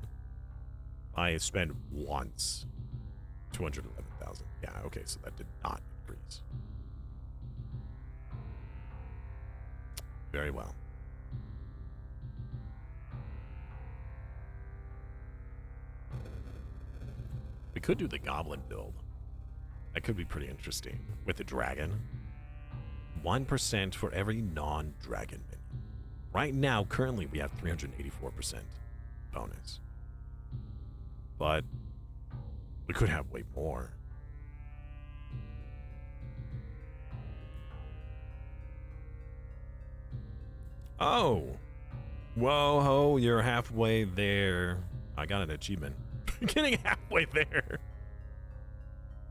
I spent once 211,000. Yeah, okay, so that did not increase. Very well. We could do the goblin build. That could be pretty interesting with the dragon. 1% for every non-dragon minion. Right now, currently, we have 384% bonus. But we could have way more. Oh! Whoa, ho, you're halfway there. I got an achievement. Getting halfway there.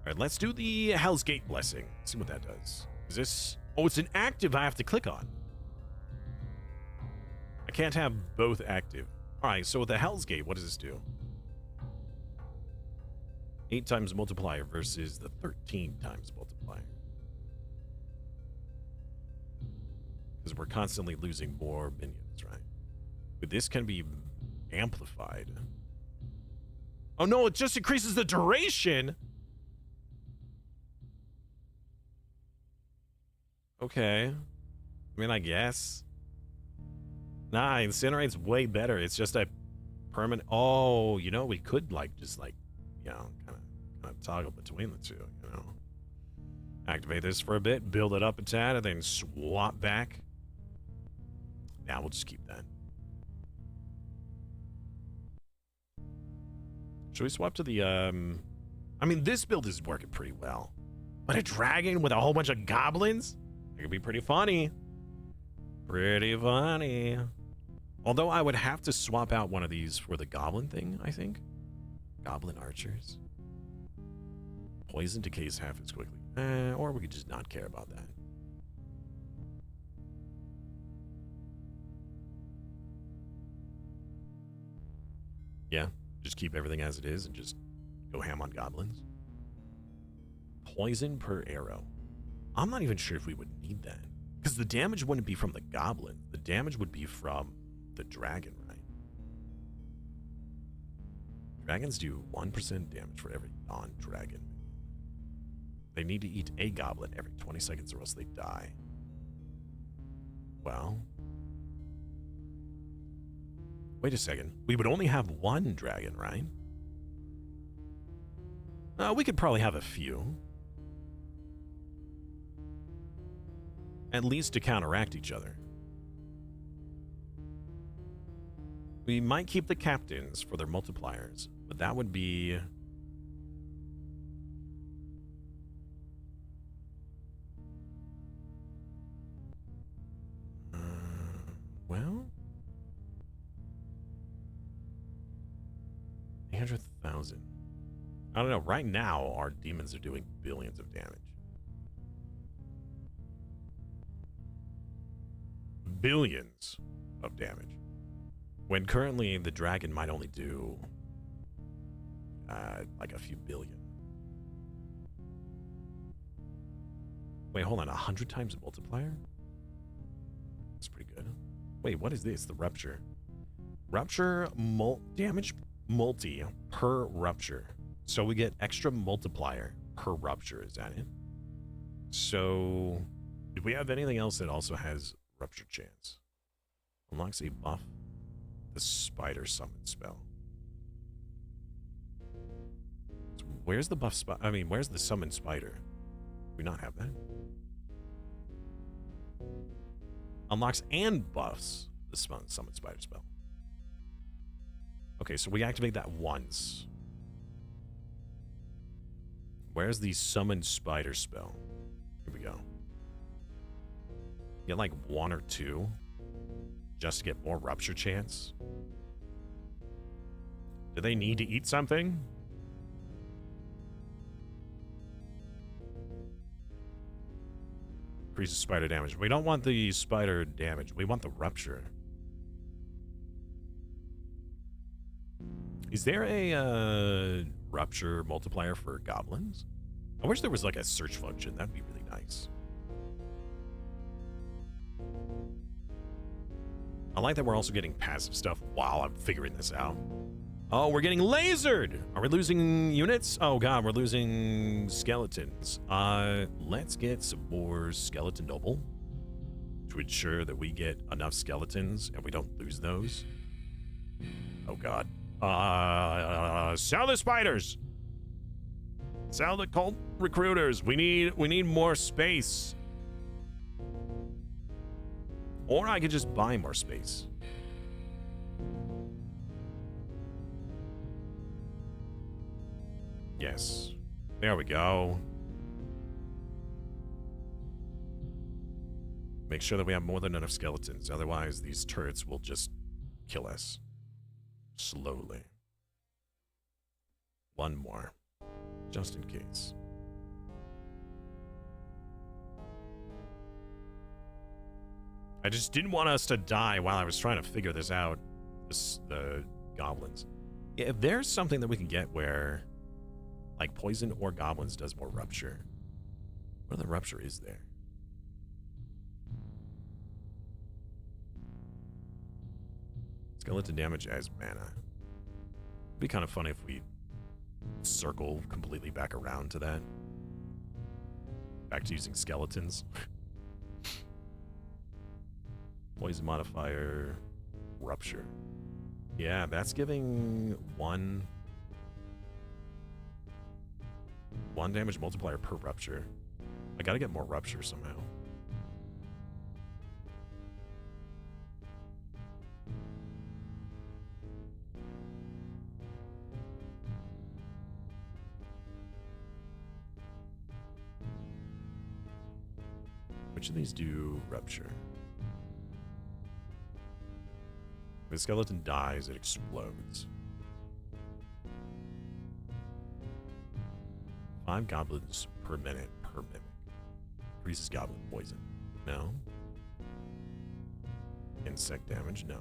Alright, let's do the Hell's Gate Blessing. See what that does. Is this... Oh, it's an active I have to click on. I can't have both active. Alright, so with the Hell's Gate, what does this do? 8 times multiplier versus the 13 times multiplier. Because we're constantly losing more minions, right? But this can be amplified. Oh no, it just increases the duration! Okay. I mean, I guess. Nah, Incinerate's way better. It's just a permanent... Oh, you know, we could, like, just, like, you know, kind of toggle between the two, you know. Activate this for a bit, build it up a tad, and then swap back. Yeah, we'll just keep that. Should we swap to the, I mean, this build is working pretty well. But a dragon with a whole bunch of goblins? It could be pretty funny. Pretty funny. Although I would have to swap out one of these for the goblin thing, I think. Goblin archers. Poison decays half as quickly. Or we could just not care about that. Yeah, just keep everything as it is and just go ham on goblins. Poison per arrow. I'm not even sure if we would need that. Because the damage wouldn't be from the goblin. The damage would be from the dragon, right? Dragons do 1% damage for every non-dragon. They need to eat a goblin every 20 seconds or else they die. Well... Wait a second. We would only have one dragon, right? We could probably have a few. At least to counteract each other. We might keep the captains for their multipliers, but that would be... well... 800,000. I don't know. Right now, our demons are doing billions of damage. Billions of damage. When currently the dragon might only do like a few billion. Wait, hold on. 100 times a multiplier? That's pretty good. Wait, what is this? The rupture. Rupture damage multi per rupture. So we get extra multiplier per rupture. Is that it? So do we have anything else that also has rupture chance? Unlocks a buff. The spider summon spell. So where's the buff I mean, where's the summon spider? Do we not have that? Unlocks and buffs the summon spider spell. Okay, so we activate that once. Where's the summon spider spell? Here we go. Get like 1 or 2 just to get more rupture chance. Do they need to eat something? Increases spider damage. We don't want the spider damage. We want the rupture. Is there a rupture multiplier for goblins? I wish there was like a search function. That'd be really nice. I like that we're also getting passive stuff while I'm figuring this out. Oh, we're getting lasered! Are we losing units? Oh god, we're losing skeletons. Let's get some more skeleton noble to ensure that we get enough skeletons and we don't lose those. Oh god. Sell the spiders! Sell the cult recruiters. We need more space. Or I could just buy more space. Yes. There we go. Make sure that we have more than enough skeletons. Otherwise, these turrets will just kill us. Slowly. One more. Just in case. I just didn't want us to die while I was trying to figure this out. The goblins. Yeah, if there's something that we can get where, like, poison or goblins does more rupture. What other rupture is there? Skeleton damage as mana. It'd be kind of funny if we circle completely back around to that. Back to using skeletons. Poison modifier, rupture. Yeah, that's giving 1 1 damage multiplier per rupture. I gotta get more rupture somehow. Which of these do rupture? If the skeleton dies, it explodes. 5 goblins per minute per mimic. Increases goblin poison. No. Insect damage. No.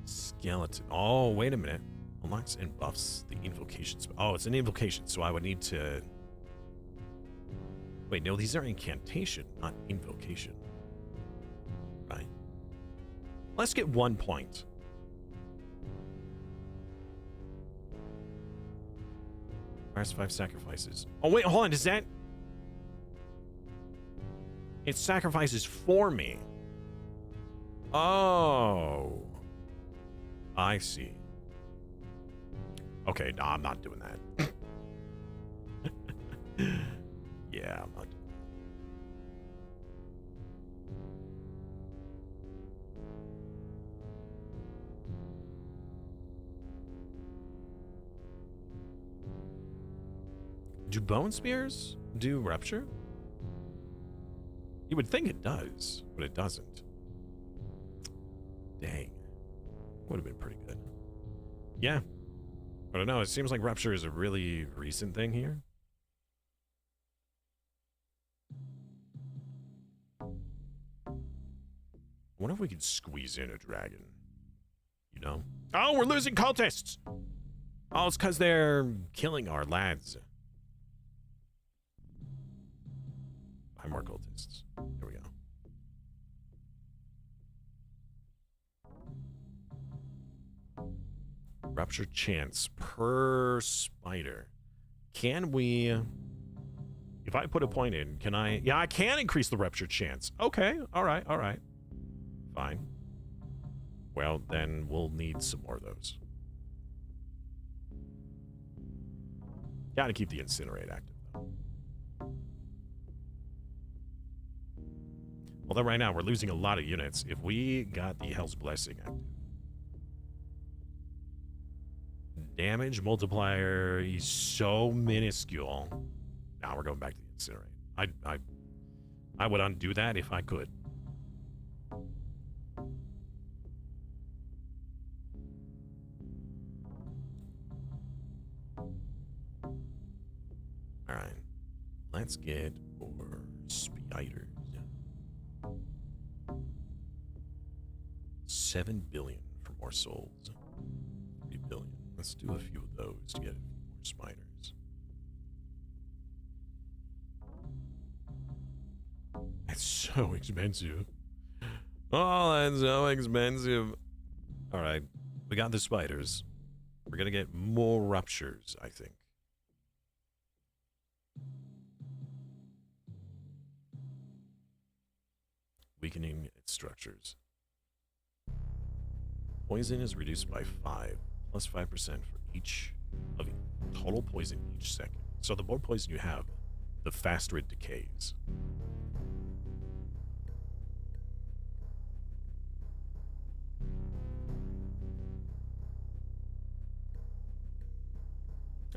Skeleton. Oh, wait a minute. Unlocks and buffs the invocation. Oh, it's an invocation, so I would need to... Wait, no, these are incantation, not invocation. Right. Let's get 1 point. Requires 5 sacrifices. Oh, wait, hold on. Is that... It sacrifices for me. Oh. I see. Okay, no, I'm not doing that. Yeah, I'm not doing that. Do bone spears do rupture? You would think it does, but it doesn't. Dang. Would have been pretty good. Yeah. I don't know. It seems like rupture is a really recent thing here. I wonder if we could squeeze in a dragon. You know? Oh, we're losing cultists! Oh, it's because they're killing our lads. Buy more cultists. Here we go. Rupture chance per spider. Can we... If I put a point in, can I... Yeah, I can increase the rupture chance. Okay, alright, alright. Fine. Well, then we'll need some more of those. Gotta keep the incinerate active, though. Although right now we're losing a lot of units. If we got the Hell's Blessing active... Damage multiplier is so minuscule. Now we're going back to the incinerate. I would undo that if I could. All right, let's get more spiders. 7 billion for more souls. 3 billion. Let's do a few of those to get a few more spiders. That's so expensive. Oh, that's so expensive. All right, we got the spiders. We're gonna get more ruptures, I think. Weakening its structures. Poison is reduced by 5. Plus 5% for each of total poison each second. So the more poison you have, the faster it decays.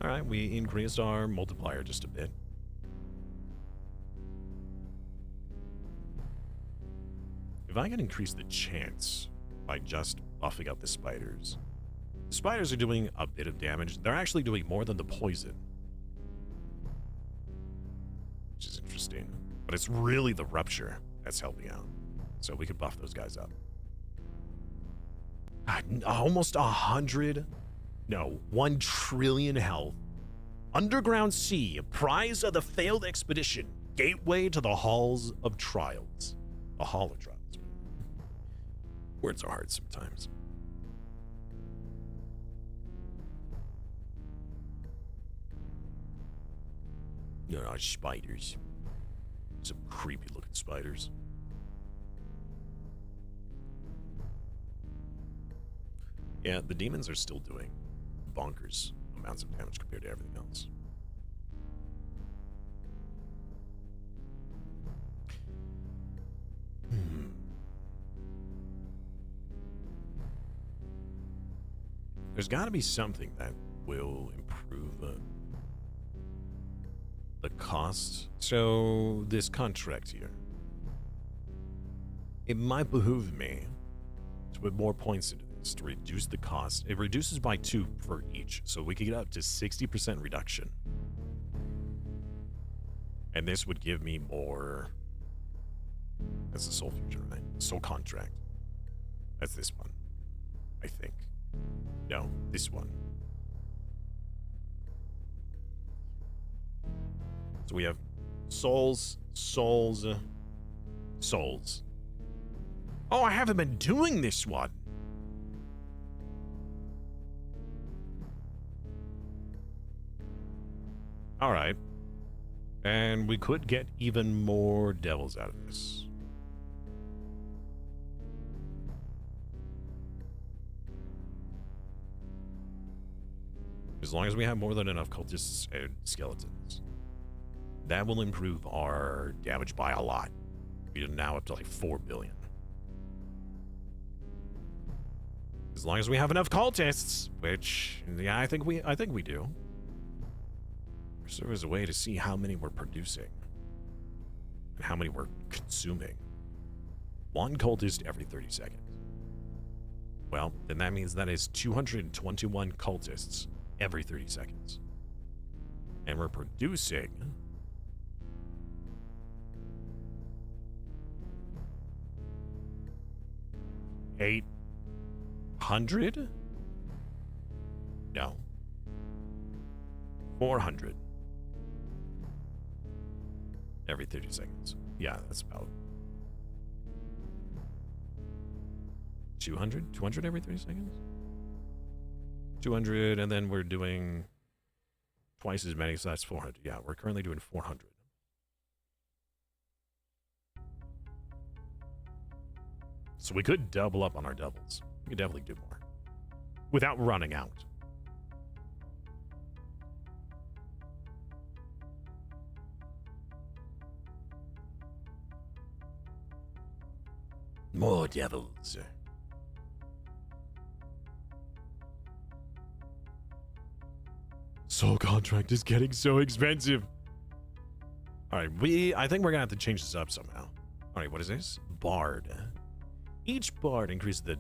All right, we increased our multiplier just a bit. If I can increase the chance by just buffing up the spiders. The spiders are doing a bit of damage. They're actually doing more than the poison. Which is interesting. But it's really the rupture that's helping out. So we could buff those guys up. Almost 100... No, 1 trillion health. Underground Sea, prize of the failed expedition. Gateway to the halls of trials. The hall of trials. Words are hard sometimes. There are spiders. Some creepy looking spiders. Yeah, the demons are still doing bonkers amounts of damage compared to everything else. There's got to be something that will improve the cost. So this contract here, it might behoove me to put more points into this to reduce the cost. It reduces by 2 for each, so we could get up to 60% reduction. And this would give me more. That's the Soul Fusion, right? Soul Contract. That's this one, I think. No, this one. So we have souls. Oh, I haven't been doing this one. All right. And we could get even more devils out of this. As long as we have more than enough cultists and skeletons. That will improve our damage by a lot. We're now up to like 4 billion. As long as we have enough cultists, which yeah, I think we do. Serve as a way to see how many we're producing and how many we're consuming. 1 cultist every 30 seconds. Well, then that means that is 221 cultists every 30 seconds. And we're producing 800? No. 400 every 30 seconds. Yeah, that's about 200? 200 every 30 seconds? 200, and then we're doing twice as many, so that's 400. Yeah, we're currently doing 400. So we could double up on our doubles. We could definitely do more without running out. More devils. Soul contract is getting so expensive. All right, I think we're gonna have to change this up somehow. All right, what is this? Bard. Each bard increases the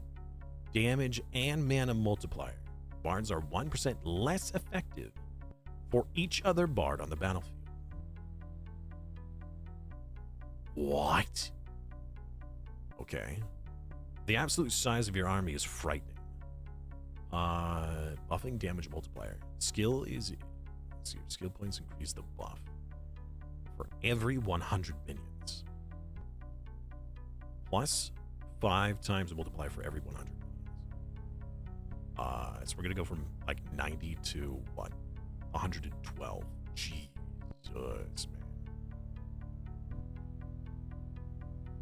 damage and mana multiplier. Bards are 1% less effective for each other bard on the battlefield. What? Okay. The absolute size of your army is frightening. Buffing damage multiplier. Skill is... Let's see, skill points increase the buff for every 100 minions. Plus 5 times the multiplier for every 100 minions. So we're going to go from like 90 to what? 112. Jesus, man.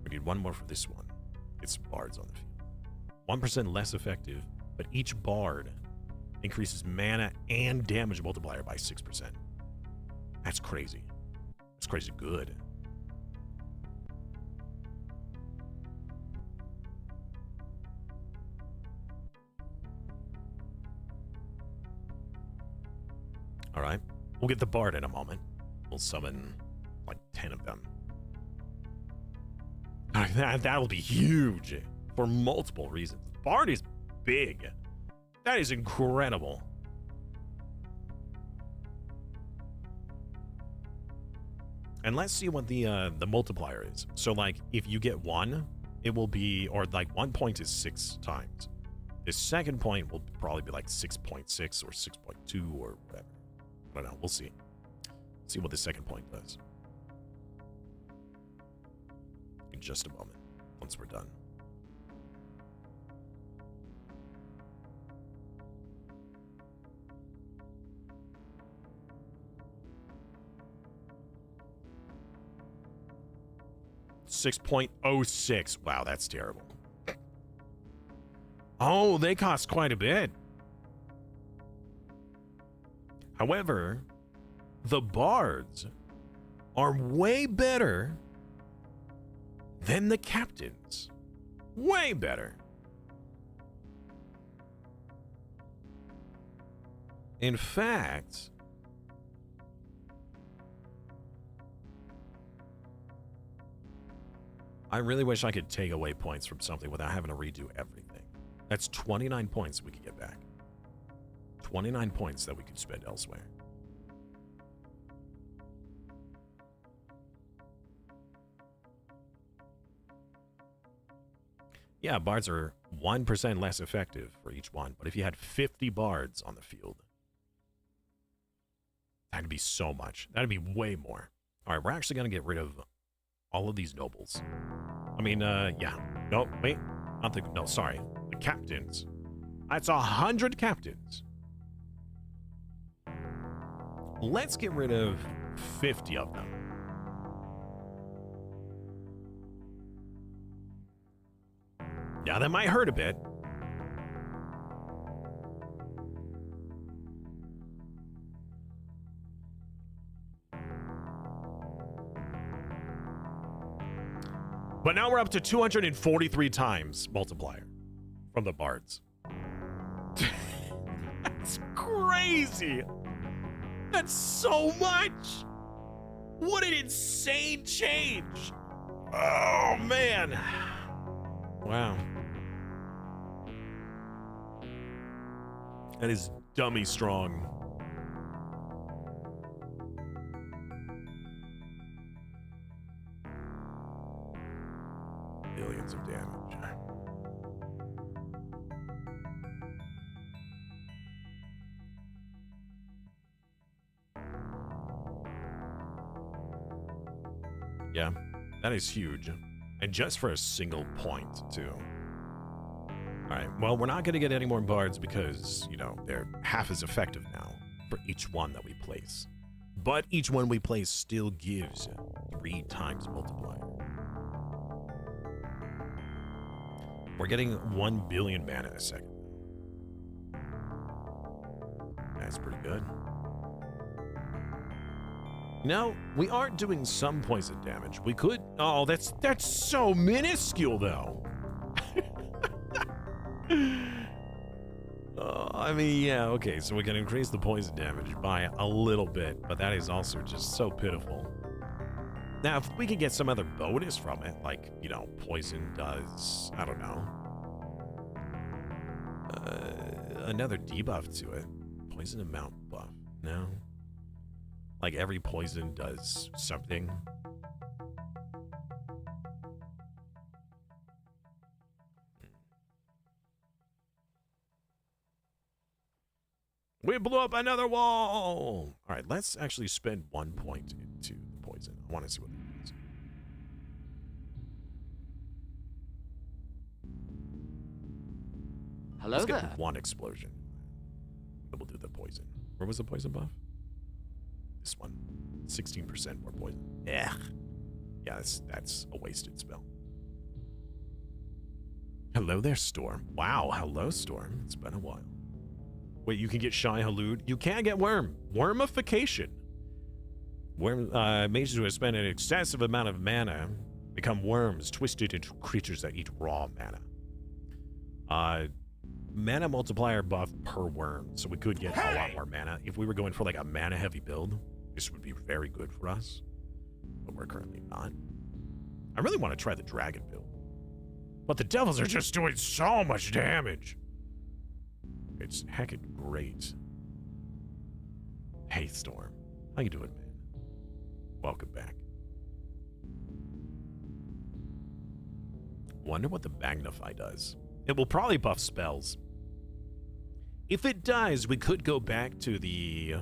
We need one more for this one. Get some bards on the field. 1% less effective, but each bard increases mana and damage multiplier by 6%. That's crazy. That's crazy good. All right. We'll get the bard in a moment. We'll summon like 10 of them. That'll be huge for multiple reasons. Bard is big. That is incredible. And let's see what the multiplier is. So like if you get 1, it will be, or like 1 point is 6 times. The second point will probably be like 6.6 or 6.2 or whatever. I don't know. We'll see. See what the second point does. In just a moment, once we're done. $6.06. Wow, that's terrible. Oh, they cost quite a bit. However, the bards are way better than the captains. Way better. In fact, I really wish I could take away points from something without having to redo everything. That's 29 points we could get back. 29 points that we could spend elsewhere. Yeah, bards are 1% less effective for each one, but if you had 50 bards on the field, that'd be so much. That'd be way more. All right, we're actually going to get rid of all of these nobles. I mean, yeah. No, wait. Not the, no, sorry. The captains. That's 100 captains. Let's get rid of 50 of them. Yeah, that might hurt a bit. But now we're up to 243 times multiplier from the bards. That's crazy. That's so much. What an insane change. Oh, man. Wow. That is dummy strong. Millions of damage. Yeah, that is huge. And just for a single point, too. Alright, well, we're not going to get any more bards because, you know, they're half as effective now for each one that we place. But each one we place still gives 3 times multiplier. We're getting 1 billion mana a second. That's pretty good. You know, we aren't doing some poison damage. We could... Oh, that's so minuscule, though. I mean, yeah, okay, so we can increase the poison damage by a little bit, but that is also just so pitiful. Now, if we could get some other bonus from it, like, you know, poison does, I don't know, another debuff to it. Poison amount buff, no? Like every poison does something. We blew up another wall! All right, let's actually spend 1 point into the poison. I want to see what that is. Hello Let's there. get 1 explosion. Then we'll do the poison. Where was the poison buff? This one. 16% more poison. Yeah. Yeah, that's a wasted spell. Hello there, Storm. Wow, hello, Storm. It's been a while. Wait, you can get Shy Halud? You can get Worm. Wormification. Worm, mages who have spent an excessive amount of mana become worms, twisted into creatures that eat raw mana. Mana multiplier buff per worm, so we could get a lot more mana. If we were going for like a mana-heavy build, this would be very good for us, but we're currently not. I really want to try the dragon build, but the devils are just doing so much damage. It's heckin' great. Hey, Storm. How you doing, man? Welcome back. Wonder what the Magnify does. It will probably buff spells. If it does, we could go back to the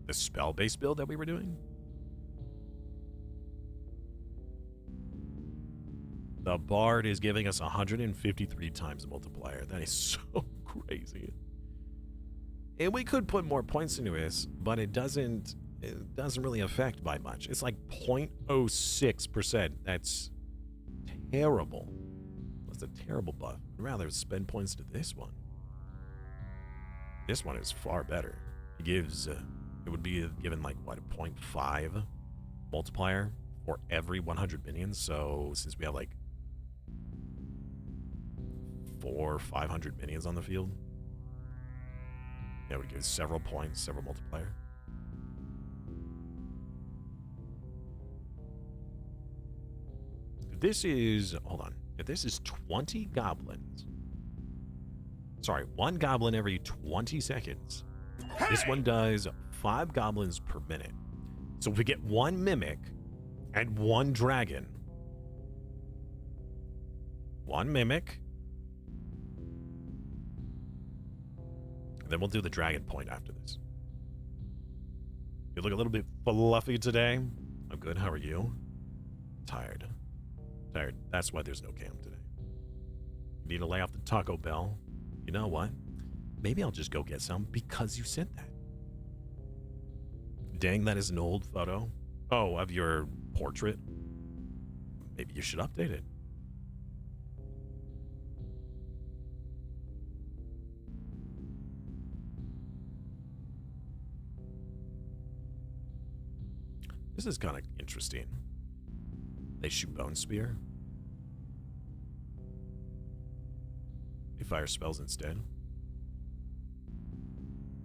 spell-based build that we were doing. The Bard is giving us 153 times multiplier. That is so crazy. And we could put more points into this, but it doesn't really affect by much. It's like 0.06%. That's terrible. That's a terrible buff. I'd rather spend points to this one. This one is far better. It gives, it would be given like, what, a 0.5 multiplier for every 100 minions. So since we have like 400 or 500 minions on the field, that would give several points, several multiplier. This is, hold on. If this is 20 goblins, sorry, 1 goblin every 20 seconds. Hey! This one does 5 goblins per minute. So if we get 1 mimic and 1 dragon, 1 mimic, and then we'll do the dragon point after this. You look a little bit fluffy today. I'm good. How are you? Tired. Tired. That's why there's no cam today. You need to lay off the Taco Bell. You know what? Maybe I'll just go get some because you said that. Dang, that is an old photo. Oh, of your portrait? Maybe you should update it. This is kind of interesting. They shoot bone spear. They fire spells instead.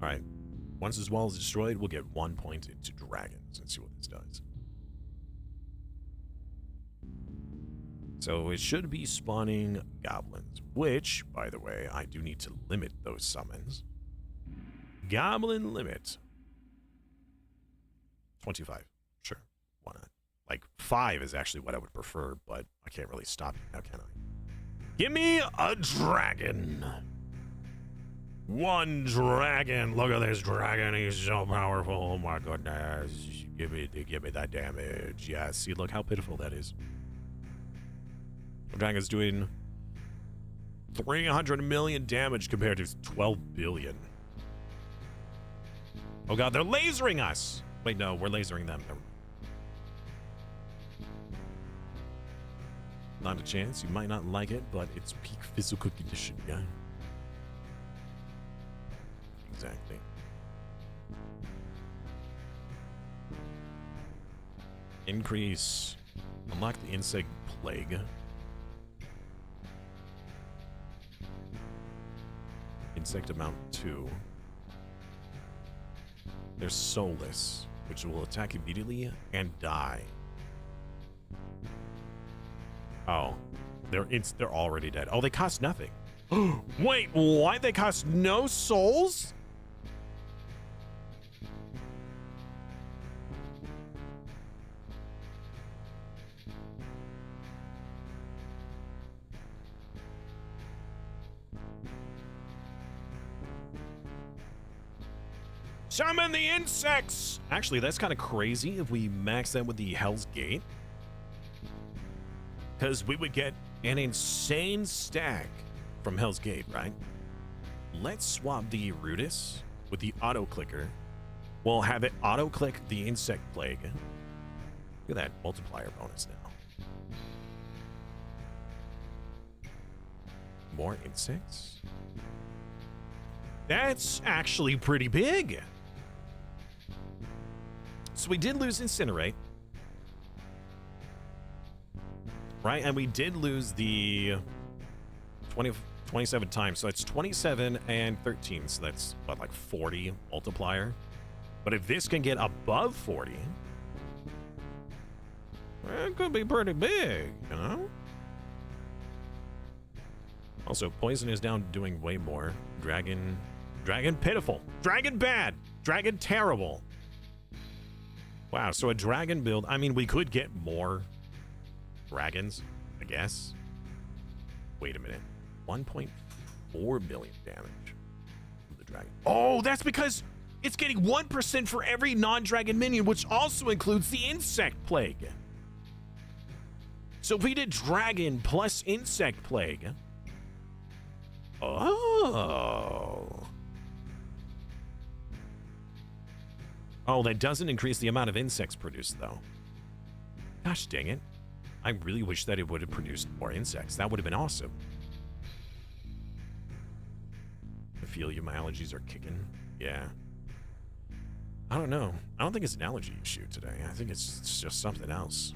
Alright. Once this wall is destroyed, we'll get 1 point into dragons and see what this does. So it should be spawning goblins, which, by the way, I do need to limit those summons. Goblin limit. 25. Sure. Why not? Like, 5 is actually what I would prefer, but I can't really stop it now, can I? Give me a dragon. 1 dragon. Look at this dragon. He's so powerful. Oh my goodness. Give me that damage. Yeah, see, look how pitiful that is. The dragon's doing 300 million damage compared to 12 billion. Oh god, they're lasering us. Wait, no, we're lasering them. Not a chance. You might not like it, but it's peak physical condition, yeah? Exactly. Increase. Unlock the insect plague. Insect amount 2. They're soulless, which will attack immediately and die. Oh, they're already dead. Oh, they cost nothing. Wait, why? They cost no souls? Summon the insects! Actually, that's kind of crazy if we max that with the Hell's Gate. Because we would get an insane stack from Hell's Gate, right? Let's swap the Rudis with the auto-clicker. We'll have it auto-click the insect plague. Look at that multiplier bonus now. More insects? That's actually pretty big. So we did lose Incinerate. Right, and we did lose the 27 times. So it's 27 and 13. So that's, what, like 40 multiplier? But if this can get above 40, it could be pretty big, you know? Also, Poison is down doing way more. Dragon pitiful. Dragon bad. Dragon terrible. Wow, so a dragon build. I mean, we could get more dragons, I guess. Wait a minute. 1.4 billion damage from the dragon. Oh, that's because it's getting 1% for every non-dragon minion, which also includes the insect plague. So if we did dragon plus insect plague. Oh. Oh, that doesn't increase the amount of insects produced, though. Gosh dang it. I really wish that it would have produced more insects. That would have been awesome. I feel you. My allergies are kicking. Yeah. I don't know. I don't think it's an allergy issue today. I think it's just something else.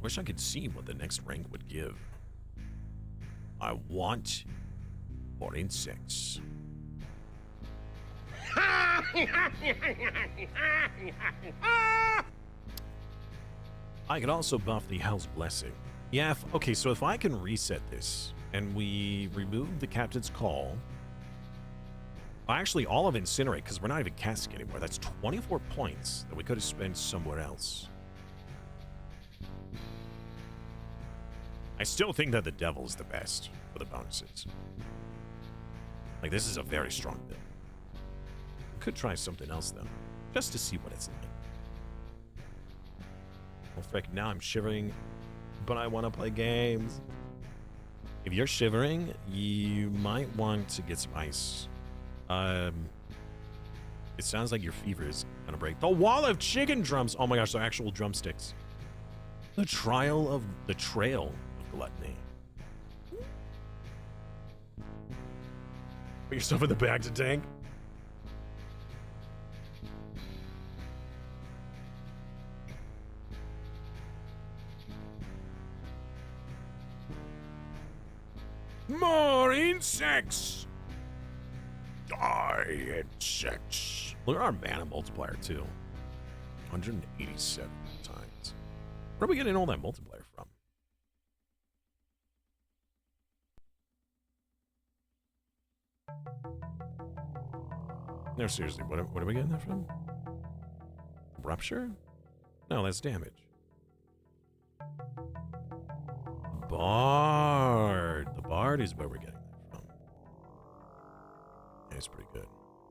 Wish I could see what the next rank would give. I want more insects. I could also buff the Hell's Blessing. Yeah, okay, so if I can reset this and we remove the Captain's Call. Actually, all of Incinerate, because we're not even casting anymore. That's 24 points that we could have spent somewhere else. I still think that the Devil is the best for the bonuses. Like, this is a very strong build. Could try something else, though, just to see what it's like. Well, frick, now I'm shivering, but I want to play games. If you're shivering, you might want to get some ice. It sounds like your fever is gonna break. The wall of chicken drums. Oh my gosh, they're actual drumsticks. The trail of gluttony. Put yourself in the back to tank. More insects. Die, insects. Look at our mana multiplier, too. 187 times. Where are we getting all that multiplier from? No, seriously, what are we getting that from? Rupture? No, that's damage. Bard. The Bard is where we're getting that from. That's pretty good.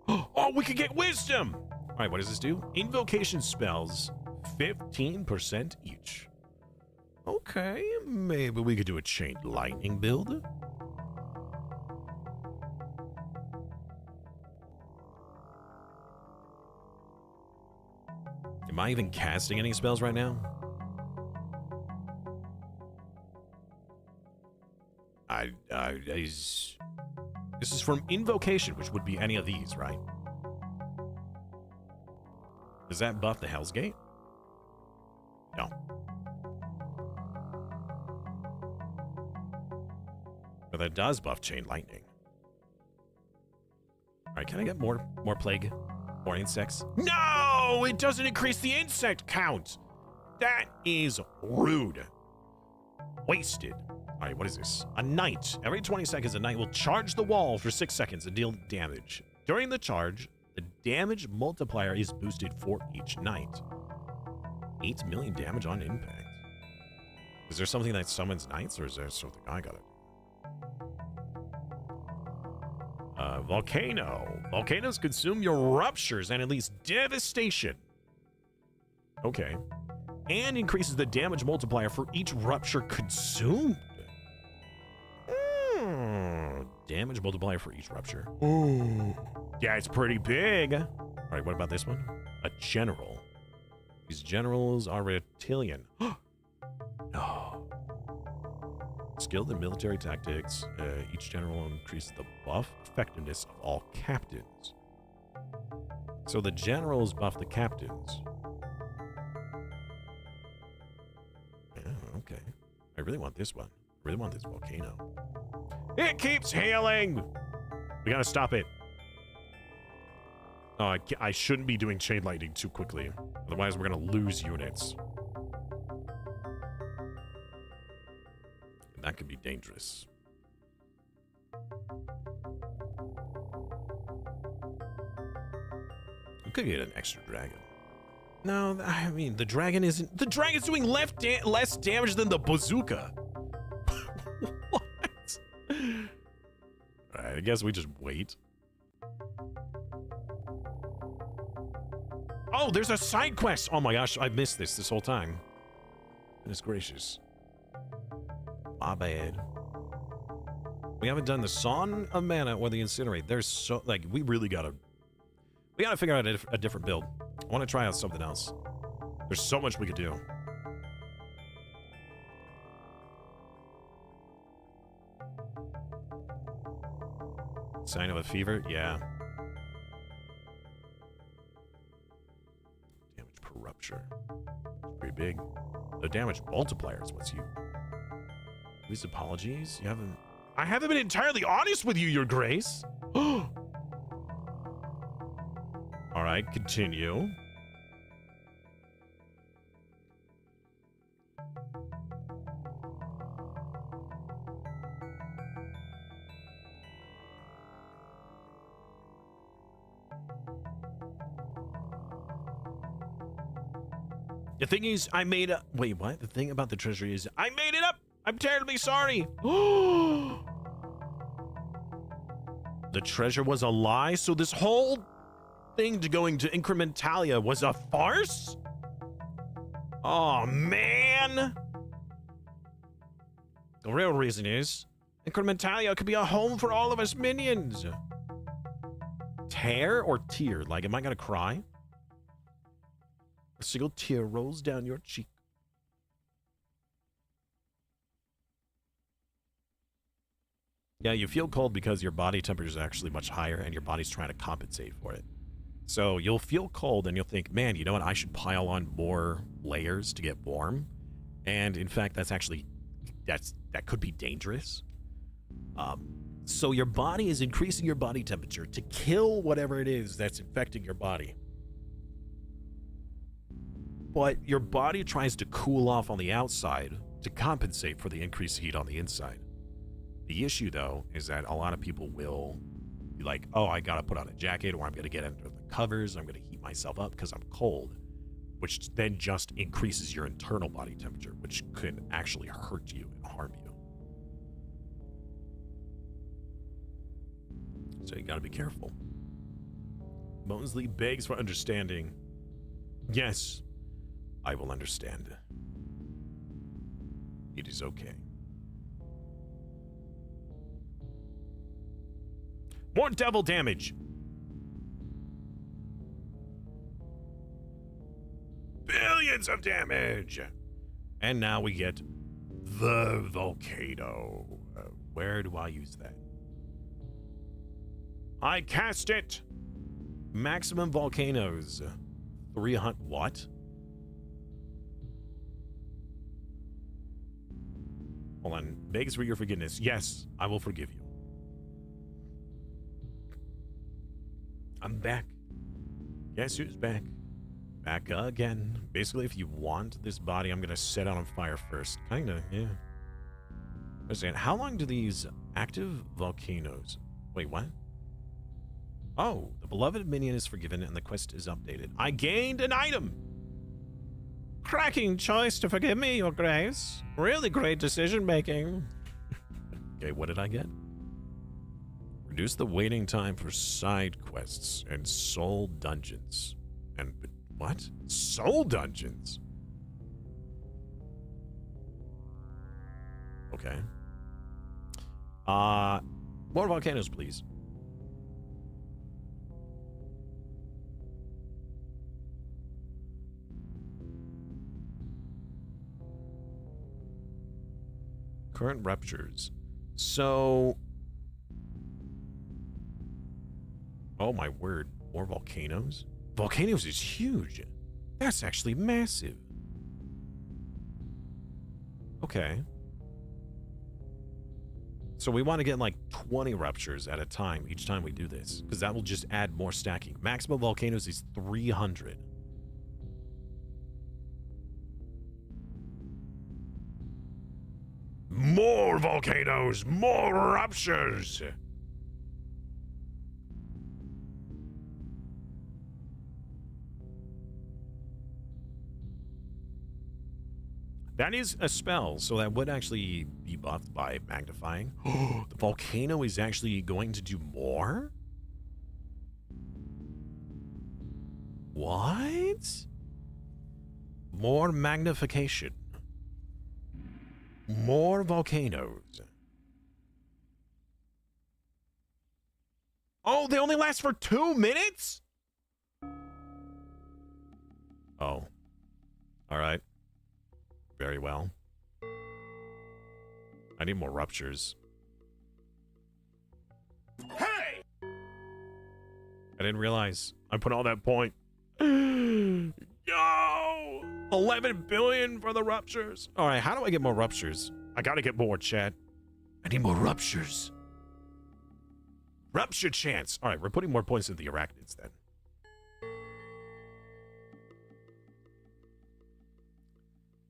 Oh, we could get wisdom! Alright, what does this do? Invocation spells, 15% each. Okay, maybe we could do a chained lightning build. Am I even casting any spells right now? This is from Invocation, which would be any of these, right? Does that buff the Hell's Gate? No. But that does buff Chain Lightning. Alright, can I get more plague? More insects? No! It doesn't increase the insect count! That is rude. Wasted. Alright, what is this? A knight. Every 20 seconds, a knight will charge the wall for 6 seconds and deal damage. During the charge, the damage multiplier is boosted for each knight. 8 million damage on impact. Is there something that summons knights, or is there something I gotta do? Volcano. Volcanoes consume your ruptures and release devastation. Okay. And increases the damage multiplier for each rupture consumed. Damage multiplier for each rupture. Ooh. Yeah, it's pretty big. All right, what about this one? A general. These generals are reptilian. No. Skilled in military tactics. Each general increases the buff effectiveness of all captains. So the generals buff the captains. Yeah, okay. I really want this one. I really want this volcano. It keeps healing! We gotta stop it. Oh, I shouldn't be doing Chain Lightning too quickly. Otherwise, we're gonna lose units. And that could be dangerous. We could get an extra dragon. No, I mean, the dragon isn't... The dragon's doing less damage than the bazooka. What? Alright, I guess we just wait. Oh, there's a side quest! Oh my gosh, I've missed this whole time. Goodness gracious. My bad. We haven't done the Song of Mana or the Incinerate. There's so... Like, we really gotta... We gotta figure out a different build. I want to try out something else. There's so much we could do. Sign of a fever? Yeah. big. The damage multiplier is what's huge. Please apologies. I haven't been entirely honest with you, Your Grace. All right, continue. The thing is, I made up. Wait, what? The thing about the treasury is, I made it up. I'm terribly sorry. The treasure was a lie, so this whole thing to going to Incrementalia was a farce? Oh, man. The real reason is, Incrementalia could be a home for all of us minions. Tear or tear? Like, am I gonna cry? A single tear rolls down your cheek. Yeah, you feel cold because your body temperature is actually much higher and your body's trying to compensate for it. So you'll feel cold and you'll think, man, you know what? I should pile on more layers to get warm. And in fact, that's actually, that could be dangerous. So your body is increasing your body temperature to kill whatever it is that's infecting your body. But your body tries to cool off on the outside to compensate for the increased heat on the inside. The issue, though, is that a lot of people will be like, oh, I gotta put on a jacket, or I'm gonna get under the covers, I'm gonna heat myself up because I'm cold, which then just increases your internal body temperature, which could actually hurt you and harm you. So you gotta be careful. Monesley begs for understanding. Yes, I will understand. It is okay. More devil damage. Billions of damage. And now we get the volcano. Where do I use that? I cast it. Maximum volcanoes. 300. What? Hold on. Begs for your forgiveness. Yes, I will forgive you. I'm back. Guess who's back? Back again. Basically, if you want this body, I'm gonna set it on fire first. Kinda, yeah. Understand. How long do these active volcanoes... Wait, what? Oh, the beloved minion is forgiven and the quest is updated. I gained an item! Cracking choice to forgive me, Your Grace. Really great decision making. Okay, what did I get? Reduce the waiting time for side quests and soul dungeons. And what? Soul dungeons? Okay. More volcanoes, please. Current ruptures. So... Oh my word, more volcanoes? Volcanoes is huge. That's actually massive. Okay. So we want to get like 20 ruptures at a time each time we do this, because that will just add more stacking. Maximum volcanoes is 300. More volcanoes, more ruptures. That is a spell, so that would actually be buffed by magnifying. The volcano is actually going to do more? What? More magnification. More volcanoes. Oh, they only last for 2 minutes? Oh. All right. Very well. I need more ruptures. Hey! I didn't realize I put all that point. Yo! 11 billion for the ruptures. All right, how do I get more ruptures? I gotta get more, chat. I need more ruptures. Rupture chance. All right, we're putting more points into the arachnids then.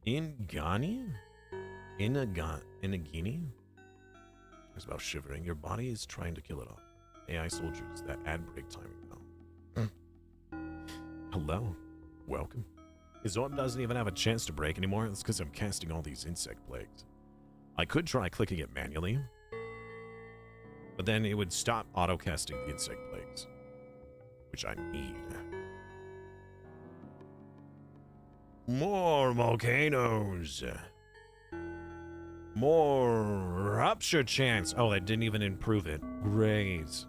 Ingani? Inagini? It's about shivering. Your body is trying to kill it off. AI soldiers that add break timing now. Hello. Welcome. His orb doesn't even have a chance to break anymore. That's because I'm casting all these insect plagues. I could try clicking it manually, but then it would stop auto-casting the insect plagues, which I need. More volcanoes. More rupture chance. Oh, that didn't even improve it. Great.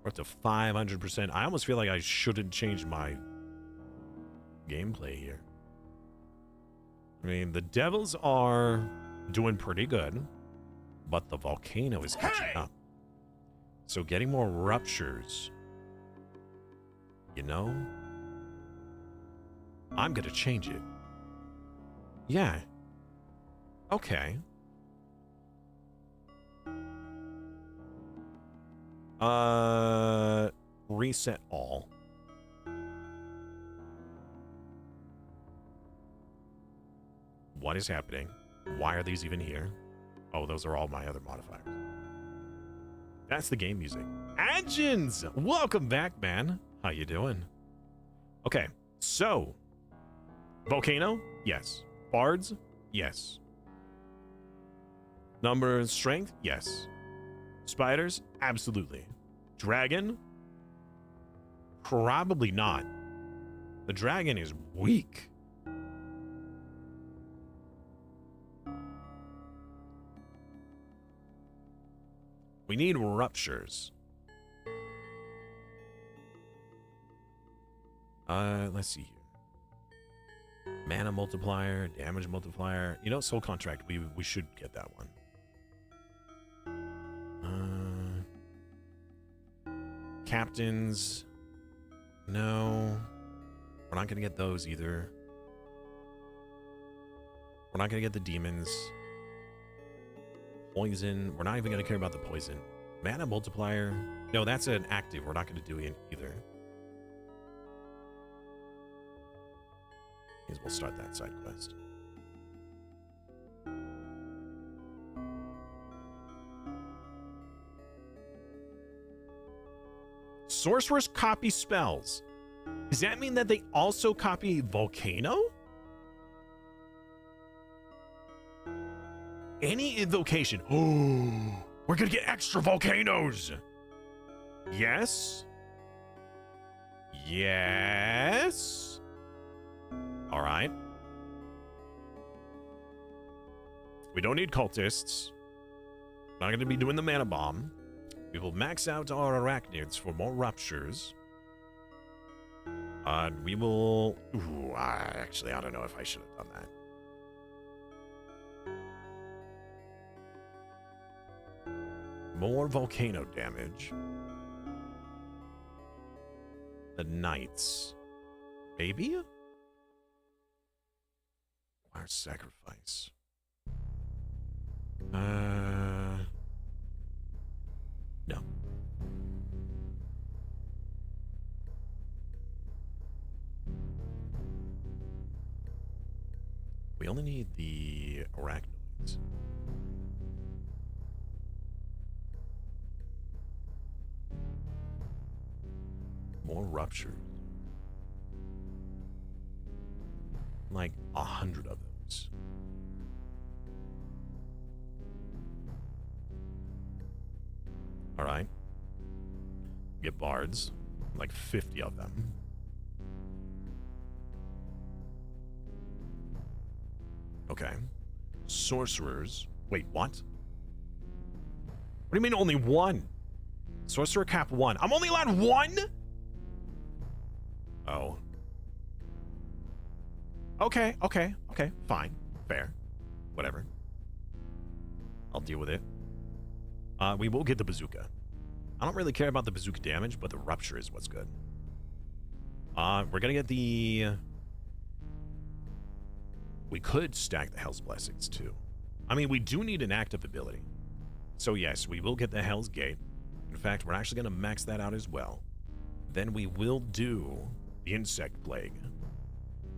We're up to 500%. I almost feel like I shouldn't change my gameplay here. I mean, the devils are doing pretty good, but the volcano is catching up. So getting more ruptures, you know? I'm gonna change it. Yeah. Okay. Reset all. What is happening? Why are these even here? Oh, those are all my other modifiers. That's the game music. Adjins! Welcome back, man. How you doing? Okay, so volcano? Yes. Bards? Yes. Number and strength? Yes. Spiders? Absolutely. Dragon? Probably not. The dragon is weak. We need ruptures. Let's see here. Mana multiplier, damage multiplier. You know, soul contract. We should get that one. Captains. No. We're not gonna get those either. We're not gonna get the demons. Poison. We're not even gonna care about the poison. Mana multiplier. No, that's an active. We're not gonna do it either. Because we'll start that side quest. Sorcerers copy spells. Does that mean that they also copy Volcano? Any invocation. Oh, we're gonna get extra volcanoes. Yes. Yes. All right. We don't need cultists. Not gonna be doing the mana bomb. We will max out our arachnids for more ruptures. We will... Ooh, actually, I don't know if I should have done that. More volcano damage. The knights. Maybe? Requires sacrifice. No. We only need the arachnoids. More ruptures. Like 100 of those. All right. Get bards. Like 50 of them. Okay. Sorcerers. Wait, what? What do you mean only one? Sorcerer cap 1. I'm only allowed 1? Oh. Okay, okay, okay. Fine. Fair. Whatever. I'll deal with it. We will get the bazooka. I don't really care about the bazooka damage, but the rupture is what's good. We're gonna get the... We could stack the Hell's Blessings, too. I mean, we do need an active ability. So, yes, we will get the Hell's Gate. In fact, we're actually gonna max that out as well. Then we will do the Insect Plague.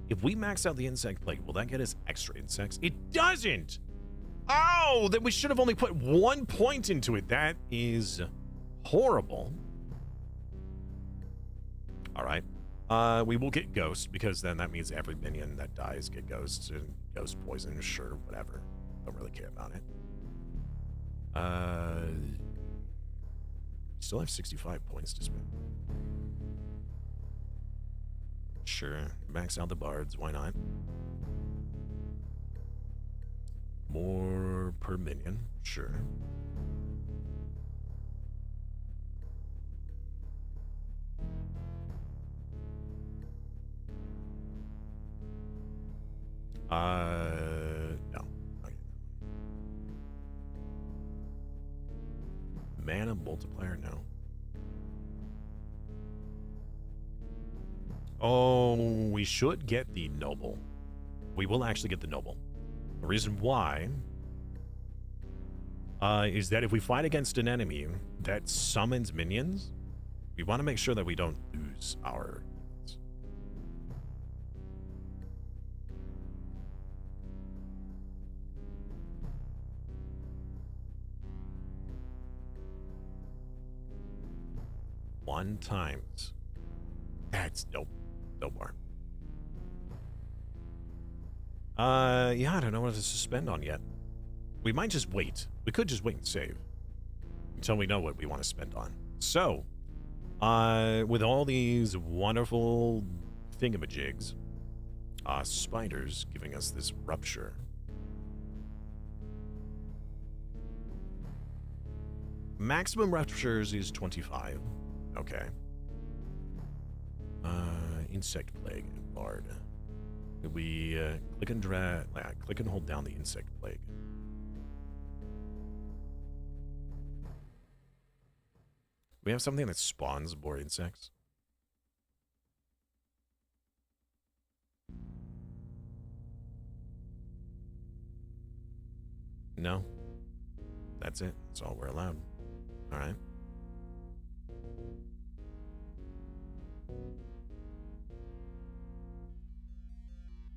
If we max out the Insect Plague, will that get us extra insects? It doesn't! Oh, then we should have only put 1 point into it. That is horrible. All right. We will get Ghost, because then that means every minion that dies get Ghosts and Ghost Poison, sure, whatever. Don't really care about it. Still have 65 points to spend. Sure, max out the bards, why not? More per minion, sure. No. Okay. Mana multiplier, no. Oh, we should get the Noble. We will actually get the Noble. The reason why is that if we fight against an enemy that summons minions, we want to make sure that we don't lose our units. One times. That's nope. No more. Yeah, I don't know what to suspend on yet. We might just wait. We could just wait and save until we know what we want to spend on. So, with all these wonderful thingamajigs, spiders giving us this rupture. Maximum ruptures is 25. Okay. Insect Plague and Bard. We click and drag, click and hold down the Insect Plague. We have something that spawns more insects. No. That's it. That's all we're allowed. All right.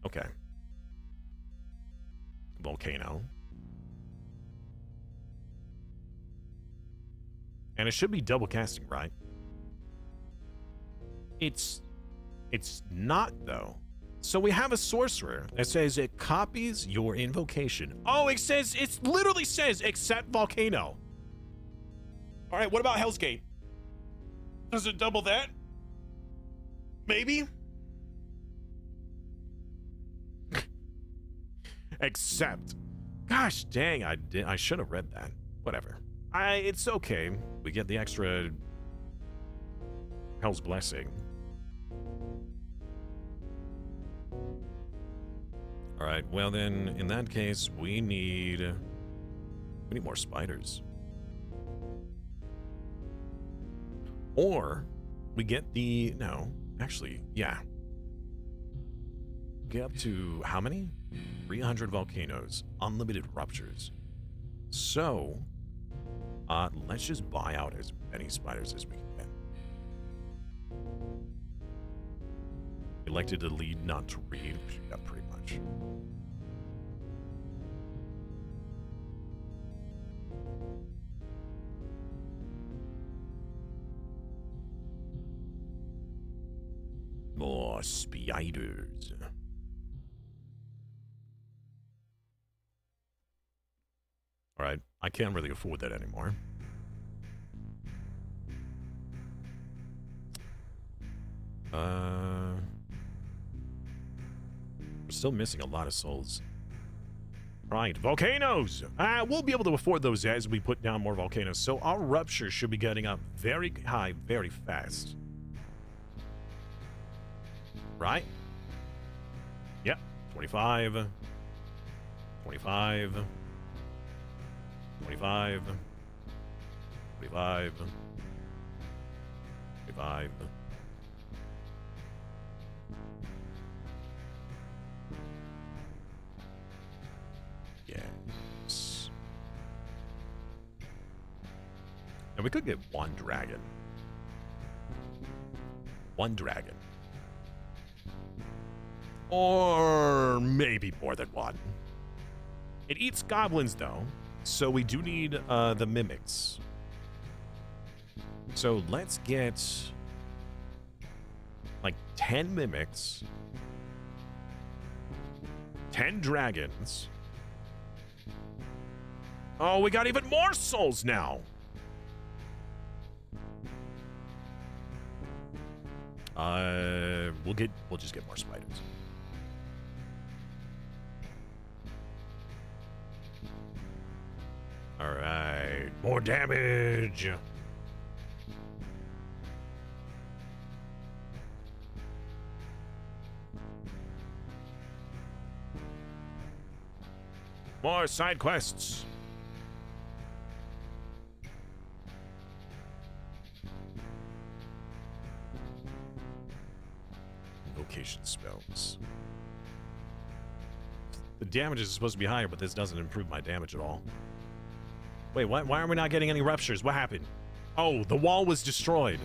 Okay. Volcano. And it should be double casting, right? It's not, though. So we have a sorcerer that says it copies your invocation. Oh, it literally says except volcano. All right, what about Hell's Gate? Does it double that? Maybe? Except, gosh dang, I should have read that. Whatever. It's okay. We get the extra Hell's Blessing. All right. Well then, in that case, we need more spiders. Or we get the yeah. Get up to how many? 300 volcanoes, unlimited ruptures. So, let's just buy out as many spiders as we can. Elected to lead, not to read. Yeah, pretty much. More spiders. All right, I can't really afford that anymore. We're still missing a lot of souls. Right, volcanoes! We'll be able to afford those as we put down more volcanoes, so our rupture should be getting up very high, very fast. Right? Yep, 25. 25. 25, 25, 25, And we could get one dragon. One dragon. Or maybe more than one. It eats goblins, though, so we do need the mimics. So let's get like 10 mimics, 10 dragons. Oh, we got even more souls now. We'll just get more spiders. All right, more damage. More side quests. Invocation spells. The damage is supposed to be higher, but this doesn't improve my damage at all. Wait, why are we not getting any ruptures? What happened? Oh, the wall was destroyed.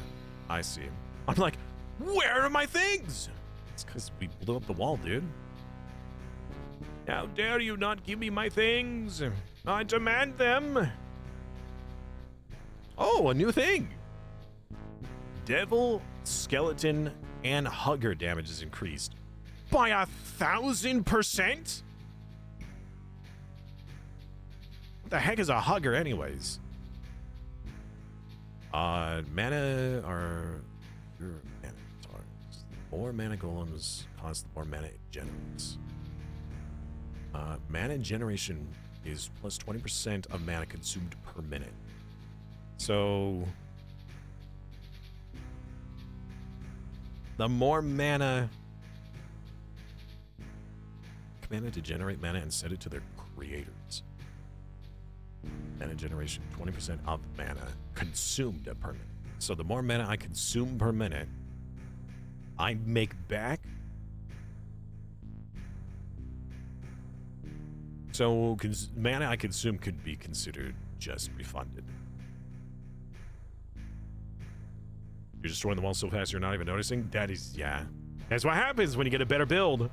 I see. I'm like, where are my things? It's because we blew up the wall, dude. How dare you not give me my things? I demand them. Oh, a new thing. Devil, skeleton, and hugger damage is increased by 1,000%? What the heck is a hugger anyways? Mana are your mana stars. The more mana golems cost, the more mana it generates. Mana generation is plus 20% of mana consumed per minute. So the more mana, commanded to generate mana and set it to their creators. Mana generation, 20% of mana consumed per minute. So the more mana I consume per minute, I make back. So mana I consume could be considered just refunded. You're destroying the wall so fast you're not even noticing? That is, yeah. That's what happens when you get a better build.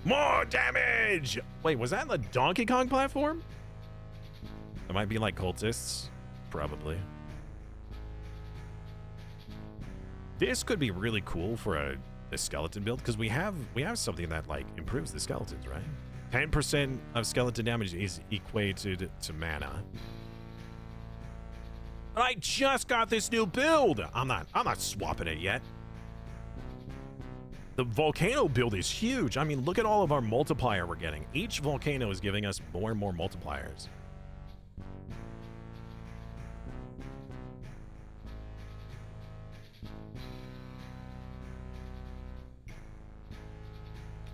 More damage! Wait, was that the Donkey Kong platform? It might be like cultists. Probably. This could be really cool for a skeleton build, because we have something that like improves the skeletons, right? 10% of skeleton damage is equated to mana. But I just got this new build. I'm not swapping it yet. The volcano build is huge. I mean, look at all of our multiplier we're getting. Each volcano is giving us more and more multipliers.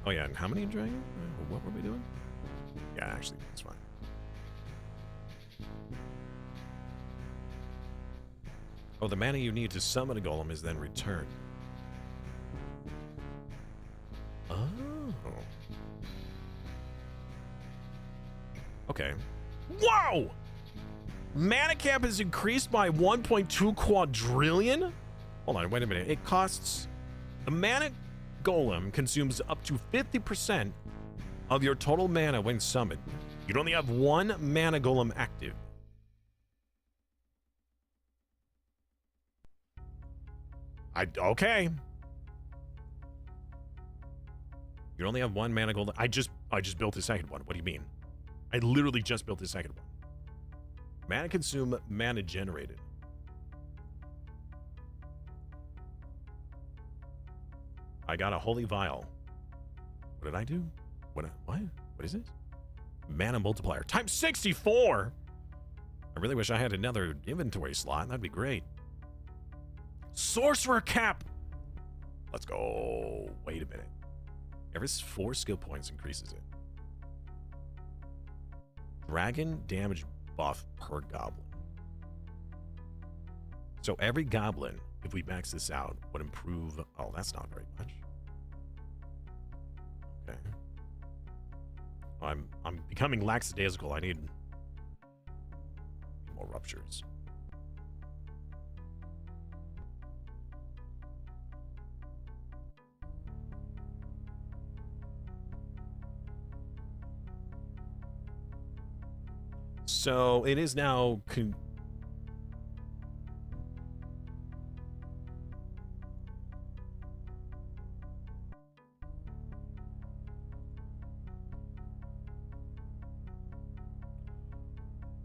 Oh yeah, and how many dragon? What were we doing? Yeah, actually, that's fine. Oh, the mana you need to summon a golem is then returned. Oh. Okay. Whoa! Mana cap is increased by 1.2 quadrillion? Hold on, wait a minute. It costs... The mana golem consumes up to 50% of your total mana when summoned. You'd only have one mana golem active. Okay. You only have one mana golem. I just built a second one. What do you mean? I literally just built a second one. Mana consume, mana generated. I got a holy vial. What did I do? What is this? Mana multiplier times 64. I really wish I had another inventory slot. That'd be great. Sorcerer cap. Let's go. Wait a minute. Every 4 skill points increases it. Dragon damage buff per goblin. So every goblin, if we max this out, would improve. Oh, that's not very much. Okay. I'm becoming lackadaisical. I need more ruptures. So it is now...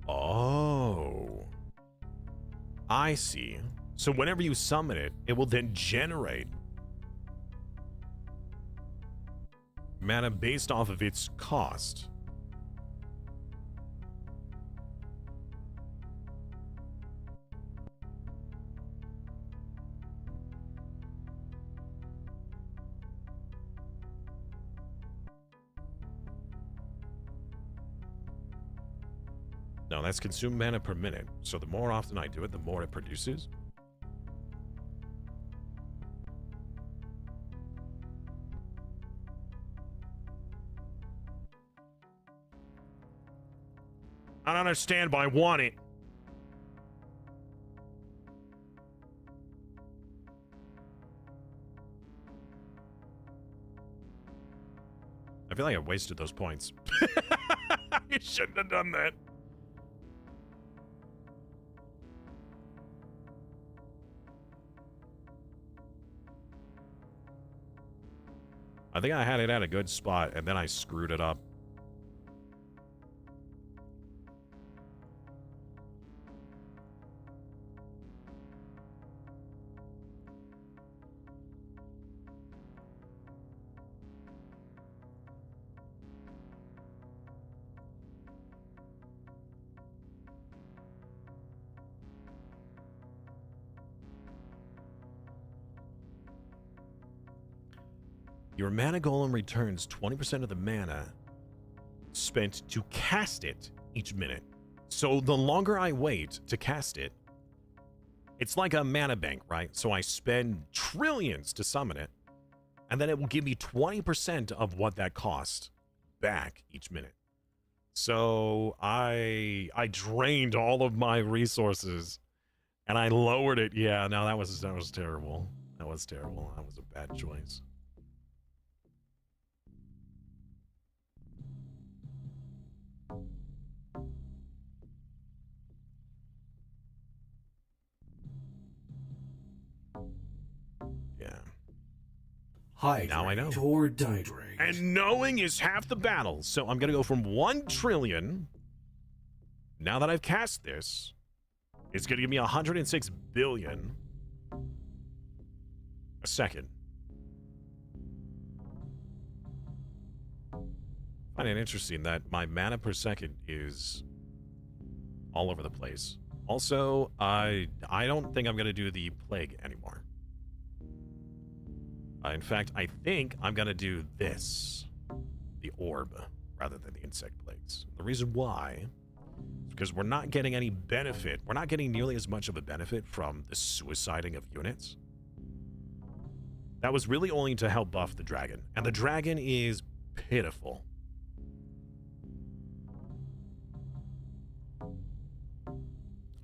Oh. I see. So whenever you summon it, it will then generate mana based off of its cost. No, that's consumed mana per minute. So the more often I do it, the more it produces. I don't understand, but I want it. I feel like I wasted those points. I shouldn't have done that. I think I had it at a good spot, and then I screwed it up. Your mana golem returns 20% of the mana spent to cast it each minute. So the longer I wait to cast it, it's like a mana bank, right? So I spend trillions to summon it, and then it will give me 20% of what that cost back each minute. So I drained all of my resources, and I lowered it. Yeah, no, that was terrible. That was terrible. That was a bad choice. Yeah. Hydrate Now I know. or dihydrate. And knowing is half the battle. So I'm going to go from 1 trillion. Now that I've cast this, it's going to give me 106 billion a second. I find it interesting that my mana per second is all over the place. Also, I don't think I'm going to do the plague anymore. In fact, I think I'm going to do this, the orb, rather than the insect plagues. The reason why is because we're not getting any benefit. We're not getting nearly as much of a benefit from the suiciding of units. That was really only to help buff the dragon. And the dragon is pitiful.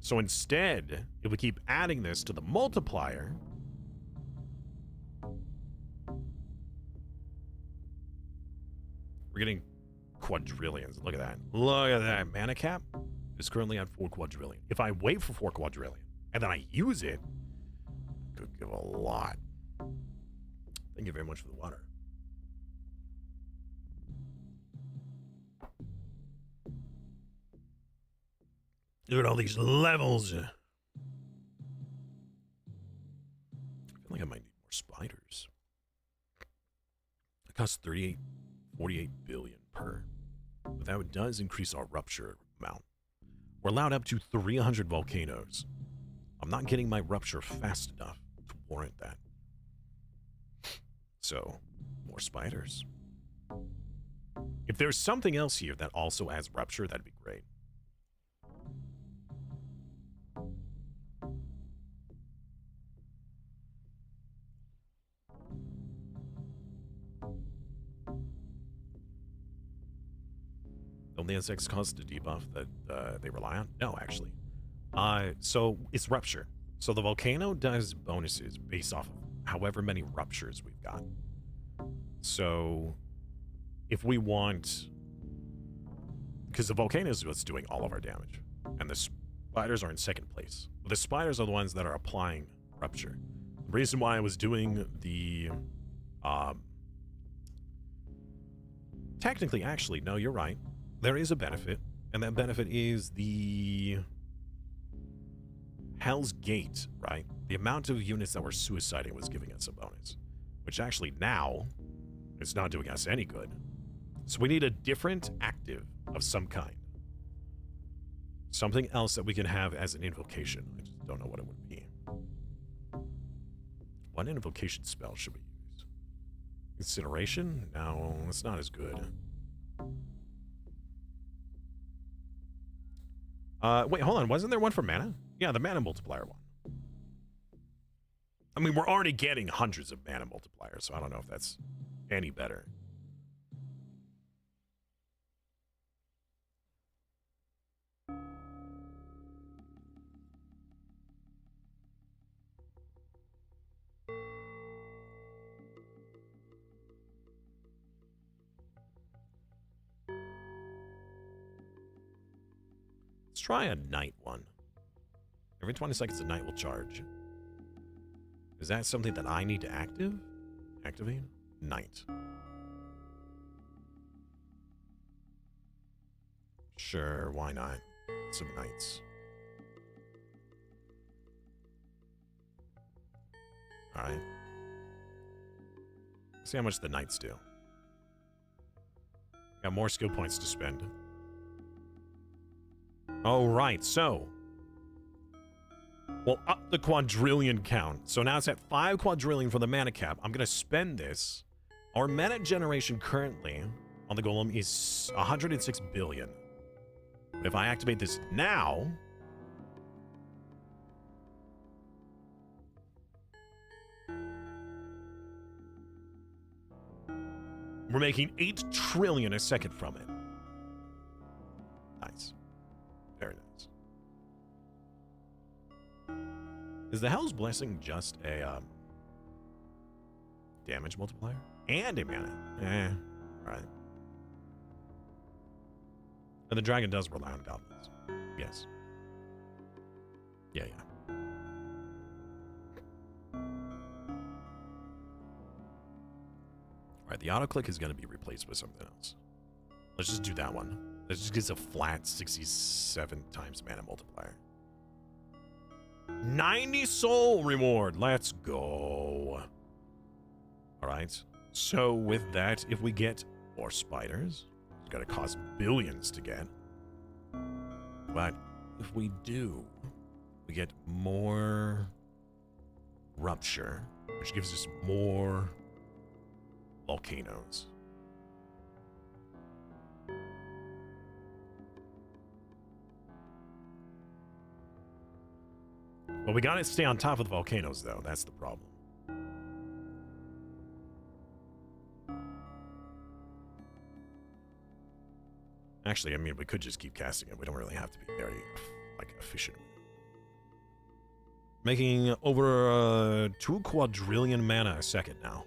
So instead, if we keep adding this to the multiplier, we're getting quadrillions. Look at that. Look at that. Mana cap is currently at 4 quadrillion. If I wait for 4 quadrillion and then I use it, it could give a lot. Thank you very much for the water. Look at all these levels. I feel like I might need more spiders. It costs 48 billion per. But that does increase our rupture amount. We're allowed up to 300 volcanoes. I'm not getting my rupture fast enough to warrant that. So, more spiders. If there's something else here that also adds rupture, that'd be great. Don't the insects cause the debuff that they rely on? No, actually. So it's rupture. So the volcano does bonuses based off of however many ruptures we've got. So if we want because the volcano is what's doing all of our damage. And the spiders are in second place. The spiders are the ones that are applying rupture. The reason why I was doing the... technically, actually, no, you're right. There is a benefit. And that benefit is the... Hell's Gate, right? The amount of units that were suiciding was giving us a bonus. Which actually now, it's not doing us any good. So we need a different active of some kind. Something else that we can have as an invocation. I just don't know what it would be. What invocation spell should we use? Incineration? No, it's not as good. Wait, hold on. Wasn't there one for mana? Yeah, the mana multiplier one. I mean, we're already getting hundreds of mana multipliers, so I don't know if that's any better. Let's try a night one. Every 20 seconds, a night will charge. Is that something that I need to activate? Night. Sure, why not? Some nights. Alright. See how much the nights do. Got more skill points to spend. Oh, right, so... We'll up the quadrillion count. So now it's at 5 quadrillion for the mana cap. I'm going to spend this. Our mana generation currently on the golem is 106 billion. If I activate this now... We're making 8 trillion a second from it. Nice. Very nice. Is the Hell's Blessing just a damage multiplier? And a mana? Alright. And the dragon does rely on goblins. Yes. Yeah. Alright, the autoclick is going to be replaced with something else. Let's just do that one. That just gives a flat 67 times mana multiplier. 90 soul reward. Let's go. Alright. So with that, if we get more spiders, it's going to cost billions to get. But if we do, we get more rupture, which gives us more volcanoes. Well, we gotta stay on top of the volcanoes, though. That's the problem. Actually, I mean, we could just keep casting it. We don't really have to be very, efficient. Making over 2 quadrillion mana a second now.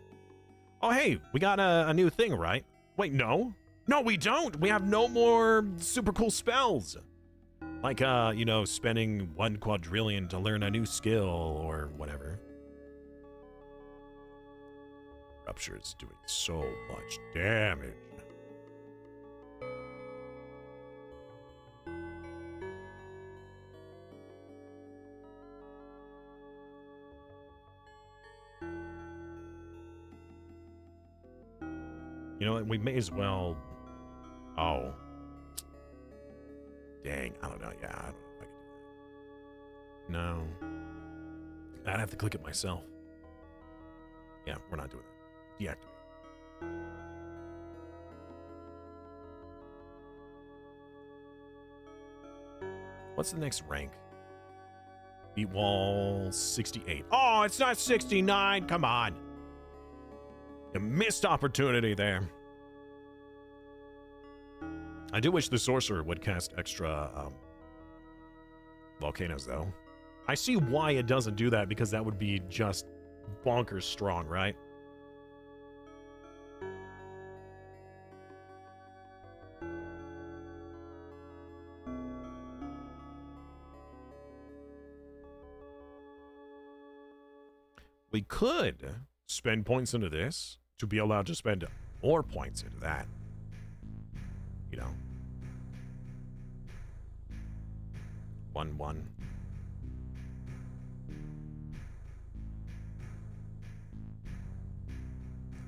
Oh, hey, we got a new thing, right? Wait, no. No, we don't. We have no more super cool spells. Like, spending 1 quadrillion to learn a new skill or whatever. Rupture is doing so much damage. You know what? We may as well... Oh. Dang, I don't know. Yeah, I don't know if I can do that. No. I'd have to click it myself. Yeah, we're not doing that. Deactivate. What's the next rank? Beat wall 68. Oh, it's not 69. Come on. A missed opportunity there. I do wish the sorcerer would cast extra volcanoes, though. I see why it doesn't do that, because that would be just bonkers strong, right? We could spend points into this to be allowed to spend more points into that. You know. 1-1.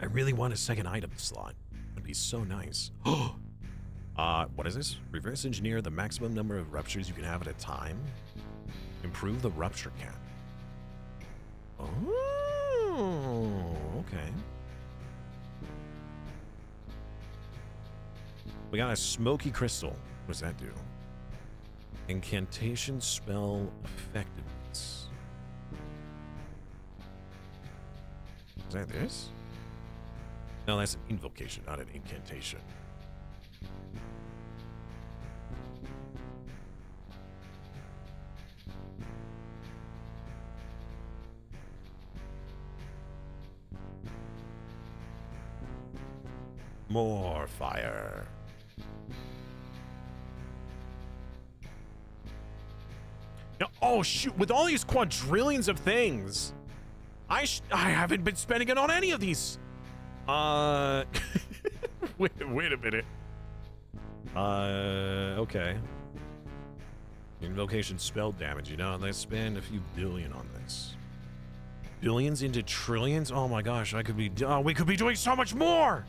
I really want a second item slot. That'd be so nice. What is this? Reverse engineer the maximum number of ruptures you can have at a time. Improve the rupture cap. Oh, okay. We got a smoky crystal. What does that do? Incantation spell effectiveness. Is that this? No, that's an invocation, not an incantation. More fire. No, oh shoot, with all these quadrillions of things, I haven't been spending it on any of these. wait a minute. Okay. Invocation spell damage, you know, let's spend a few billion on this. Billions into trillions? Oh my gosh, we could be doing so much more!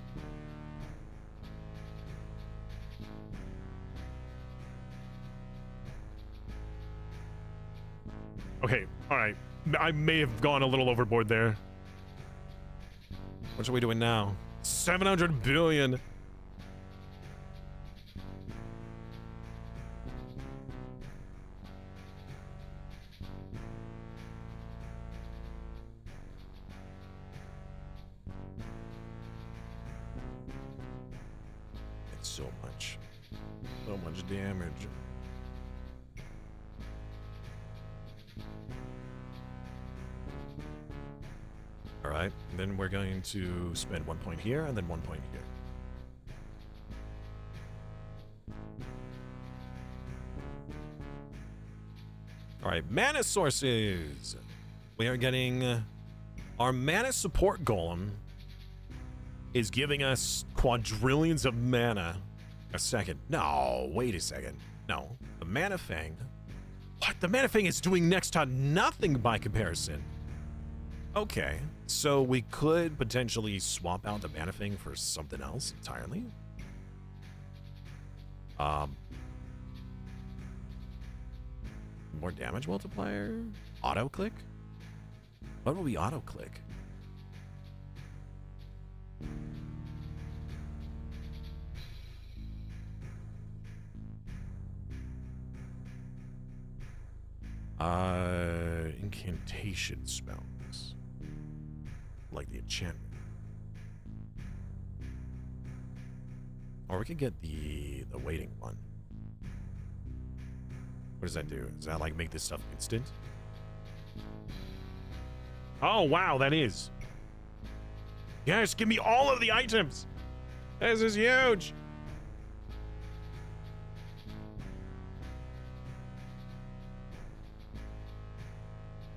Okay, alright. I may have gone a little overboard there. What are we doing now? 700 billion. It's so much. So much damage. All right, and then we're going to spend 1 point here and then 1 point here. All right, mana sources. We are getting our mana support golem is giving us quadrillions of mana. A second. No, wait a second. No, the mana fang. What? The mana fang is doing next to nothing by comparison. Okay, so we could potentially swap out the mana thing for something else entirely. More damage multiplier? Auto click? What will be auto click? Incantation spells. Like the enchantment. Or we could get the waiting one. What does that do? Does that like make this stuff instant? Oh wow, that is. Yes, give me all of the items. This is huge.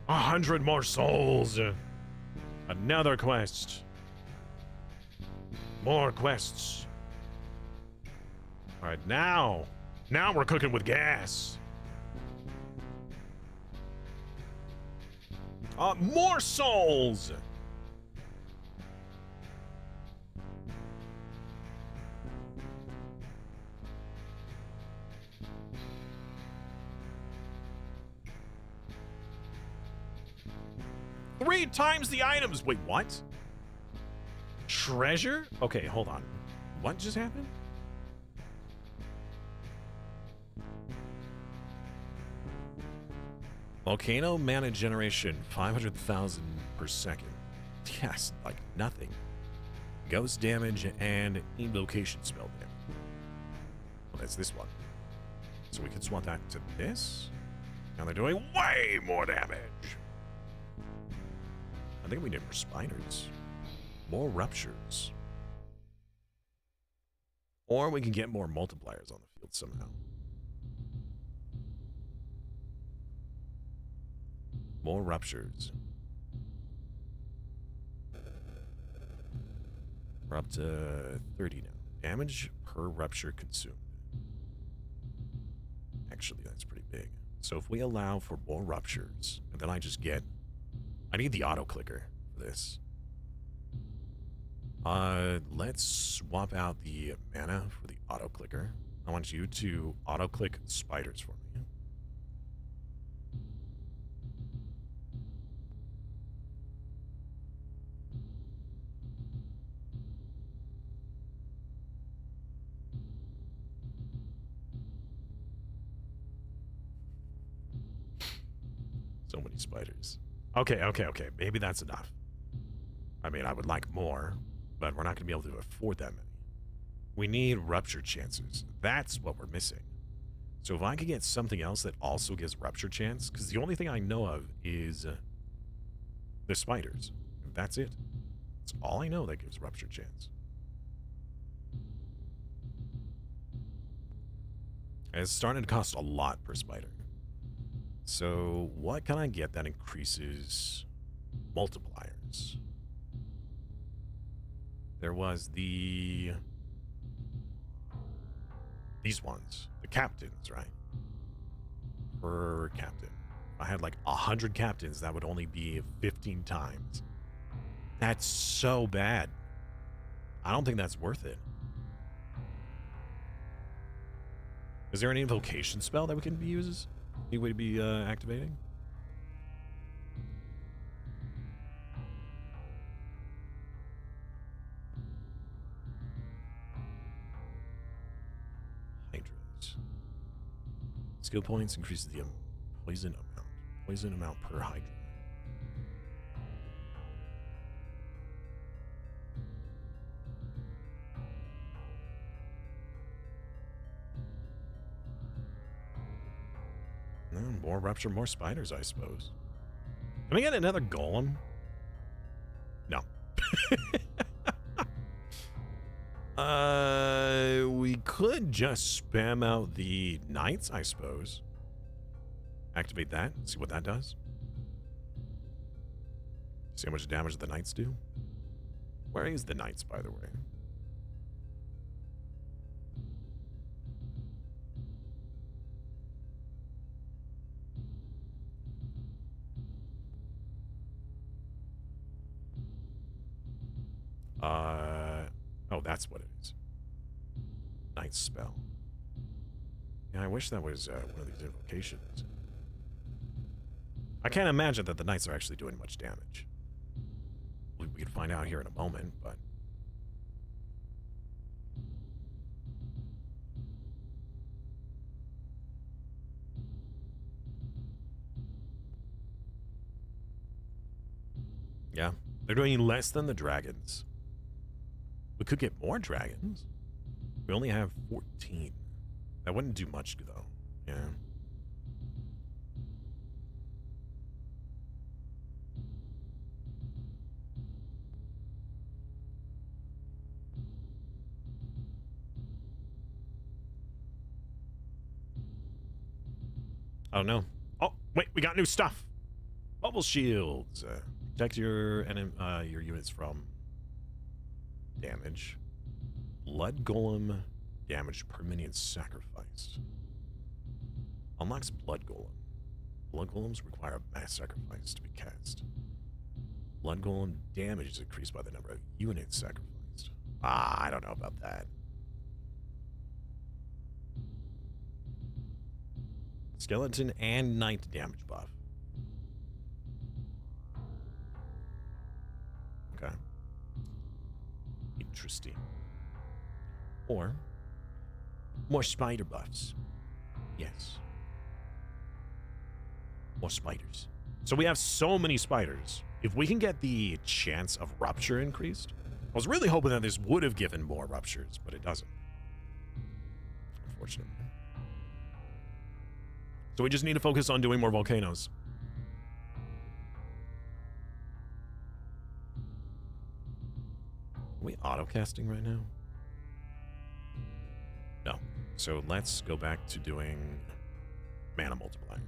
A 100 more souls. Another quest. More quests. All right, now we're cooking with gas. More souls. Three times the items. Wait, what? Treasure? Okay, hold on. What just happened? Volcano mana generation, 500,000 per second. Yes, like nothing. Ghost damage and invocation spell damage. Well, that's this one. So we can swap that to this. Now they're doing way more damage. I think we need more spiders. More ruptures. Or we can get more multipliers on the field somehow. More ruptures. We're up to 30 now. Damage per rupture consumed. Actually, that's pretty big. So if we allow for more ruptures, and then I just get... I need the auto clicker for this. Let's swap out the mana for the auto clicker. I want you to auto click spiders for me. So many spiders. Okay. Maybe that's enough. I mean, I would like more, but we're not going to be able to afford that many. We need rupture chances. That's what we're missing. So if I could get something else that also gives rupture chance, because the only thing I know of is the spiders. That's it. That's all I know that gives rupture chance. And it's starting to cost a lot per spider. So what can I get that increases multipliers? There was these ones, the captains, right? Per captain. If I had like 100 captains, that would only be 15 times. That's so bad. I don't think that's worth it. Is there an invocation spell that we can use? He would be activating? Hydras. Skill points increases the poison amount. Poison amount per hydra. More rupture, more spiders, I suppose. Can we get another golem? No. We could just spam out the knights, I suppose. Activate that, see what that does. See how much damage the knights do. Where is the knights, by the way? Oh, that's what it is. Night spell. Yeah, I wish that was one of these invocations. I can't imagine that the knights are actually doing much damage. We can find out here in a moment, but... yeah, they're doing less than the dragons. We could get more dragons. We only have 14. That wouldn't do much, though. Yeah. I don't know. Oh, wait, we got new stuff. Bubble shields. Protect your units from damage. Blood golem damage per minion sacrificed. Unlocks blood golem. Blood golems require a mass sacrifice to be cast. Blood golem damage is increased by the number of units sacrificed. Ah, I don't know about that. Skeleton and knight damage buff. Okay. Interesting. Or more spider buffs. Yes. More spiders. So we have so many spiders. If we can get the chance of rupture increased, I was really hoping that this would have given more ruptures, but it doesn't. Unfortunately. So we just need to focus on doing more volcanoes. Are we auto-casting right now? No. So let's go back to doing mana multiplying.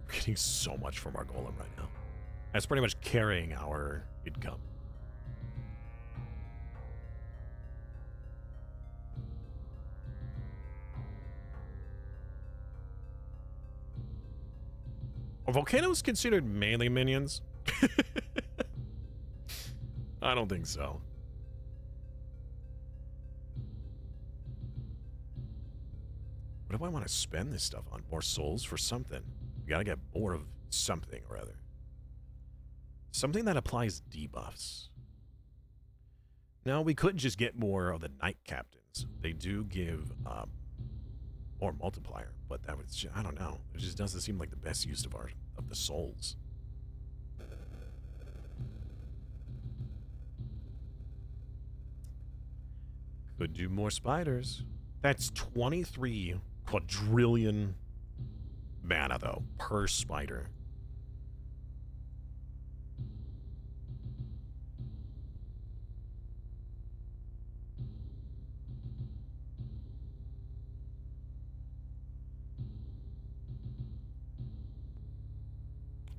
We're getting so much from our golem right now. That's pretty much carrying our income. Are volcanoes considered melee minions? I don't think so. What do I want to spend this stuff on? More souls for something. We gotta get more of something or other. Something that applies debuffs. Now, we could just get more of the Knight Captains. They do give more multiplier, but that was just, I don't know. It just doesn't seem like the best use of the souls. Could do more spiders. That's 23 quadrillion mana, though, per spider.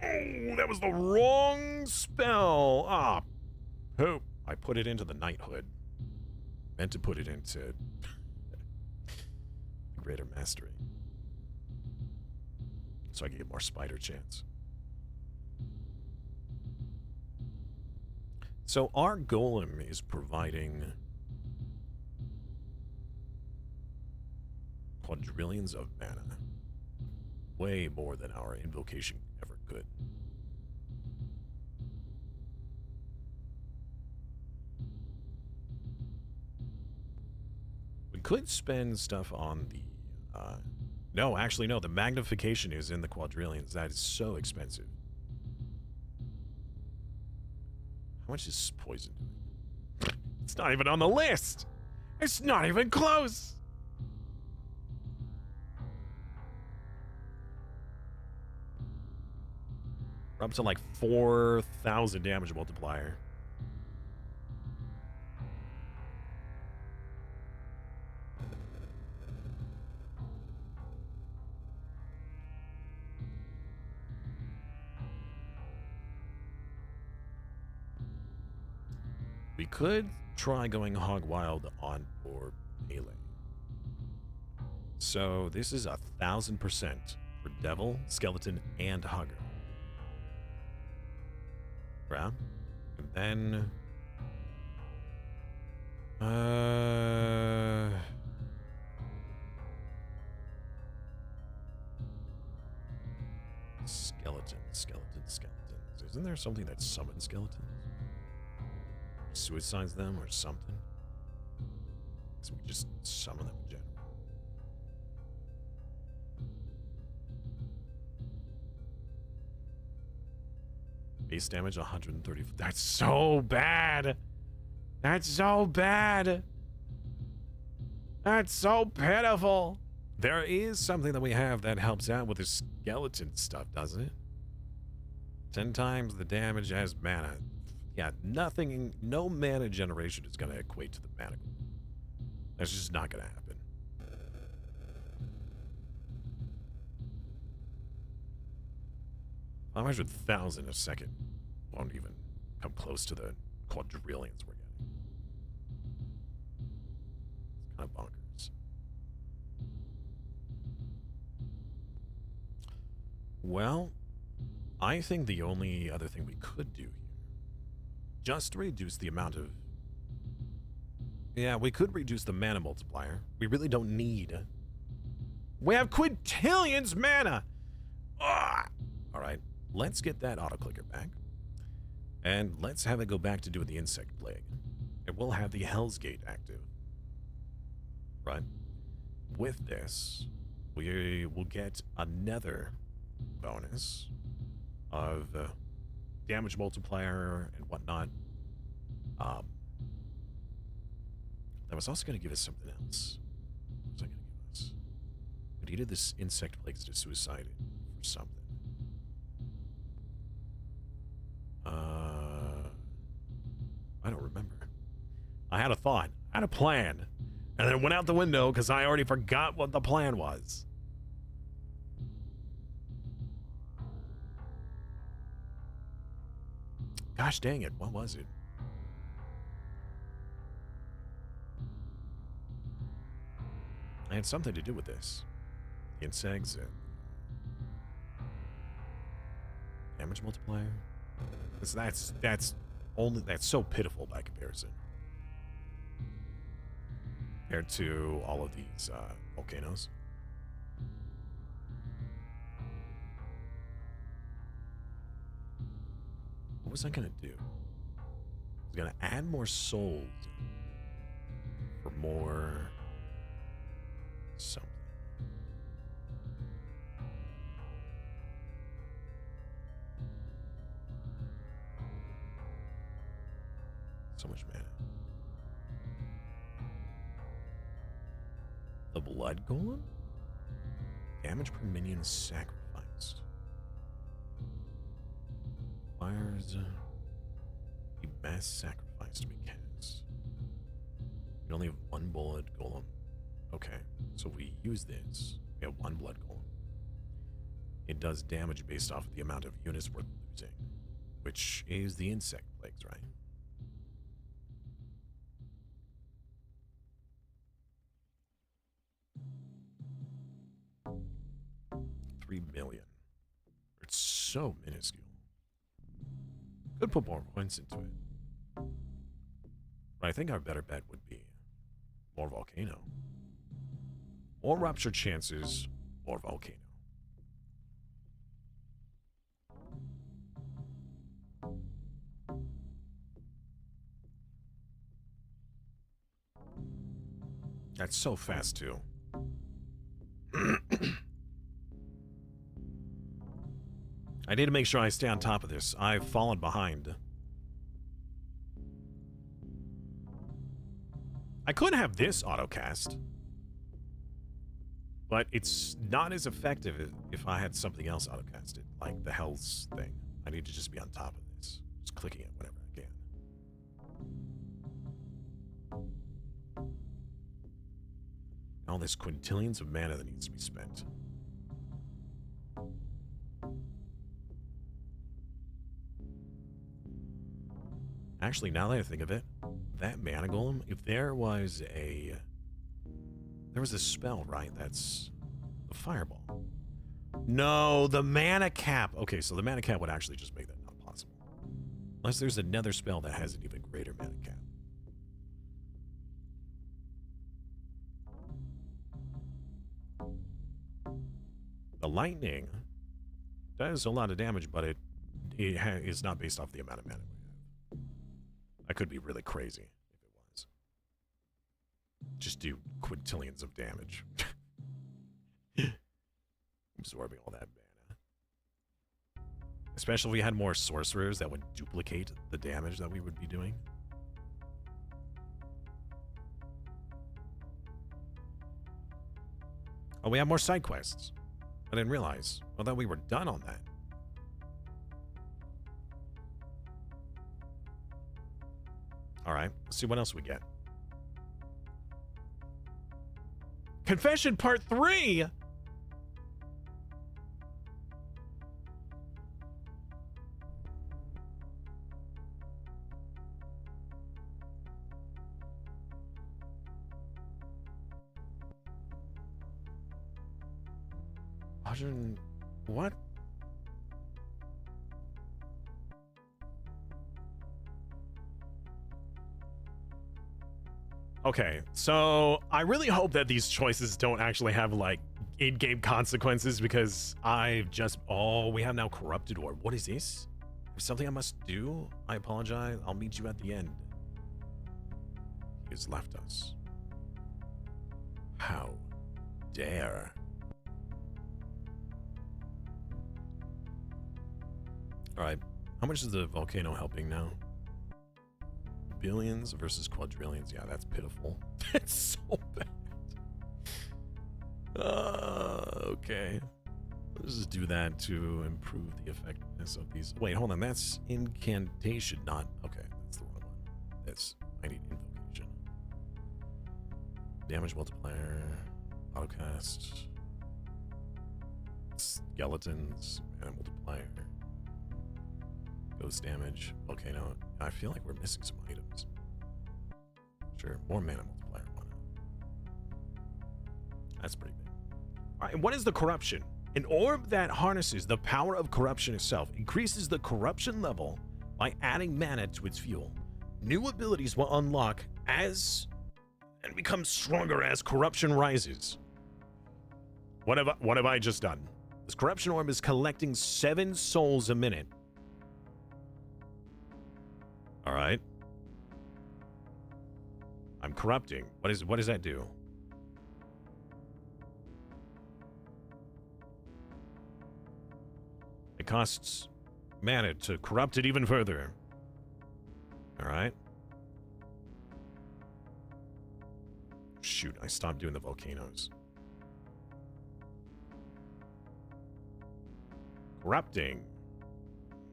Oh, that was the wrong spell. Ah, poop. I put it into the knighthood. Meant to put it into greater mastery. So I can get more spider chance. So our golem is providing quadrillions of mana. Way more than our invocation ever could. We could spend stuff on the no, actually, no. The magnification is in the quadrillions. That is so expensive. How much is poison doing? It's not even on the list. It's not even close. We're up to like 4,000 damage multiplier. We could try going hog wild on or melee. So this is 1,000% for devil, skeleton, and hugger. Right? And then skeletons. Isn't there something that summons skeletons? Suicides them or something? So we just summon them in general. Base damage 130. That's so bad. That's so bad. That's so pitiful. There is something that we have that helps out with the skeleton stuff, doesn't it? 10 times the damage as mana. Yeah, nothing, no mana generation is going to equate to the mana. That's just not going to happen. $500,000 a second won't even come close to the quadrillions we're getting. It's kind of bonkers. Well, I think the only other thing we could do here, just to reduce the amount of... Yeah, we could reduce the mana multiplier. We really don't need... We have quintillions mana! Ugh! Alright, let's get that auto-clicker back. And let's have it go back to doing the insect plague. And we'll have the Hell's Gate active. Right? With this, we will get another bonus of damage multiplier and whatnot. That was also going to give us something else. What was I going to give us? We needed this insect plague to suicide for something. I don't remember. I had a thought. I had a plan. And then it went out the window because I already forgot what the plan was. Gosh dang it, what was it? I had something to do with this. The insects and damage multiplier. That's so pitiful by comparison. Compared to all of these volcanoes. What was I gonna do? I was gonna add more souls for more something. So much mana. The blood golem? Damage per minion sacrificed. Requires a mass sacrifice to be cast. We only have one blood golem. Okay, so we use this. We have one blood golem. It does damage based off of the amount of units we're losing, which is the insect plagues, right? $3 million. It's so minuscule. Could put more points into it. But I think our better bet would be more volcano. More rupture chances, more volcano. That's so fast, too. I need to make sure I stay on top of this. I've fallen behind. I could have this autocast, but it's not as effective if I had something else autocasted, like the Hell's thing. I need to just be on top of this, just clicking it whenever I can. All this quintillions of mana that needs to be spent. Actually, now that I think of it, that mana golem, if there was a spell, right? That's the fireball. No, the mana cap. Okay, so the mana cap would actually just make that not possible. Unless there's another spell that has an even greater mana cap. The lightning does a lot of damage, but it is not based off the amount of mana we have. That could be really crazy if it was. Just do quintillions of damage. Absorbing all that mana. Especially if we had more sorcerers that would duplicate the damage that we would be doing. Oh, we have more side quests. I didn't realize. I thought we were done on that. Alright, let's see what else we get. Confession Part 3! What? Okay, so I really hope that these choices don't actually have, like, in-game consequences, because I've just... Oh, we have now Corrupted Orb. What is this? There's something I must do? I apologize. I'll meet you at the end. He has left us. How dare... Alright, how much is the volcano helping now? Billions versus quadrillions. Yeah, that's pitiful. It's so bad. Okay. Let's just do that to improve the effectiveness of these. Wait, hold on. That's incantation, not... Okay, that's the wrong one. That's... I need invocation. Damage multiplier. Autocast. Skeletons. Mana multiplier. Ghost damage. Volcano. I feel like we're missing some items. Sure, more mana multiplier. That's pretty big. All right, what is the corruption? An orb that harnesses the power of corruption itself increases the corruption level by adding mana to its fuel. New abilities will unlock as and become stronger as corruption rises. What have I just done? This corruption orb is collecting 7 souls a minute. All right. I'm corrupting. What does that do? It costs mana to corrupt it even further. All right. Shoot, I stopped doing the volcanoes. Corrupting.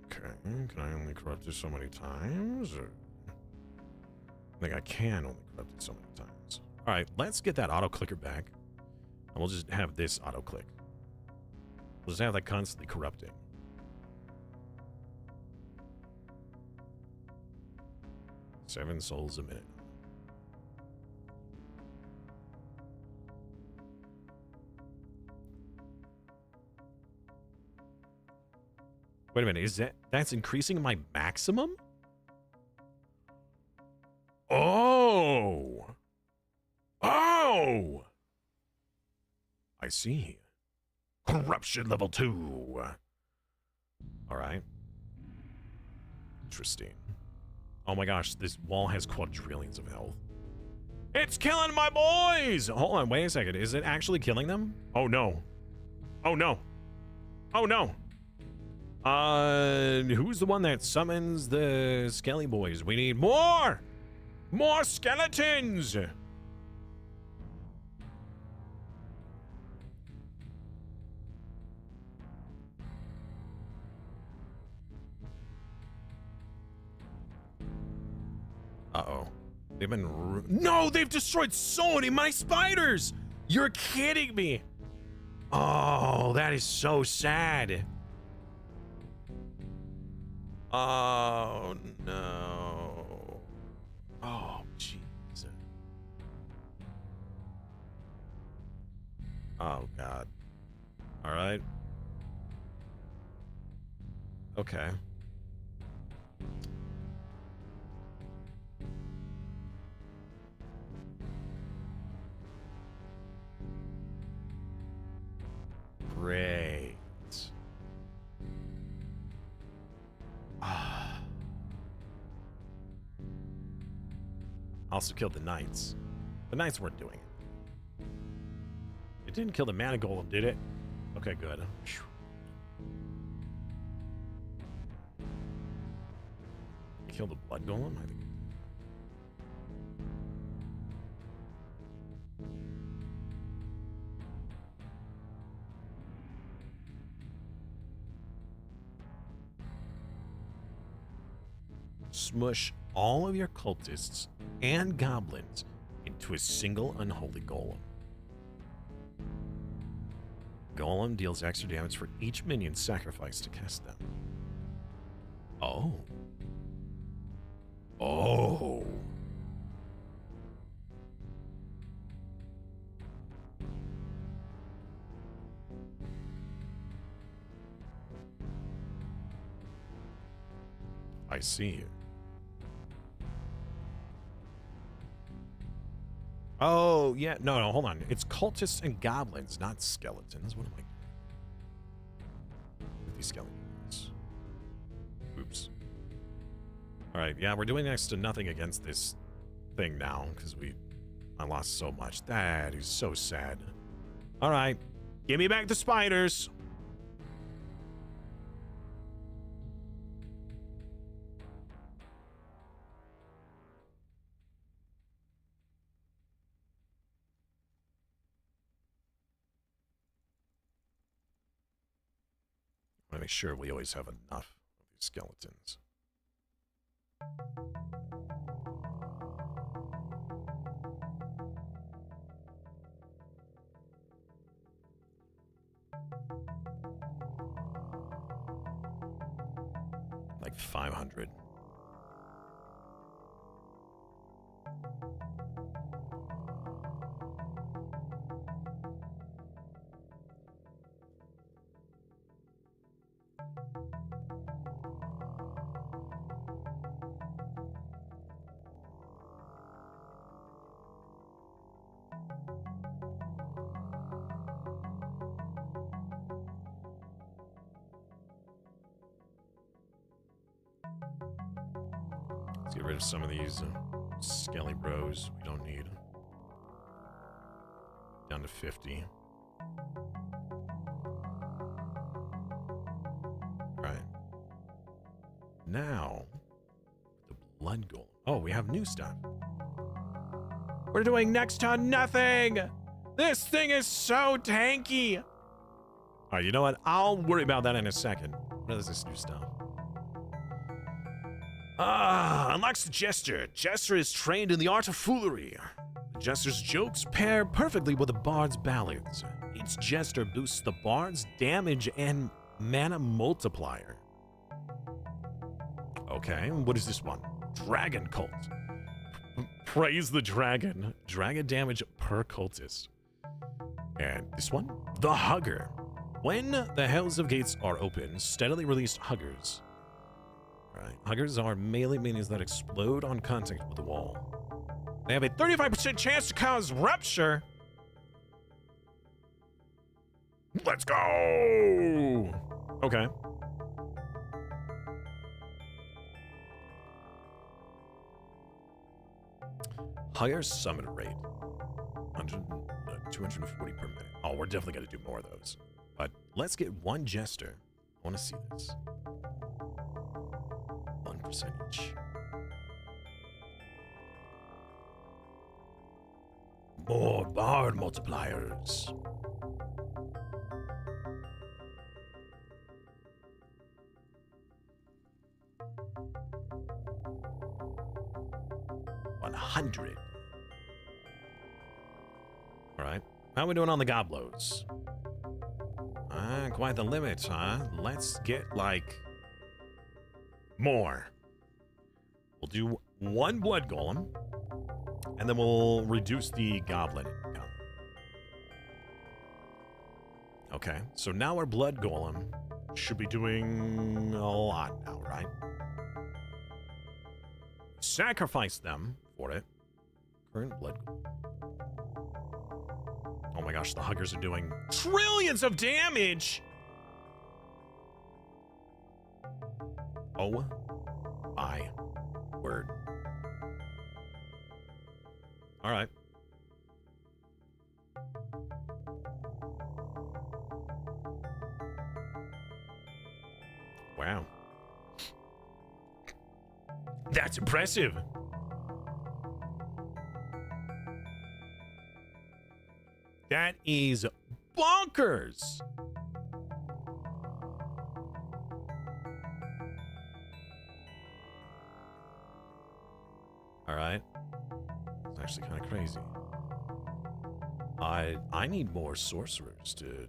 Okay, can I only corrupt it so many times? Or... I think I can only corrupt it so many times. All right, let's get that auto clicker back. And we'll just have this auto click. We'll just have that constantly corrupting. Seven souls a minute. Wait a minute, is that's increasing my maximum? Oh! Oh! I see. Corruption level 2. All right. Interesting. Oh my gosh, this wall has quadrillions of health. It's killing my boys! Hold on, wait a second. Is it actually killing them? Oh no. Oh no. Oh no. Who's the one that summons the Skelly boys? We need more! More skeletons! Uh-oh. They've been... No, they've destroyed so many of my spiders! You're kidding me! Oh, that is so sad. Oh, no. Oh, jeez. Oh, God. All right. Okay. Great. Also killed the knights. The knights weren't doing it. It didn't kill the mana golem, did it? Okay, good. Whew. It killed the blood golem? I think. Smush all of your cultists and goblins into a single unholy golem. Golem deals extra damage for each minion sacrificed to cast them. Oh. Oh. I see you. Oh, yeah. No, hold on. It's cultists and goblins, not skeletons. What am I doing with these skeletons? Oops. All right. Yeah, we're doing next to nothing against this thing now because I lost so much. That is so sad. All right. Give me back the spiders. Make sure we always have enough of these skeletons. Like 500. Let's get rid of some of these skelly bros we don't need. Down to 50. Right. Now, the blood golem. Oh, we have new stuff. We're doing next to nothing! This thing is so tanky! Alright, you know what? I'll worry about that in a second. What is this new stuff? Unlocks the Jester. Jester is trained in the art of foolery. The Jester's jokes pair perfectly with the Bard's ballads. Each Jester boosts the Bard's damage and mana multiplier. Okay, what is this one? Dragon Cult. Praise the dragon. Dragon damage per cultist. And this one? The Hugger. When the Hells of Gates are open, steadily released Huggers. Right. Huggers are melee minions that explode on contact with the wall. They have a 35% chance to cause rupture. Let's go! Okay. Higher summon rate. 240 per minute. Oh, we're definitely going to do more of those. But let's get one Jester. I want to see this. 1% each. More Bard multipliers. $100. All right. How are we doing on the Goblos? Quite the limit, huh? Let's get, like, more. We'll do one Blood Golem, and then we'll reduce the Goblin income. Okay, so now our Blood Golem should be doing a lot now, right? Sacrifice them for it. Current Blood Golem. Oh my gosh, the Huggers are doing trillions of damage! Oh my word. Alright. Wow. That's impressive. That is bonkers. All right. It's actually kind of crazy. I need more sorcerers to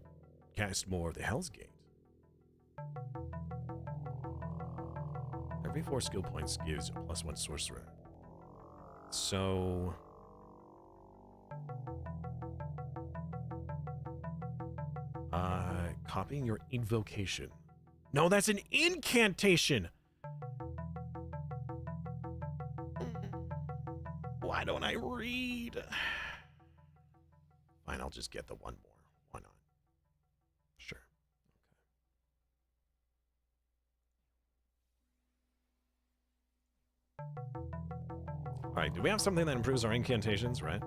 cast more of the Hell's Gate. Every 4 skill points gives a +1 sorcerer. So copying your invocation. No, that's an incantation. Why don't I read? Fine, I'll just get the one more. Why not? Sure. Okay. All right, do we have something that improves our incantations, right?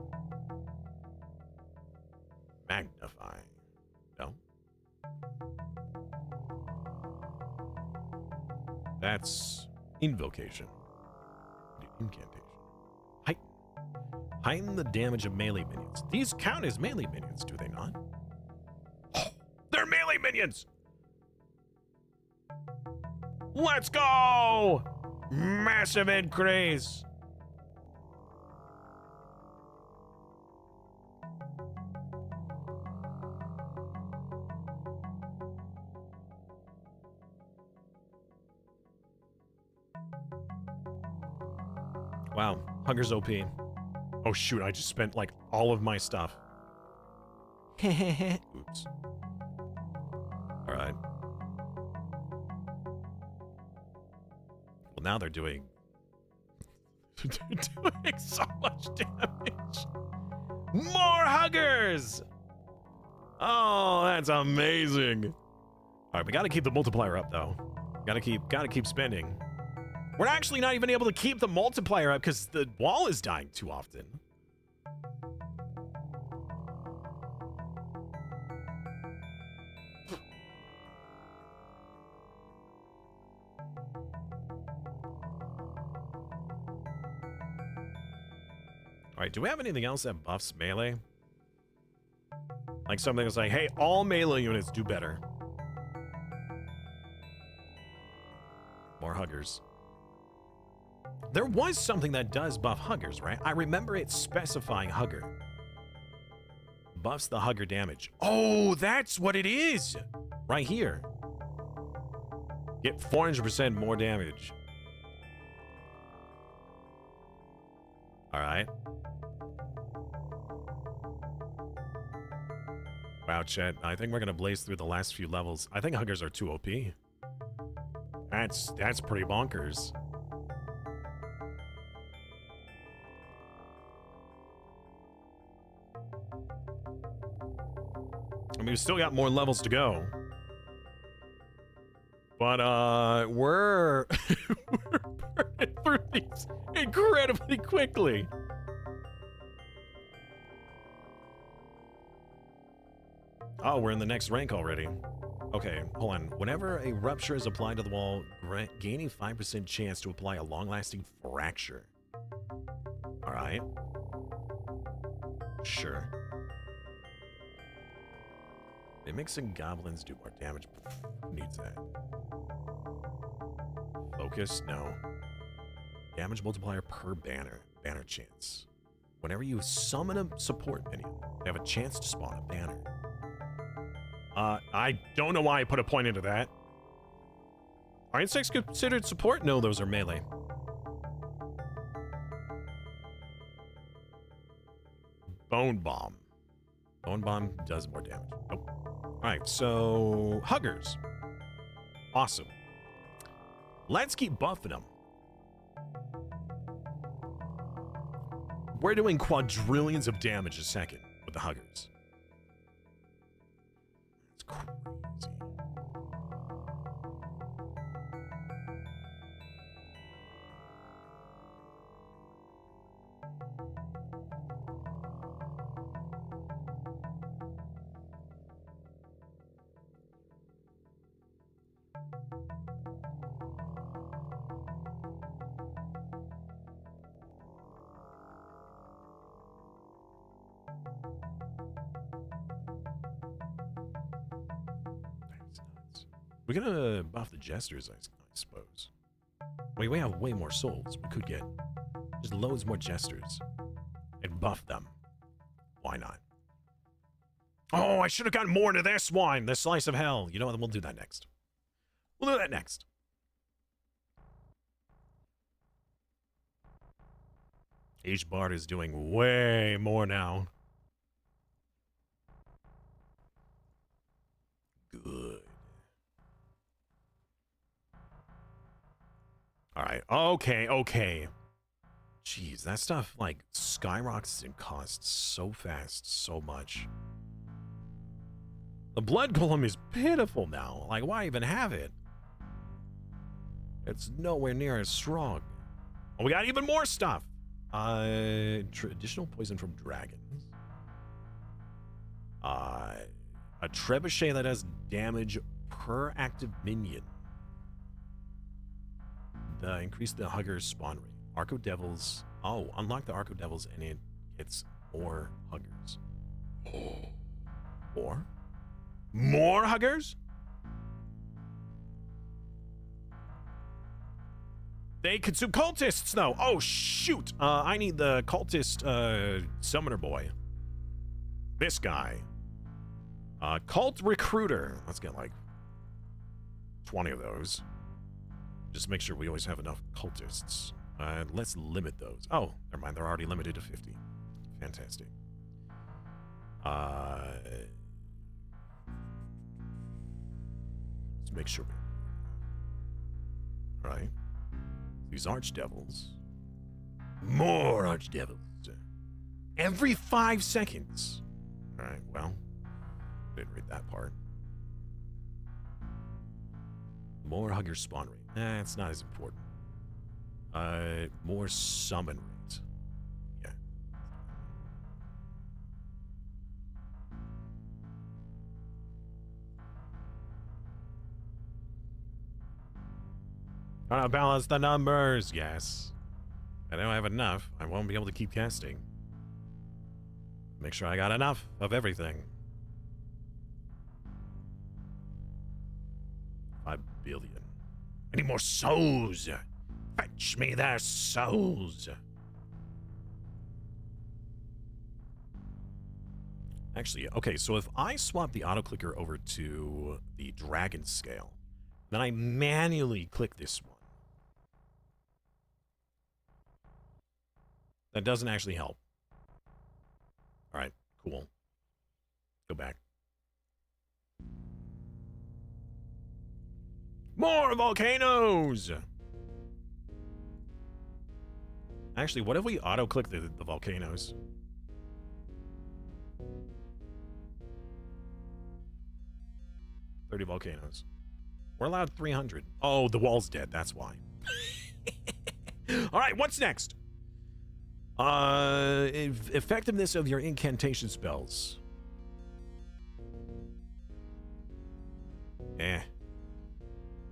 Magnify. No? That's invocation. Incantation. Heighten. Heighten the damage of melee minions. These count as melee minions, do they not? Oh, they're melee minions! Let's go! Massive increase! Wow, Hunger's OP. Oh shoot, I just spent like all of my stuff. Oops. Alright. Well, now they're doing... they're doing so much damage. More Huggers! Oh, that's amazing. Alright, we gotta keep the multiplier up, though. Gotta keep spending. We're actually not even able to keep the multiplier up because the wall is dying too often. Alright, do we have anything else that buffs melee? Like something that's like, hey, all melee units do better. More Huggers. There was something that does buff Huggers, right? I remember it specifying Hugger. Buffs the Hugger damage. Oh, that's what it is! Right here. Get 400% more damage. Alright. Wow, chat. I think we're gonna blaze through the last few levels. I think Huggers are too OP. That's pretty bonkers. I mean, we've still got more levels to go. But, we're... we're burning through these incredibly quickly. Oh, we're in the next rank already. Okay, hold on. Whenever a rupture is applied to the wall, gaining 5% chance to apply a long-lasting fracture. Alright. Sure. Mimics and goblins do more damage. Who needs that? Focus? No. Damage multiplier per banner. Banner chance. Whenever you summon a support minion, they have a chance to spawn a banner. I don't know why I put a point into that. Are insects considered support? No, those are melee. Bone Bomb. Bone Bomb does more damage. Nope. Alright, so... Huggers. Awesome. Let's keep buffing them. We're doing quadrillions of damage a second with the Huggers. It's crazy. We're gonna buff the jesters, I suppose. We have way more souls. We could get just loads more jesters and buff them. Why not? Oh, I should have gotten more into this one, the slice of hell. You know what? We'll do that next. We'll do that next. H-Bard is doing way more now. Good. Alright, okay. Jeez, that stuff, like, skyrockets in cost so fast, so much. The Blood Golem is pitiful now. Like, why even have it? It's nowhere near as strong. Oh, we got even more stuff! Traditional poison from dragons. A trebuchet that does damage per active minion. Increase the Hugger's spawn rate. Arco Devils. Oh, unlock the Arco Devils and it gets more Huggers. More? More Huggers? They consume cultists, though. Oh, shoot. I need the cultist summoner boy. This guy. Cult recruiter. Let's get like 20 of those. Just make sure we always have enough cultists. Let's limit those. Oh, never mind. They're already limited to 50. Fantastic. Let's make sure. All right. These archdevils. More archdevils. Every 5 seconds. All right, well, didn't read that part. More hugger spawn rate. It's not as important. More summon rate. Yeah. Trying to balance the numbers. Yes. I don't have enough. I won't be able to keep casting. Make sure I got enough of everything. 5 billion. I need more souls. Fetch me their souls. Actually, okay, so if I swap the auto clicker over to the dragon scale, then I manually click this one. That doesn't actually help. All right, cool. Go back. More volcanoes! Actually, what if we auto-click the volcanoes? $30 volcanoes. We're allowed 300. Oh, the wall's dead. That's why. All right, what's next? Effectiveness of your incantation spells.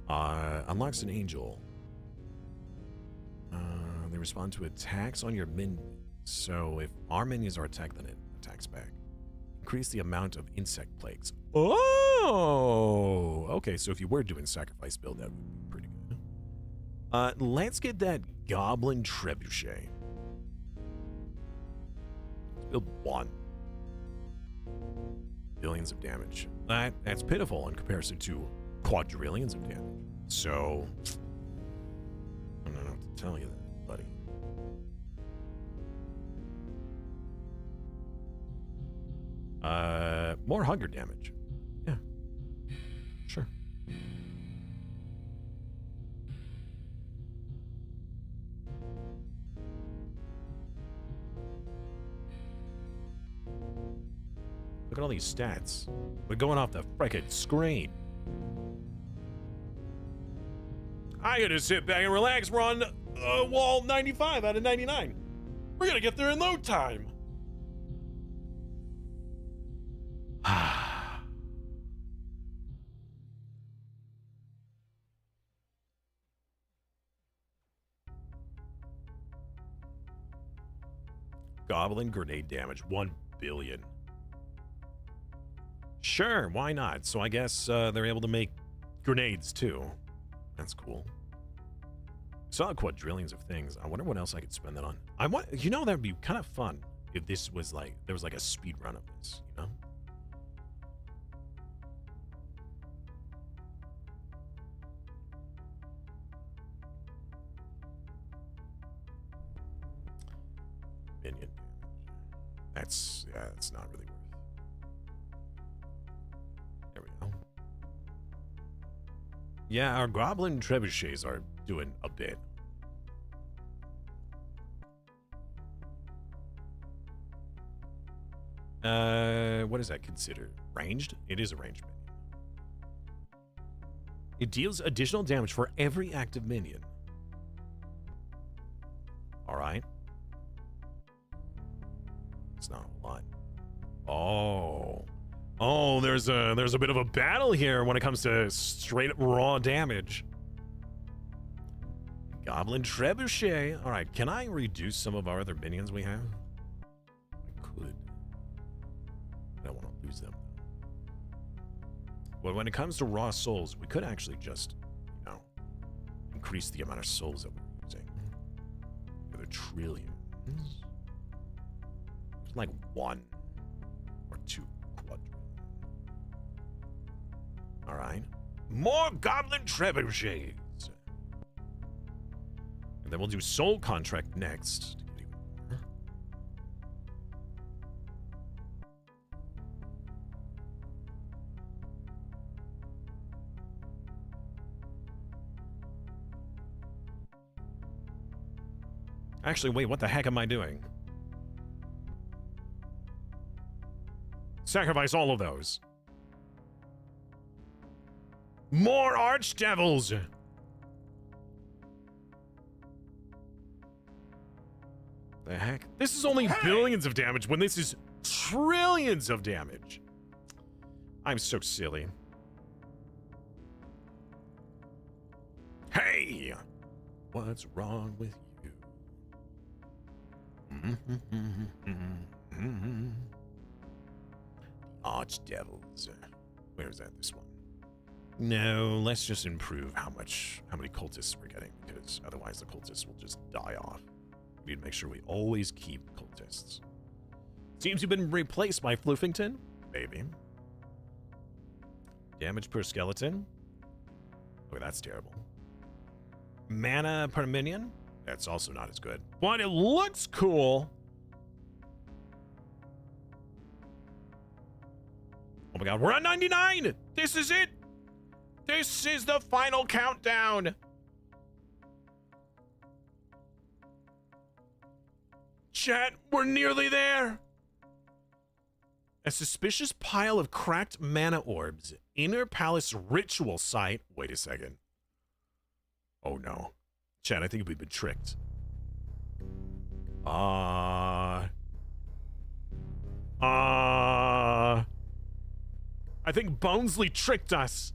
Unlocks an angel. They respond to attacks on your minions. So if our minions are attacked, then it attacks back. Increase the amount of insect plagues. Oh! Okay, so if you were doing sacrifice build, that would be pretty good. Let's get that goblin trebuchet. Build 1. Billions of damage. That's pitiful in comparison to quadrillions of damage. So, I don't know what to tell you that, buddy. More hunger damage. Yeah. Sure. Look at all these stats. We're going off the frickin' screen. I gotta sit back and relax. We're on wall 95 out of 99. We're gonna get there in no time. Goblin grenade damage, 1 billion. Sure, why not? So I guess they're able to make grenades too. That's cool. Saw quadrillions of things. I wonder what else I could spend that on. You know, that'd be kind of fun if this was like, there was like a speed run of this, you know? Minion damage. That's not really worth. There we go. Yeah, our goblin trebuchets are doing a bit. What is that considered? Ranged? It is a ranged minion. It deals additional damage for every active minion. Alright. It's not a lot. Oh, there's a bit of a battle here when it comes to straight up raw damage. Goblin trebuchet. All right, can I reduce some of our other minions we have? I could. I don't want to lose them. But when it comes to raw souls, we could actually just, you know, increase the amount of souls that we're using. For the trillions. It's like 1 or 2 quadrillion. All right. More goblin trebuchets. And then we'll do soul contract next. Actually, wait, what the heck am I doing? Sacrifice all of those. More archdevils! The heck? This is only billions of damage when this is trillions of damage. I'm so silly. Hey! What's wrong with you? Archdevils. Where is that? This one. No, let's just improve how many cultists we're getting, because otherwise the cultists will just die off. We need to make sure we always keep cultists. Seems you've been replaced by Floofington? Maybe. Damage per skeleton? Okay, that's terrible. Mana per minion? That's also not as good. But it looks cool! Oh my god, we're at 99! This is it! This is the final countdown! Chat, we're nearly there! A suspicious pile of cracked mana orbs. Inner Palace ritual site. Wait a second. Oh no. Chat, I think we've been tricked. I think Bonesley tricked us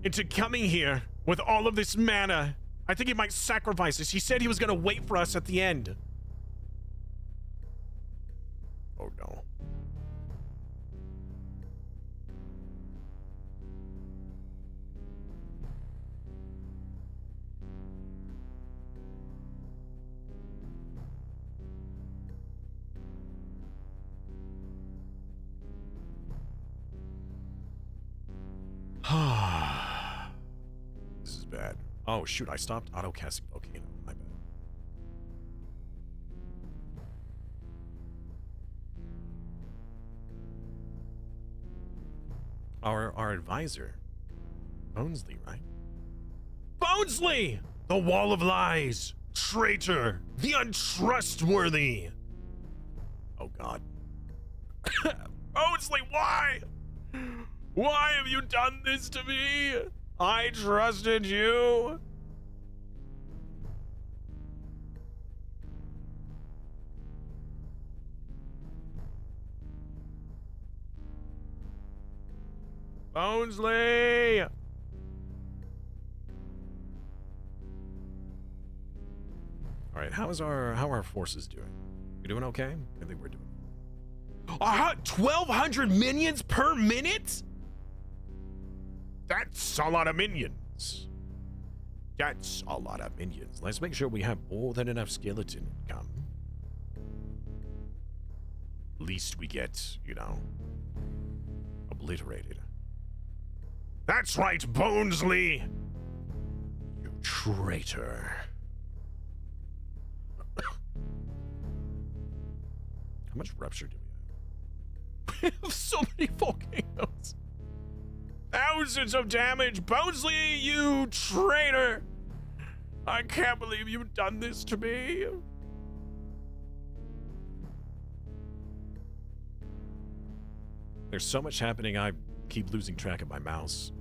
into coming here with all of this mana. I think he might sacrifice us. He said he was gonna wait for us at the end. Oh no. This is bad. Oh shoot, I stopped auto-casting Volcano. My bad. Our advisor. Bonesley, right? Bonesley! The Wall of Lies! Traitor! The untrustworthy! Oh god. Bonesley, why? Why have you done this to me? I trusted you. Bonesley! All right, how are our forces doing? We doing okay? I think we're doing. 1,200 minions per minute? That's a lot of minions. That's a lot of minions. Let's make sure we have more than enough skeleton income. Least we get, you know, obliterated. That's right, Bonesley! You traitor. How much rupture do we have? We have so many volcanoes. Thousands of damage. Bonesley, you traitor. I can't believe you've done this to me. There's so much happening, I keep losing track of my mouse.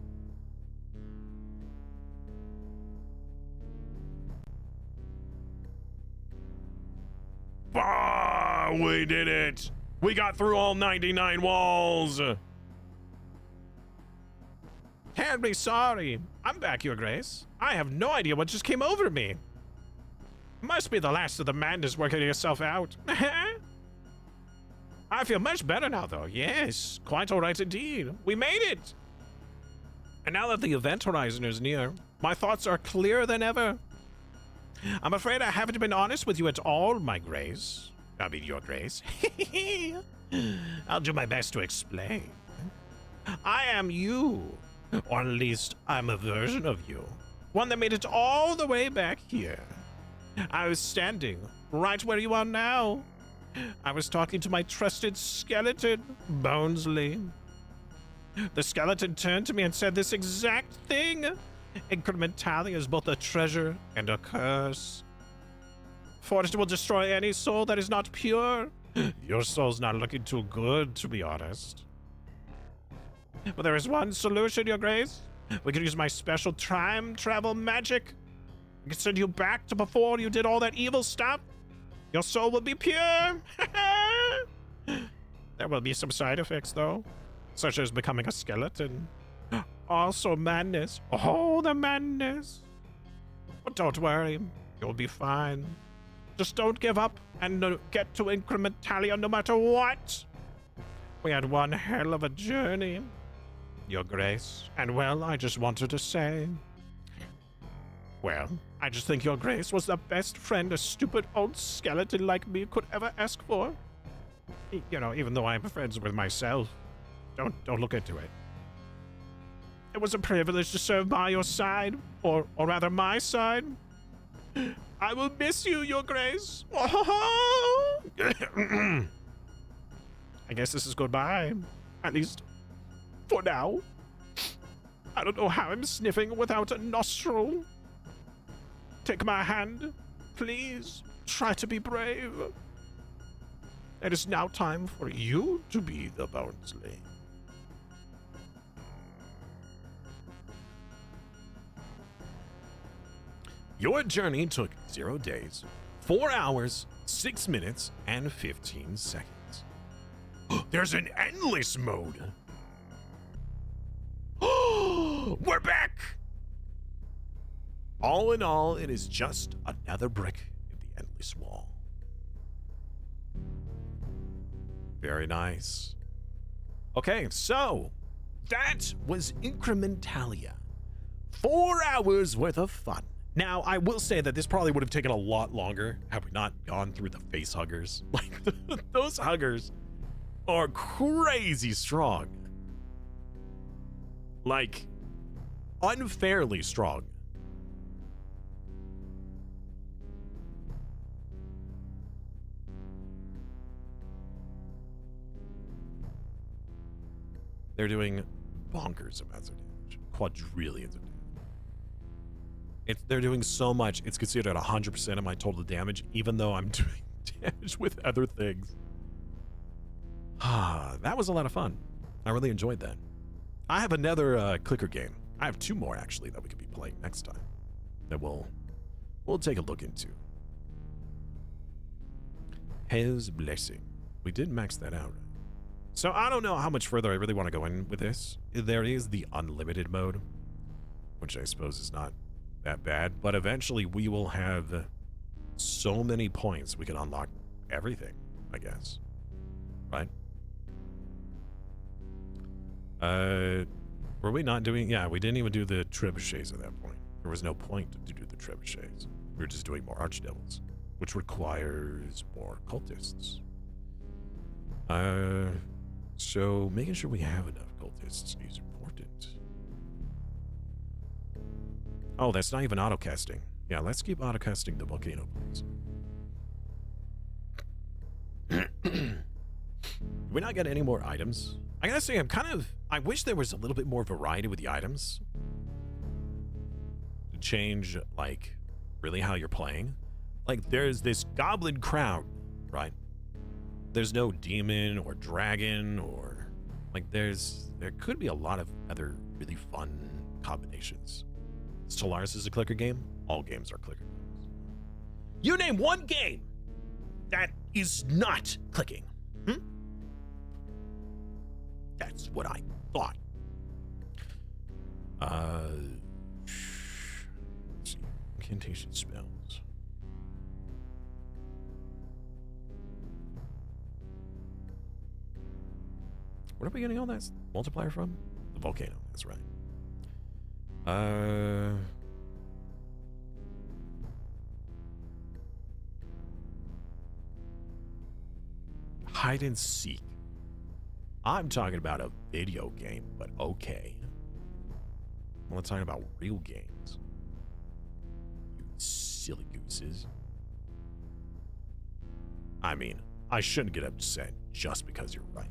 Bah! We did it! We got through all 99 walls! Terribly sorry. I'm back, Your Grace. I have no idea what just came over me. Must be the last of the madness working yourself out. I feel much better now, though. Yes, quite all right indeed. We made it! And now that the event horizon is near, my thoughts are clearer than ever. I'm afraid I haven't been honest with you at all, my Grace. I mean, Your Grace. I'll do my best to explain. I am you. Or at least, I'm a version of you. One that made it all the way back here. I was standing right where you are now. I was talking to my trusted skeleton, Bonesley. The skeleton turned to me and said this exact thing. Incrementalia is both a treasure and a curse. For it will destroy any soul that is not pure. Your soul's not looking too good, to be honest. But there is one solution, Your Grace. We can use my special time travel magic. I can send you back to before you did all that evil stuff. Your soul will be pure. There will be some side effects, though, such as becoming a skeleton. Also madness. Oh, the madness. But don't worry. You'll be fine. Just don't give up and get to Incrementalia no matter what. We had one hell of a journey, Your Grace. And well, I just wanted to say... Well, I just think Your Grace was the best friend a stupid old skeleton like me could ever ask for. You know, even though I'm friends with myself. Don't look into it. It was a privilege to serve by your side, or rather my side. I will miss you, Your Grace. I guess this is goodbye. At least, for now. I don't know how I'm sniffing without a nostril. Take my hand, please. Try to be brave. It is now time for you to be the Bonesley. Your journey took 0 days, 4 hours, 6 minutes, and 15 seconds. There's an endless mode. We're back! All in all, it is just another brick in the endless wall. Very nice. Okay, so that was Incrementalia. 4 hours worth of fun. Now, I will say that this probably would have taken a lot longer had we not gone through the face huggers. Like, those huggers are crazy strong. Like, unfairly strong. They're doing bonkers amounts of damage. Quadrillions of damage. They're doing so much, it's considered 100% of my total damage, even though I'm doing damage with other things. That was a lot of fun. I really enjoyed that. I have another clicker game. I have 2 more, actually, that we could be playing next time. That we'll take a look into. His Blessing. We did max that out, right? So I don't know how much further I really want to go in with this. There is the unlimited mode, which I suppose is not that bad, but eventually we will have so many points we can unlock everything, I guess. Right? Were we not doing... Yeah, we didn't even do the trebuchets at that point. There was no point to do the trebuchets. We were just doing more archdevils, which requires more cultists. So making sure we have enough cultists is important. Oh, that's not even auto-casting. Yeah, let's keep auto-casting the volcano, please. Did we not get any more items? I gotta say, I wish there was a little bit more variety with the items. To change, like, really how you're playing. Like, there's this goblin crown, right? There's no demon or dragon or... Like, there could be a lot of other really fun combinations. Stellaris is a clicker game. All games are clicker games. You name one game that is not clicking. That's what I thought. Let's see. Incantation spells. Where are we getting all that multiplier from? The volcano, that's right. Hide and seek. I'm talking about a video game, but okay. I'm not talking about real games. You silly gooses. I mean, I shouldn't get upset just because you're right.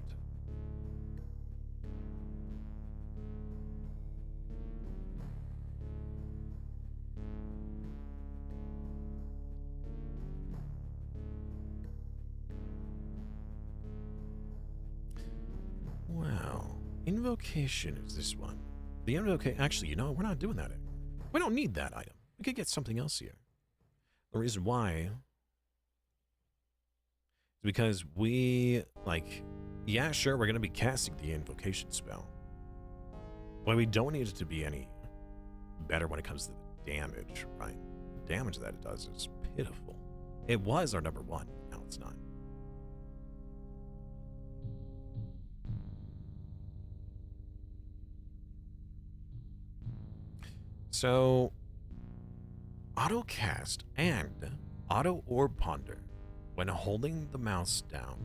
Wow. Invocation is this one. The invocation... Actually, you know, we're not doing that anymore. We don't need that item. We could get something else here. The reason why... because we, like, yeah, sure, we're going to be casting the invocation spell. But we don't need it to be any better when it comes to the damage, right? The damage that it does is pitiful. It was our number one. Now it's not. So, auto cast and auto orb ponder when holding the mouse down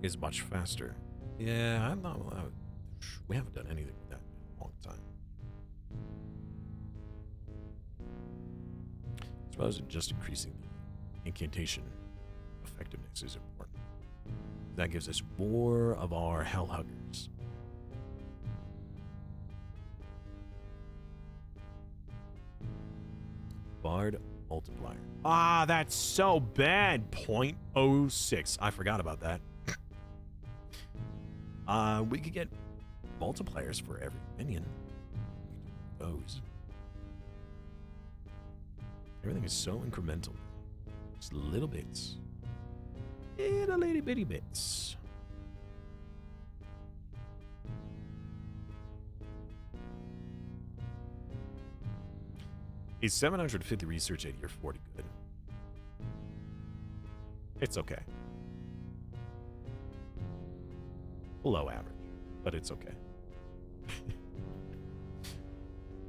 is much faster. Yeah, I'm not. We haven't done anything with that in a long time. I suppose just increasing the incantation effectiveness is important. That gives us more of our hell huggers. Bard multiplier. Ah, that's so bad. 0.06. I forgot about that. We could get multipliers for every minion. Those. Everything is so incremental. Just little bits. Little itty bitty bits. Is 750 research at year 40 good? It's okay. Below average, but it's okay.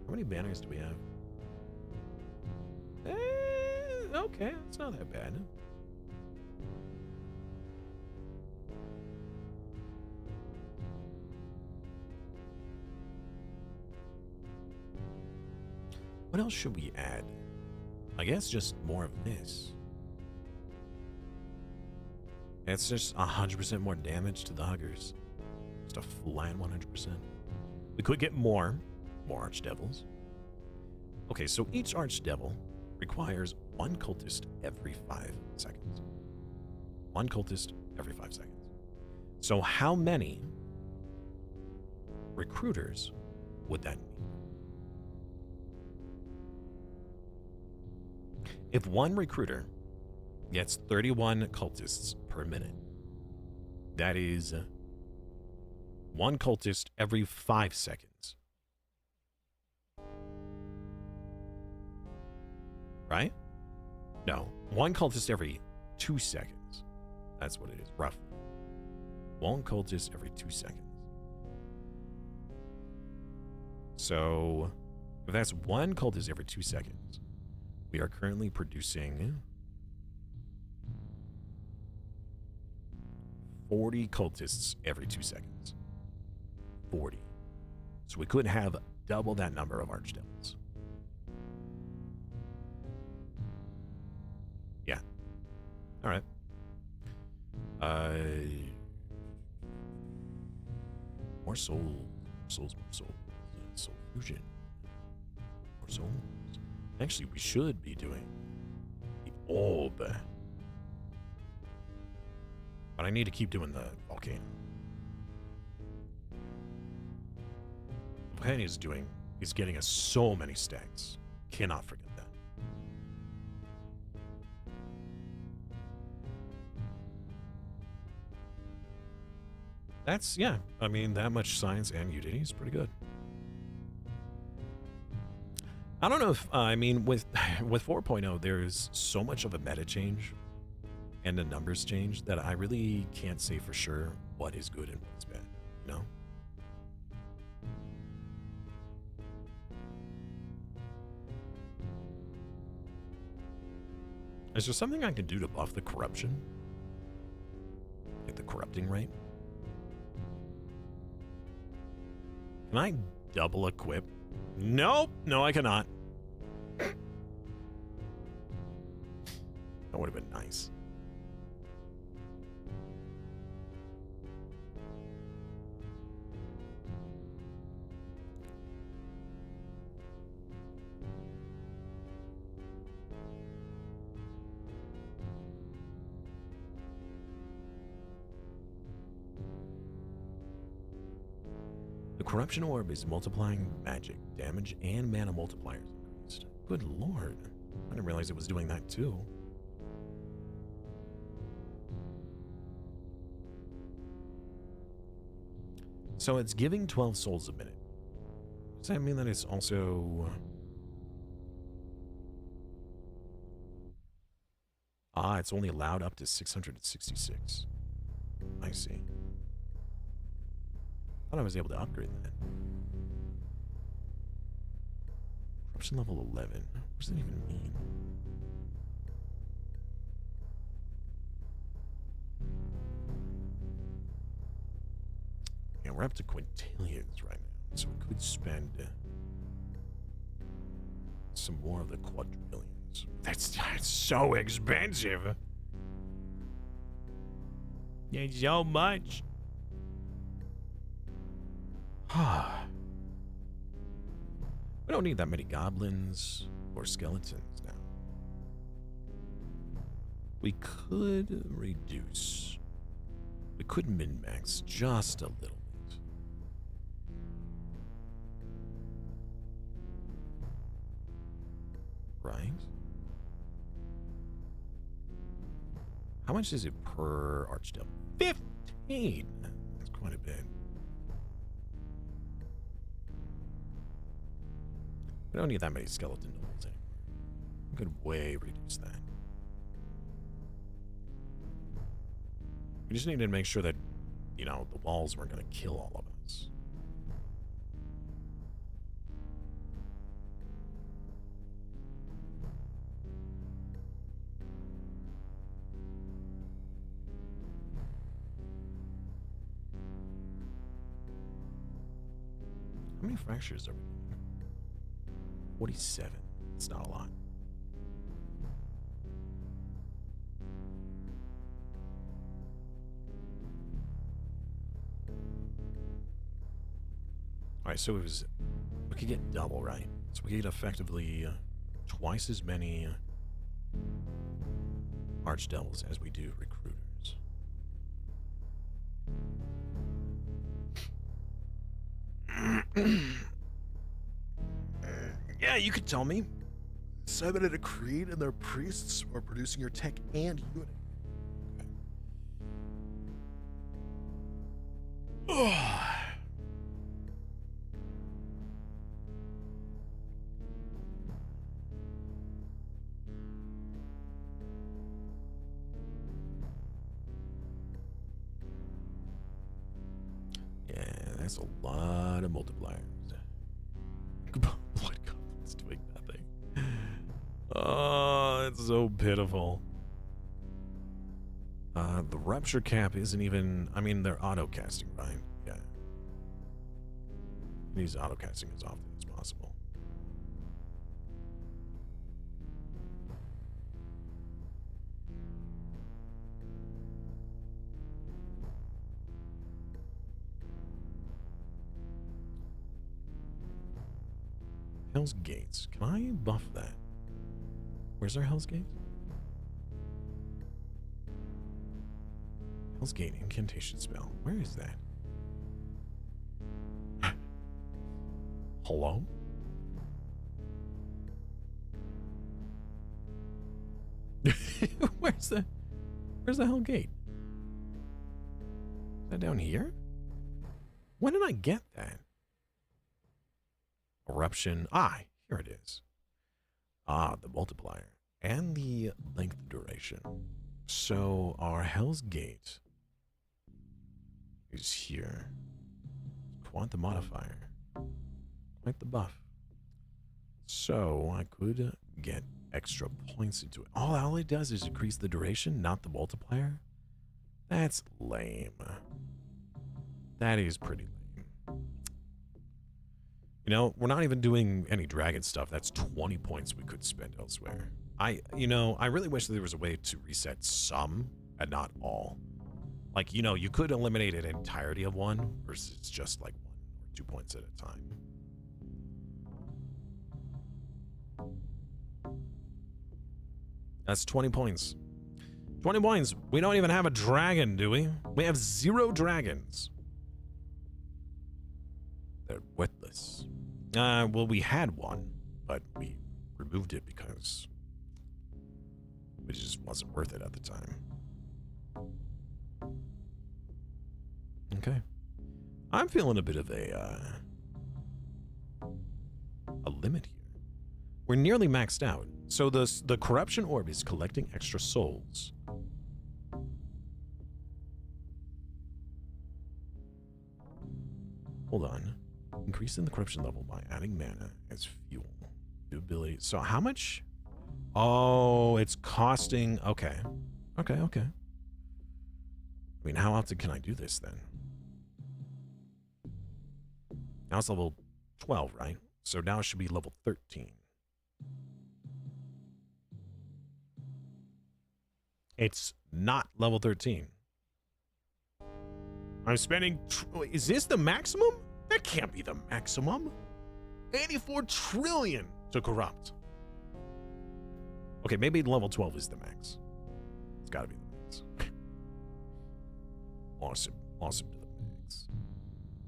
How many banners do we have? Okay, it's not that bad. What else should we add? I guess just more of this. It's just 100% more damage to the huggers. Just a flat 100%. We could get more archdevils. Okay, so each archdevil requires one cultist every 5 seconds. One cultist every 5 seconds. So how many recruiters would that need? If one recruiter gets 31 cultists per minute, that is one cultist every 5 seconds. Right? No, one cultist every 2 seconds. That's what it is, roughly. One cultist every 2 seconds. So, if that's one cultist every 2 seconds, we are currently producing 40 cultists every 2 seconds. 40. So we could have double that number of archdevils. Yeah. All right. More souls. More souls. Soul fusion. More souls. Actually, we should be doing the orb. But I need to keep doing the volcano. The volcano is getting us so many stacks. Cannot forget that. That's, yeah, I mean, that much science and Udemy is pretty good. I don't know if, I mean, with 4.0, there's so much of a meta change and the numbers change that I really can't say for sure what is good and what's bad, you know? Is there something I can do to buff the corruption? Like the corrupting rate? Can I double equip? Nope. No, I cannot. That would have been nice. The corruption orb is multiplying magic, damage, and mana multipliers increased. Good lord. I didn't realize it was doing that too. So it's giving 12 souls a minute. Does that mean that it's also... it's only allowed up to 666. I see. Thought I was able to upgrade that. Corruption level 11. What does that even mean? Yeah, we're up to quintillions right now, so we could spend some more of the quadrillions. That's so expensive. It's so much. We don't need that many goblins or skeletons now. We could reduce. We could min-max just a little bit. Right? How much is it per archdevil? 15! That's quite a bit. We don't need that many skeleton doubles anymore. We could way reduce that. We just needed to make sure that, you know, the walls weren't going to kill all of us. How many fractures are we doing? 47. It's not a lot. Alright, so it was... We could get double, right? So we could get effectively twice as many archdevils as we do recruiters. Yeah, you could tell me. 7 at a creed and their priests are producing your tech and unit. Yeah, that's a lot of multipliers. Blood goblins doing nothing. Oh, it's so pitiful. The rupture cap isn't even... I mean, they're auto-casting, right? Yeah. He's auto-casting as often as possible. Hell's Gates. Can I buff that? Where's our Hell's Gate? Hell's Gate incantation spell. Where is that? Hello? Where's the Hell Gate? Is that down here? When did I get that? Eruption. Here it is. The multiplier. And the length duration. So our Hell's Gate is here. Quantum modifier. Quite the buff. So I could get extra points into it. All it does is increase the duration, not the multiplier. That's lame. That is pretty lame. You know, we're not even doing any dragon stuff. That's 20 points we could spend elsewhere. I really wish there was a way to reset some and not all. Like, you could eliminate an entirety of one versus just like 1 or 2 points at a time. That's 20 points. 20 points. We don't even have a dragon, do we? We have 0 dragons. They're worthless. Well, we had one, but we removed it because it just wasn't worth it at the time. Okay. I'm feeling a bit of a limit here. We're nearly maxed out. So the corruption orb is collecting extra souls. Hold on. Increasing the corruption level by adding mana as fuel. Ability. So how much? Oh, it's costing. Okay. Okay. I mean, how often can I do this then? Now it's level 12, right? So now it should be level 13. It's not level 13. I'm spending... Is this the maximum? That can't be the maximum. 84 trillion to corrupt. Okay, maybe level 12 is the max. It's gotta be the max. Awesome to the max.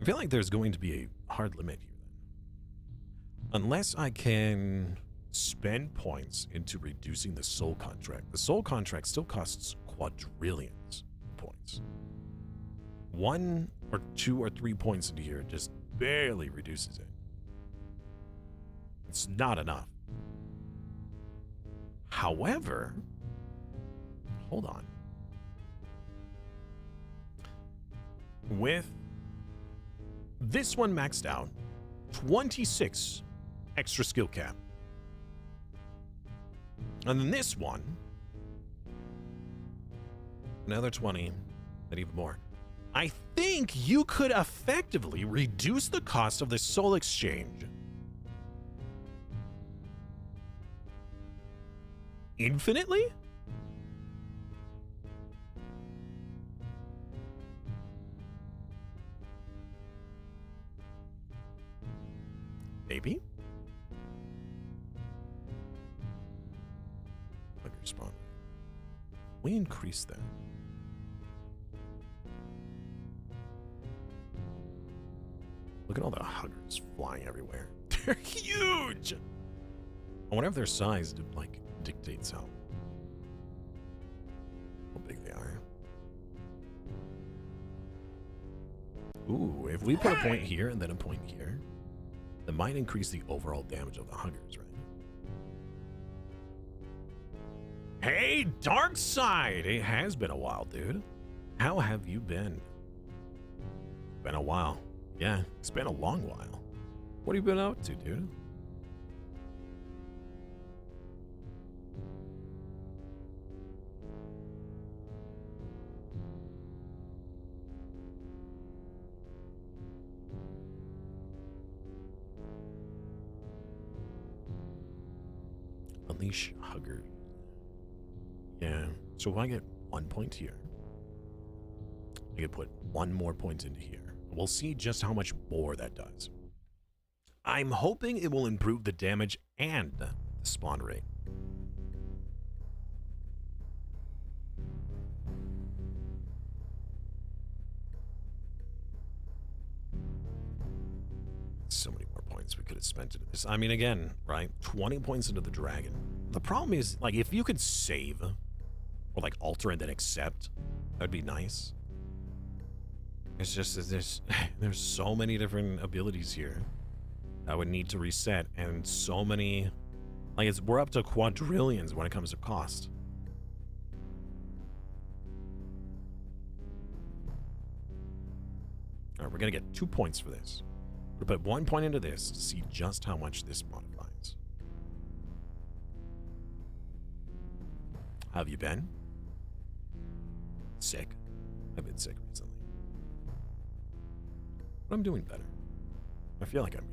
I feel like there's going to be a hard limit here then. Unless I can spend points into reducing the soul contract. The soul contract still costs quadrillions of points. 1 or 2 or 3 points into here just barely reduces it. It's not enough. However, hold on. With this one maxed out, 26 extra skill cap. And then this one, another 20, and even more. I think you could effectively reduce the cost of the soul exchange infinitely? Maybe? Spawn. We increase that. Look at all the huggers flying everywhere. They're huge! I wonder if their size dictates how big they are. Ooh, if we put a point here and then a point here, that might increase the overall damage of the huggers, right? Hey, Dark Side! It has been a while, dude. How have you been? Been a while. Yeah, it's been a long while. What have you been up to, dude? Unleash Hugger. Yeah, so if I get 1 point here, I could put 1 more point into here. We'll see just how much more that does. I'm hoping it will improve the damage and the spawn rate. So many more points we could have spent into this. I mean, again, right? 20 points into the dragon. The problem is, like, if you could save or like alter and then accept, that'd be nice. It's just there's so many different abilities here that would need to reset, and so many, like, we're up to quadrillions when it comes to cost. All right, we're gonna get 2 points for this. We'll put 1 point into this to see just how much this modifies. How have you been? Sick. I've been sick recently. But I'm doing better. I feel like I'm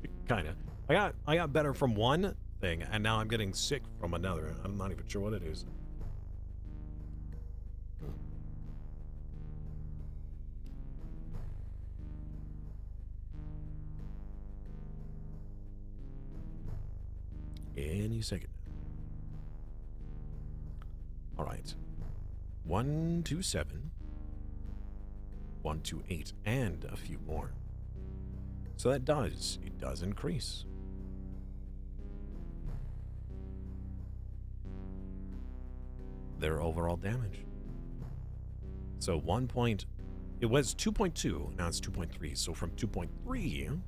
getting better. Kinda. I got better from 1 thing, and now I'm getting sick from another. I'm not even sure what it is. Any second now. All right. 127, 128, and a few more. So it does increase. Their overall damage. So it was 2.2, now it's 2.3. So from 2.3,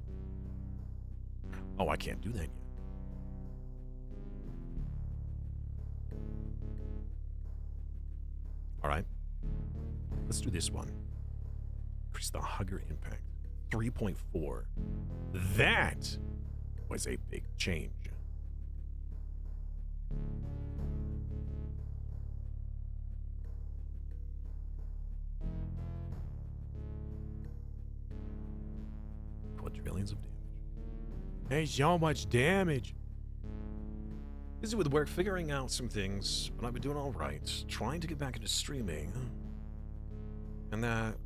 oh, I can't do that yet. All right, let's do this one. Increase the hugger impact. 3.4. That was a big change. Quadrillions of damage. Hey, so much damage. Busy with work, figuring out some things, but I've been doing all right. Trying to get back into streaming. And that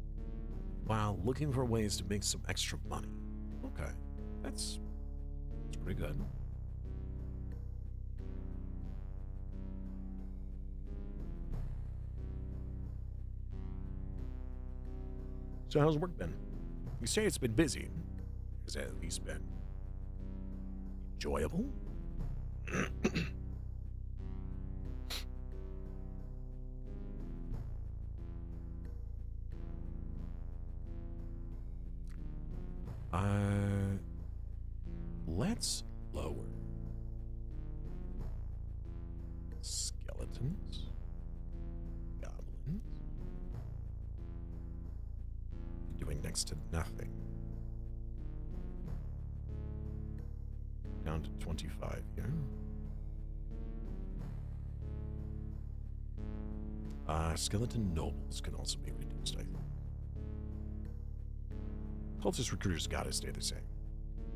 while looking for ways to make some extra money. Okay, that's pretty good. So how's work been? You say it's been busy. Has it at least been enjoyable? Let's lower skeletons, goblins. Doing next to nothing. Down to 25 here. Skeleton nobles can also be reduced, I think. Cultist recruiters gotta stay the same.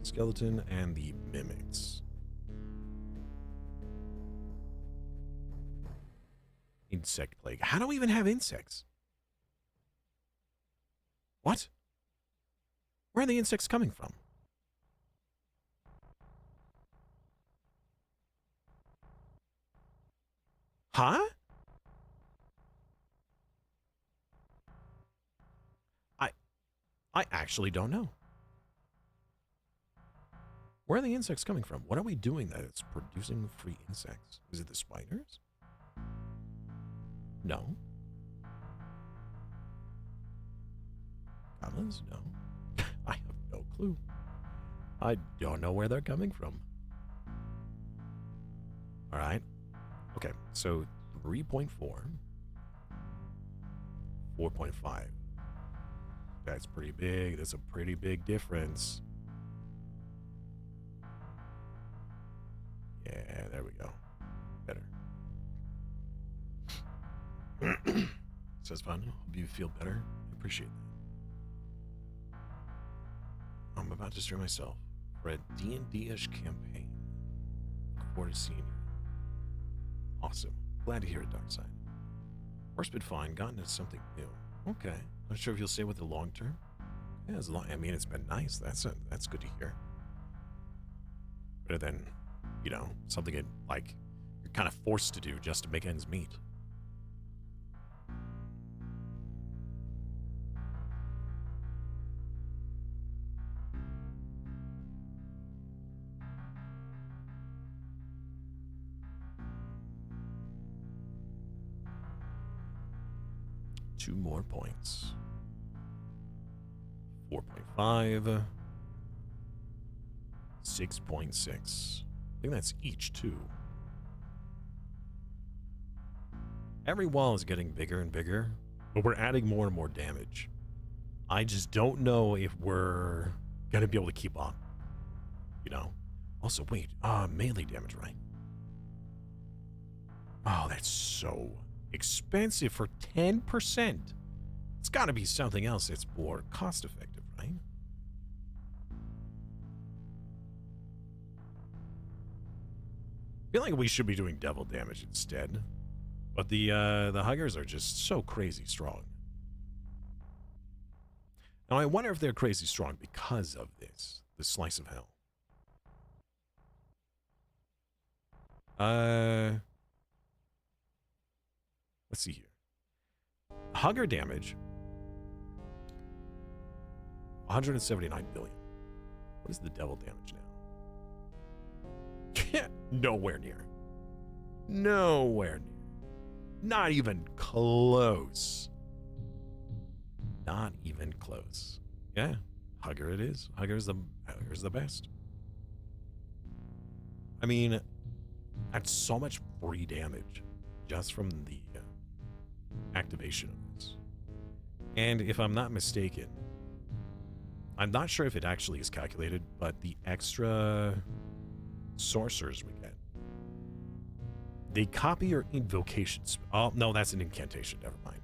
Skeleton and the mimics. Insect plague. How do we even have insects? What? Where are the insects coming from? Huh? I actually don't know. Where are the insects coming from? What are we doing that it's producing free insects? Is it the spiders? No. Goblins? No. I have no clue. I don't know where they're coming from. All right. Okay, so 3.4. 4.5. That's pretty big. That's a pretty big difference. Yeah, there we go. Better. Says fun. Hope you feel better. I appreciate that. I'm about to stream myself for a D&D-ish campaign. Look forward to seeing you. Awesome. Glad to hear it, Darkside. Work's been fine. Gotten into something new. Okay. Not sure if you'll stay with the long term. Yeah, as long. I mean, it's been nice. That's good to hear. Better than, you know, something that, like, you're kind of forced to do just to make ends meet. Two more points. 4.5. 6.6. I think that's each two. Every wall is getting bigger and bigger, but we're adding more and more damage. I just don't know if we're gonna be able to keep on. You know? Also, wait, melee damage, right? Oh, that's so expensive for 10%. It's gotta be something else that's more cost effective, right? feel like we should be doing devil damage instead. But the huggers are just so crazy strong. Now I wonder if they're crazy strong because of this. The slice of hell. Let's see here. Hugger damage. 179 billion. What is the devil damage now? Nowhere near. Nowhere near. Not even close. Not even close. Yeah, Hugger it is. Hugger's the best. I mean, that's so much free damage just from the activation of this. And if I'm not mistaken, I'm not sure if it actually is calculated, but the extra sorcerers we get, they copy your invocations. Oh, no, that's an incantation. Never mind.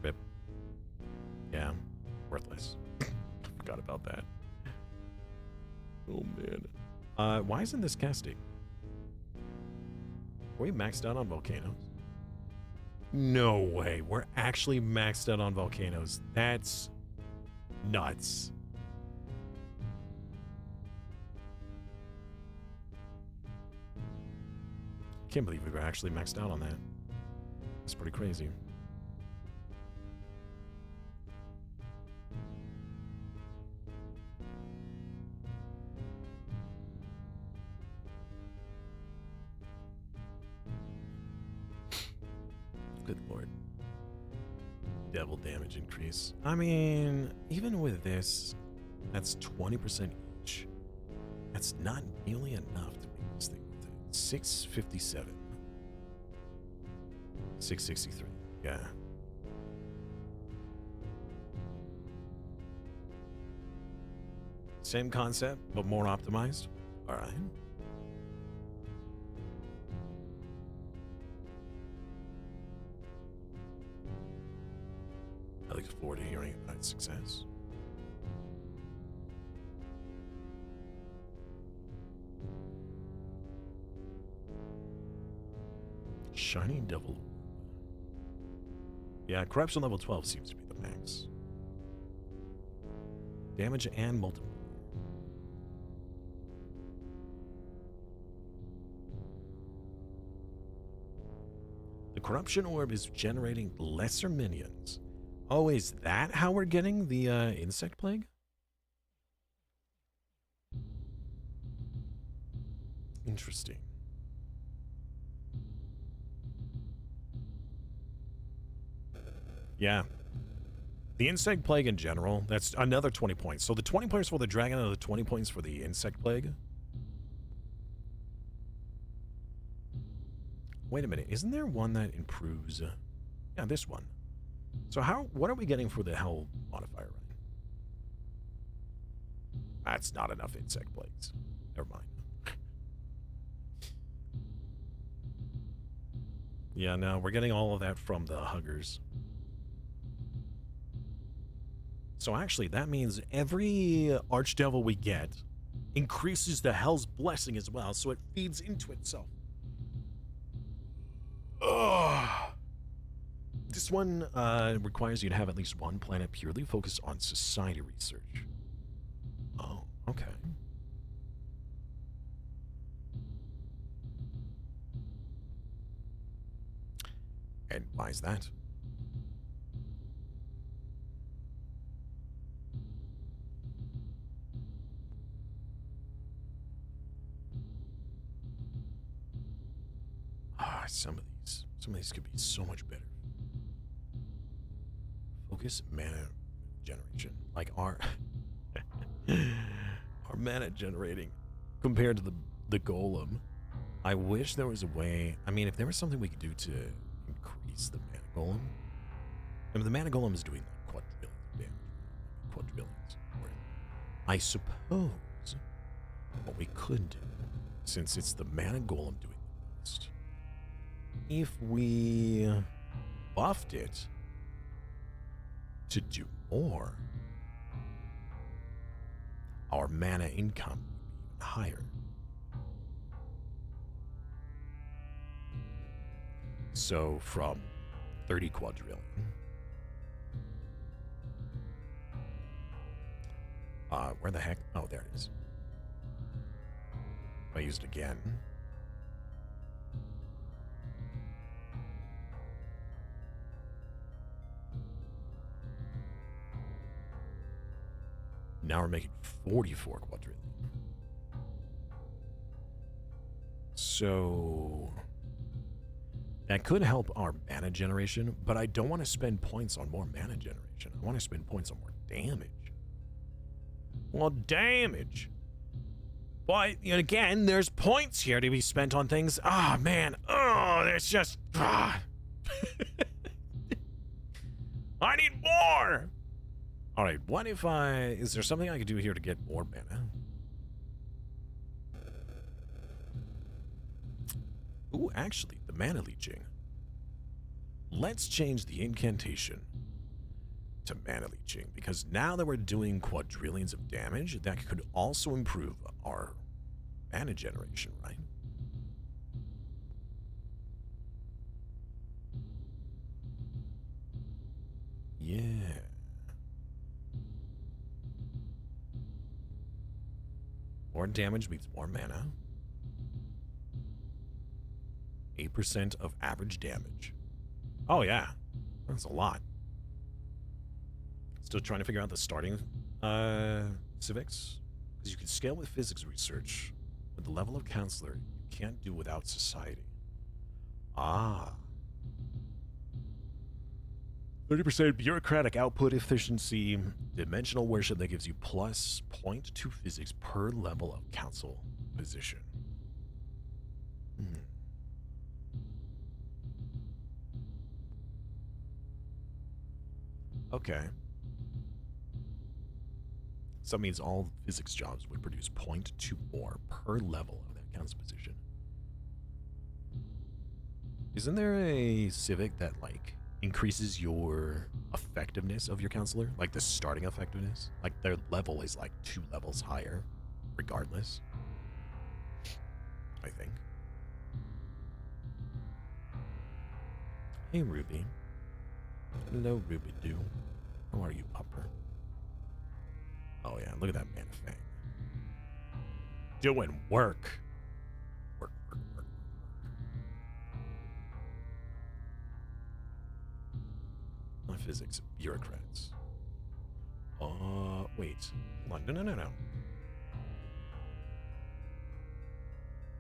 Rip. Yeah, worthless. Forgot about that. Oh, man. Why isn't this casting? Are we maxed out on volcanoes? No way. We're actually maxed out on volcanoes. That's nuts. Can't believe we were actually maxed out on that. That's pretty crazy. Good lord. Devil damage increase. I mean, even with this, that's 20% each. That's not nearly enough to make this thing worth it. 657. 663. Yeah. Same concept, but more optimized. All right. I look forward to hearing about success. Shining Devil. Yeah, corruption level 12 seems to be the max. Damage and multiple. The corruption orb is generating lesser minions. Oh, is that how we're getting the insect plague? Interesting. Yeah. The insect plague in general, that's another 20 points. So the 20 points for the dragon and the 20 points for the insect plague. Wait a minute, isn't there one that improves? Yeah, this one. So what are we getting for the hell modifier, right? That's not enough insect plagues. Never mind. Yeah, no, we're getting all of that from the huggers. So actually, that means every archdevil we get increases the hell's blessing as well, so it feeds into itself. Ugh. This one requires you to have at least one planet purely focused on society research. Oh, okay. And why is that? Some of these could be so much better. Focus mana generation, like our our mana generating compared to the golem. I wish there was a way. I mean, if there was something we could do to increase the mana golem. I mean, the mana golem is doing like quadrillions of damage, quadrillions. I suppose what we could do, since it's the mana golem doing the most, if we buffed it to do more, our mana income would be even higher. So from 30 quadrillion. Where the heck? Oh, there it is. I used it again. Now we're making 44 quadrillion. So that could help our mana generation, but I don't want to spend points on more mana generation. I want to spend points on more damage. Well, damage. But again, there's points here to be spent on things. Ah, man. Oh, there's just. I need more. All right, what if is there something I could do here to get more mana? Ooh, actually, the mana leeching. Let's change the incantation to mana leeching, because now that we're doing quadrillions of damage, that could also improve our mana generation, right? Yeah. More damage means more mana. 8% of average damage. Oh, yeah. That's a lot. Still trying to figure out the starting civics. Because you can scale with physics research. With the level of counselor, you can't do without society. Ah. 30% bureaucratic output efficiency. Dimensional worship that gives you plus 0.2 physics per level of council position. Okay. So that means all physics jobs would produce 0.2 more per level of that council position. Isn't there a civic that, like, increases your effectiveness of your counselor? Like the starting effectiveness? Like their level is like 2 levels higher, regardless. I think. Hey, Ruby. Hello, Ruby Doo. How are you, Pupper? Oh, yeah, look at that man thing. Doing work. Work. Not physics, bureaucrats. Wait. Hold on. No.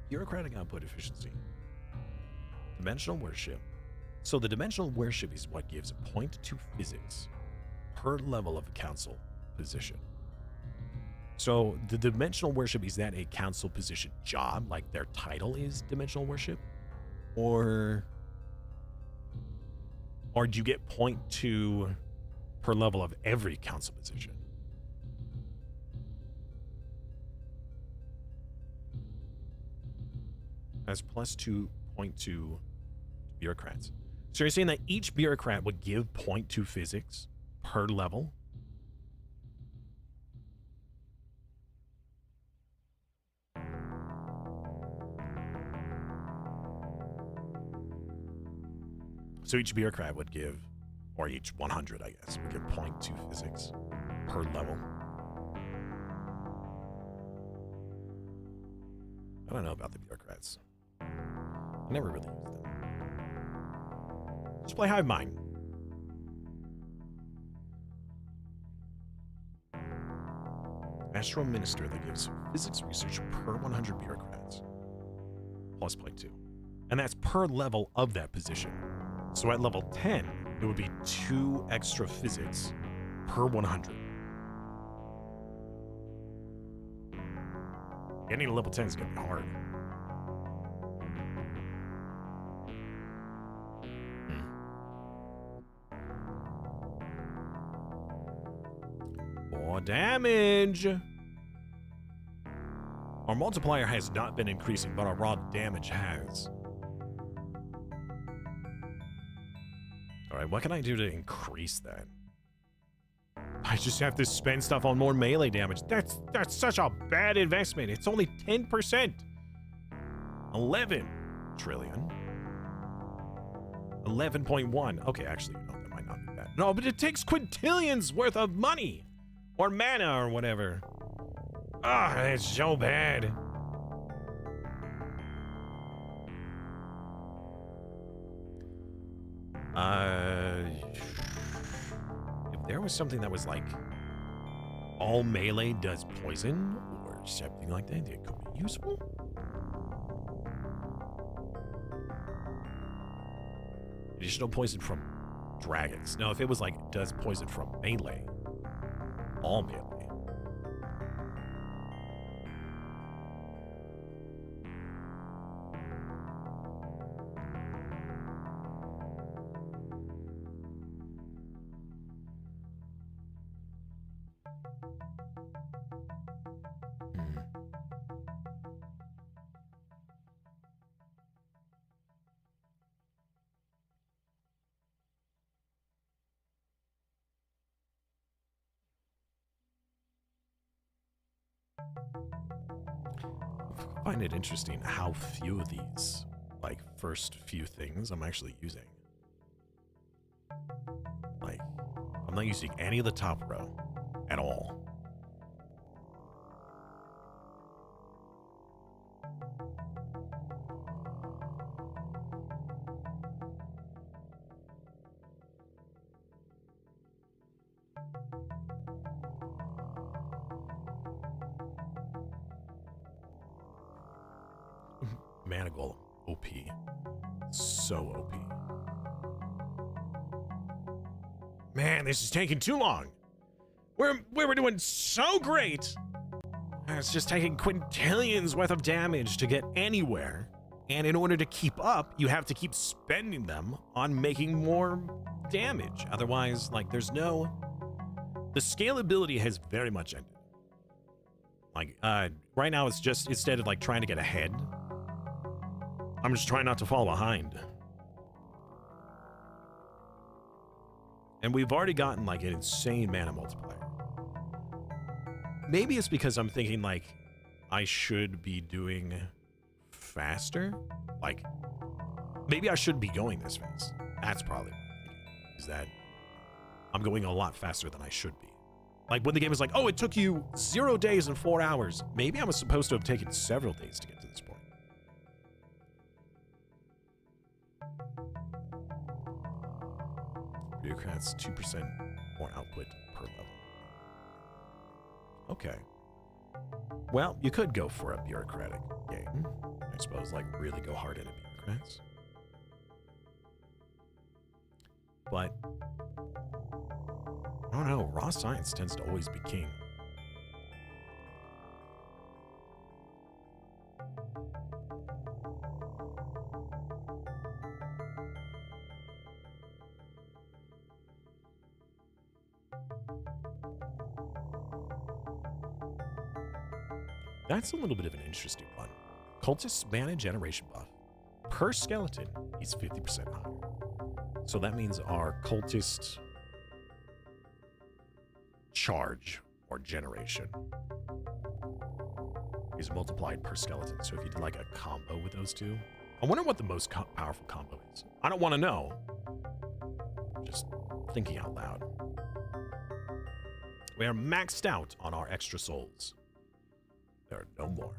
Bureaucratic output efficiency. Dimensional worship. So the dimensional worship is what gives 0.2 physics per level of a council position. So the dimensional worship, is that a council position job? Like their title is dimensional worship? Or do you get 0.2 per level of every council position? That's plus 2.2 bureaucrats. So you're saying that each bureaucrat would give 0.2 physics per level? So each bureaucrat would give, or each 100, I guess, would give 0.2 physics per level. I don't know about the bureaucrats. I never really used them. Just play Hive Mind. Astral Minister that gives physics research per 100 bureaucrats. Plus 0.2. And that's per level of that position. So at level 10, it would be 2 extra physics per 100. Getting to level 10 is going to be hard. More damage. Our multiplier has not been increasing, but our raw damage has. All right, what can I do to increase that? I just have to spend stuff on more melee damage. That's such a bad investment. It's only 10%. 11 trillion. 11.1. Okay, actually, no, that might not be that. No, but it takes quintillions worth of money. Or mana or whatever. Ah, it's so bad. If there was something that was like all melee does poison or something like that, it could be useful. Additional poison from dragons. No, if it was like does poison from melee, all melee. I find it interesting how few of these, like, first few things I'm actually using. Like, I'm not using any of the top row at all. Mana Golem, OP. So OP. Man, this is taking too long. We were doing so great. It's just taking quintillions worth of damage to get anywhere. And in order to keep up, you have to keep spending them on making more damage. Otherwise, like, there's no... The scalability has very much ended. Like, right now it's just, instead of, like, trying to get ahead, I'm just trying not to fall behind. And we've already gotten, like, an insane mana multiplier. Maybe it's because I'm thinking, like, I should be doing faster. Like, maybe I shouldn't be going this fast. That's probably what I'm thinking, is that I'm going a lot faster than I should be. Like, when the game is like, oh, it took you 0 days and 4 hours. Maybe I was supposed to have taken several days to get to this point. Bureaucrats 2% more output per level. Okay. Well, you could go for a bureaucratic game. I suppose, like, really go hard into bureaucrats. But I don't know, raw science tends to always be king. That's a little bit of an interesting one. Cultist mana generation buff. Per skeleton, he's 50% higher. So that means our cultist charge or generation is multiplied per skeleton. So if you did like a combo with those two, I wonder what the most powerful combo is. I don't want to know. Just thinking out loud. We are maxed out on our extra souls. There are no more.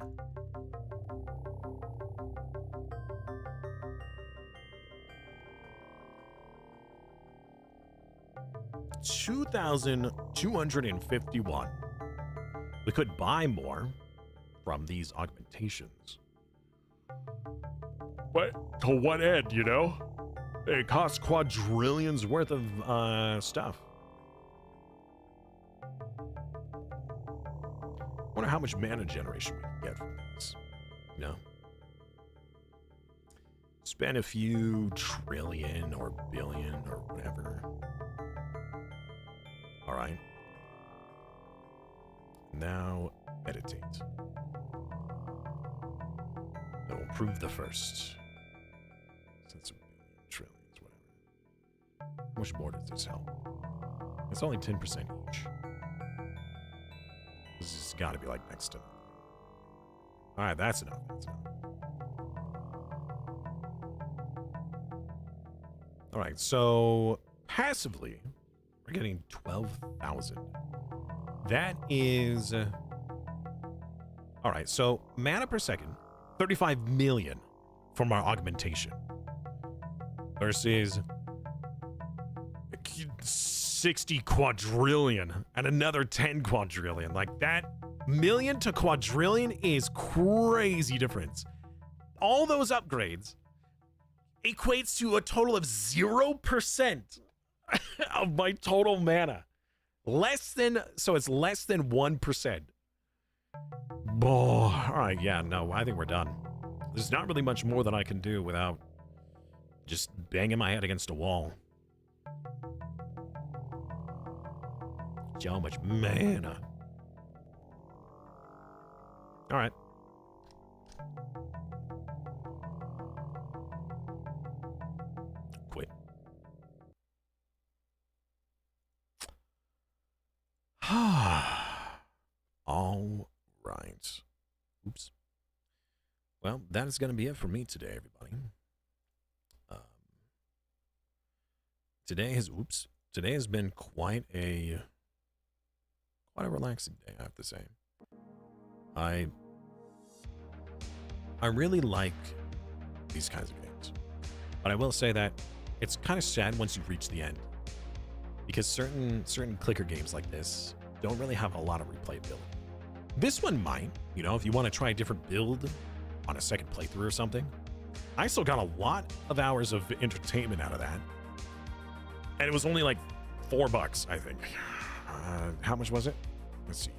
$2,251. We could buy more from these augmentations. But to what end, you know? It costs quadrillions worth of stuff. I wonder how much mana generation we can get from these. You know? Spend a few trillion or billion or whatever. All right. Now, meditate. That will prove the first. Since a billion, trillions, whatever. How much more does this help? It's only 10% each. This has got to be like next to nothing. All right, that's enough. That's enough. All right, so passively, we're getting 12,000. That is... all right, so mana per second, 35 million from our augmentation. Versus 60 quadrillion and another 10 quadrillion. Like, that million to quadrillion is crazy difference. All those upgrades equates to a total of 0% of my total mana. So it's less than 1%. Boy, all right, yeah, no, I think we're done. There's not really much more that I can do without just banging my head against a wall. So much mana. All right. Quit. All right. Oops. Well, that is going to be it for me today, everybody. Today has been quite a relaxing day, I have to say. I really like these kinds of games, but I will say that it's kind of sad once you reach the end, because certain clicker games like this don't really have a lot of replayability. This one might, you know, if you want to try a different build on a second playthrough or something. I still got a lot of hours of entertainment out of that. And it was only like $4, I think. How much was it? Let's see.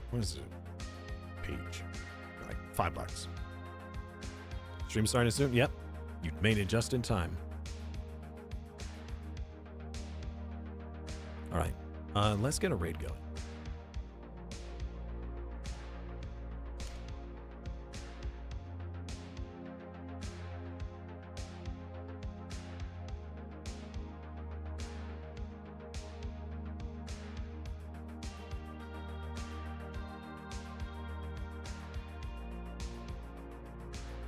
What is it? Page. Like $5. Stream starting soon? Yep. You made it just in time. All right. Let's get a raid going.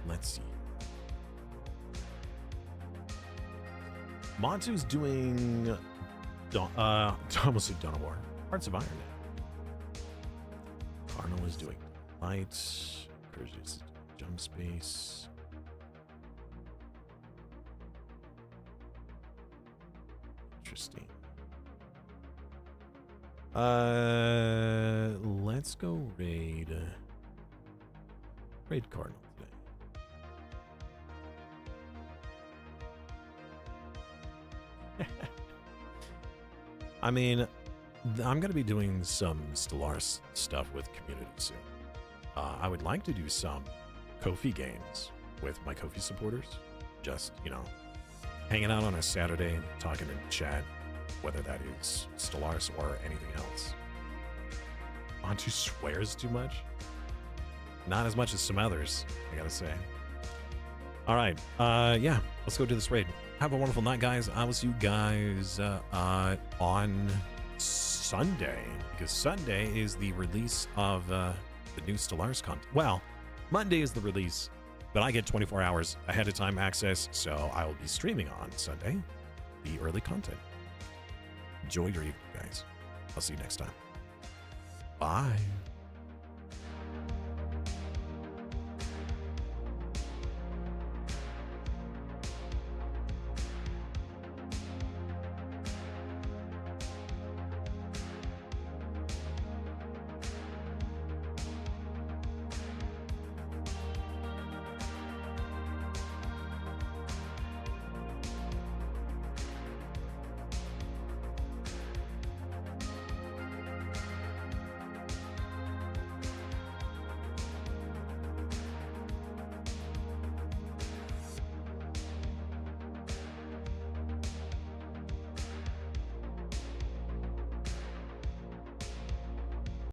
Let's see. Montu's doing almost said Dawn of War. Hearts of Iron now. Cardinal is doing lights. Curtis jump space. Interesting. Let's go raid Cardinal today. I mean, I'm going to be doing some Stellaris stuff with community soon. I would like to do some Ko-fi games with my Ko-fi supporters. Just, you know, hanging out on a Saturday, talking in chat, whether that is Stellaris or anything else. Montu swears too much? Not as much as some others, I gotta say. All right, yeah, let's go do this raid. Have a wonderful night, guys. I will see you guys on Sunday, because Sunday is the release of the new Stellaris content. Well, Monday is the release, but I get 24 hours ahead of time access, so I will be streaming on Sunday the early content. Enjoy your evening, guys. I'll see you next time. Bye.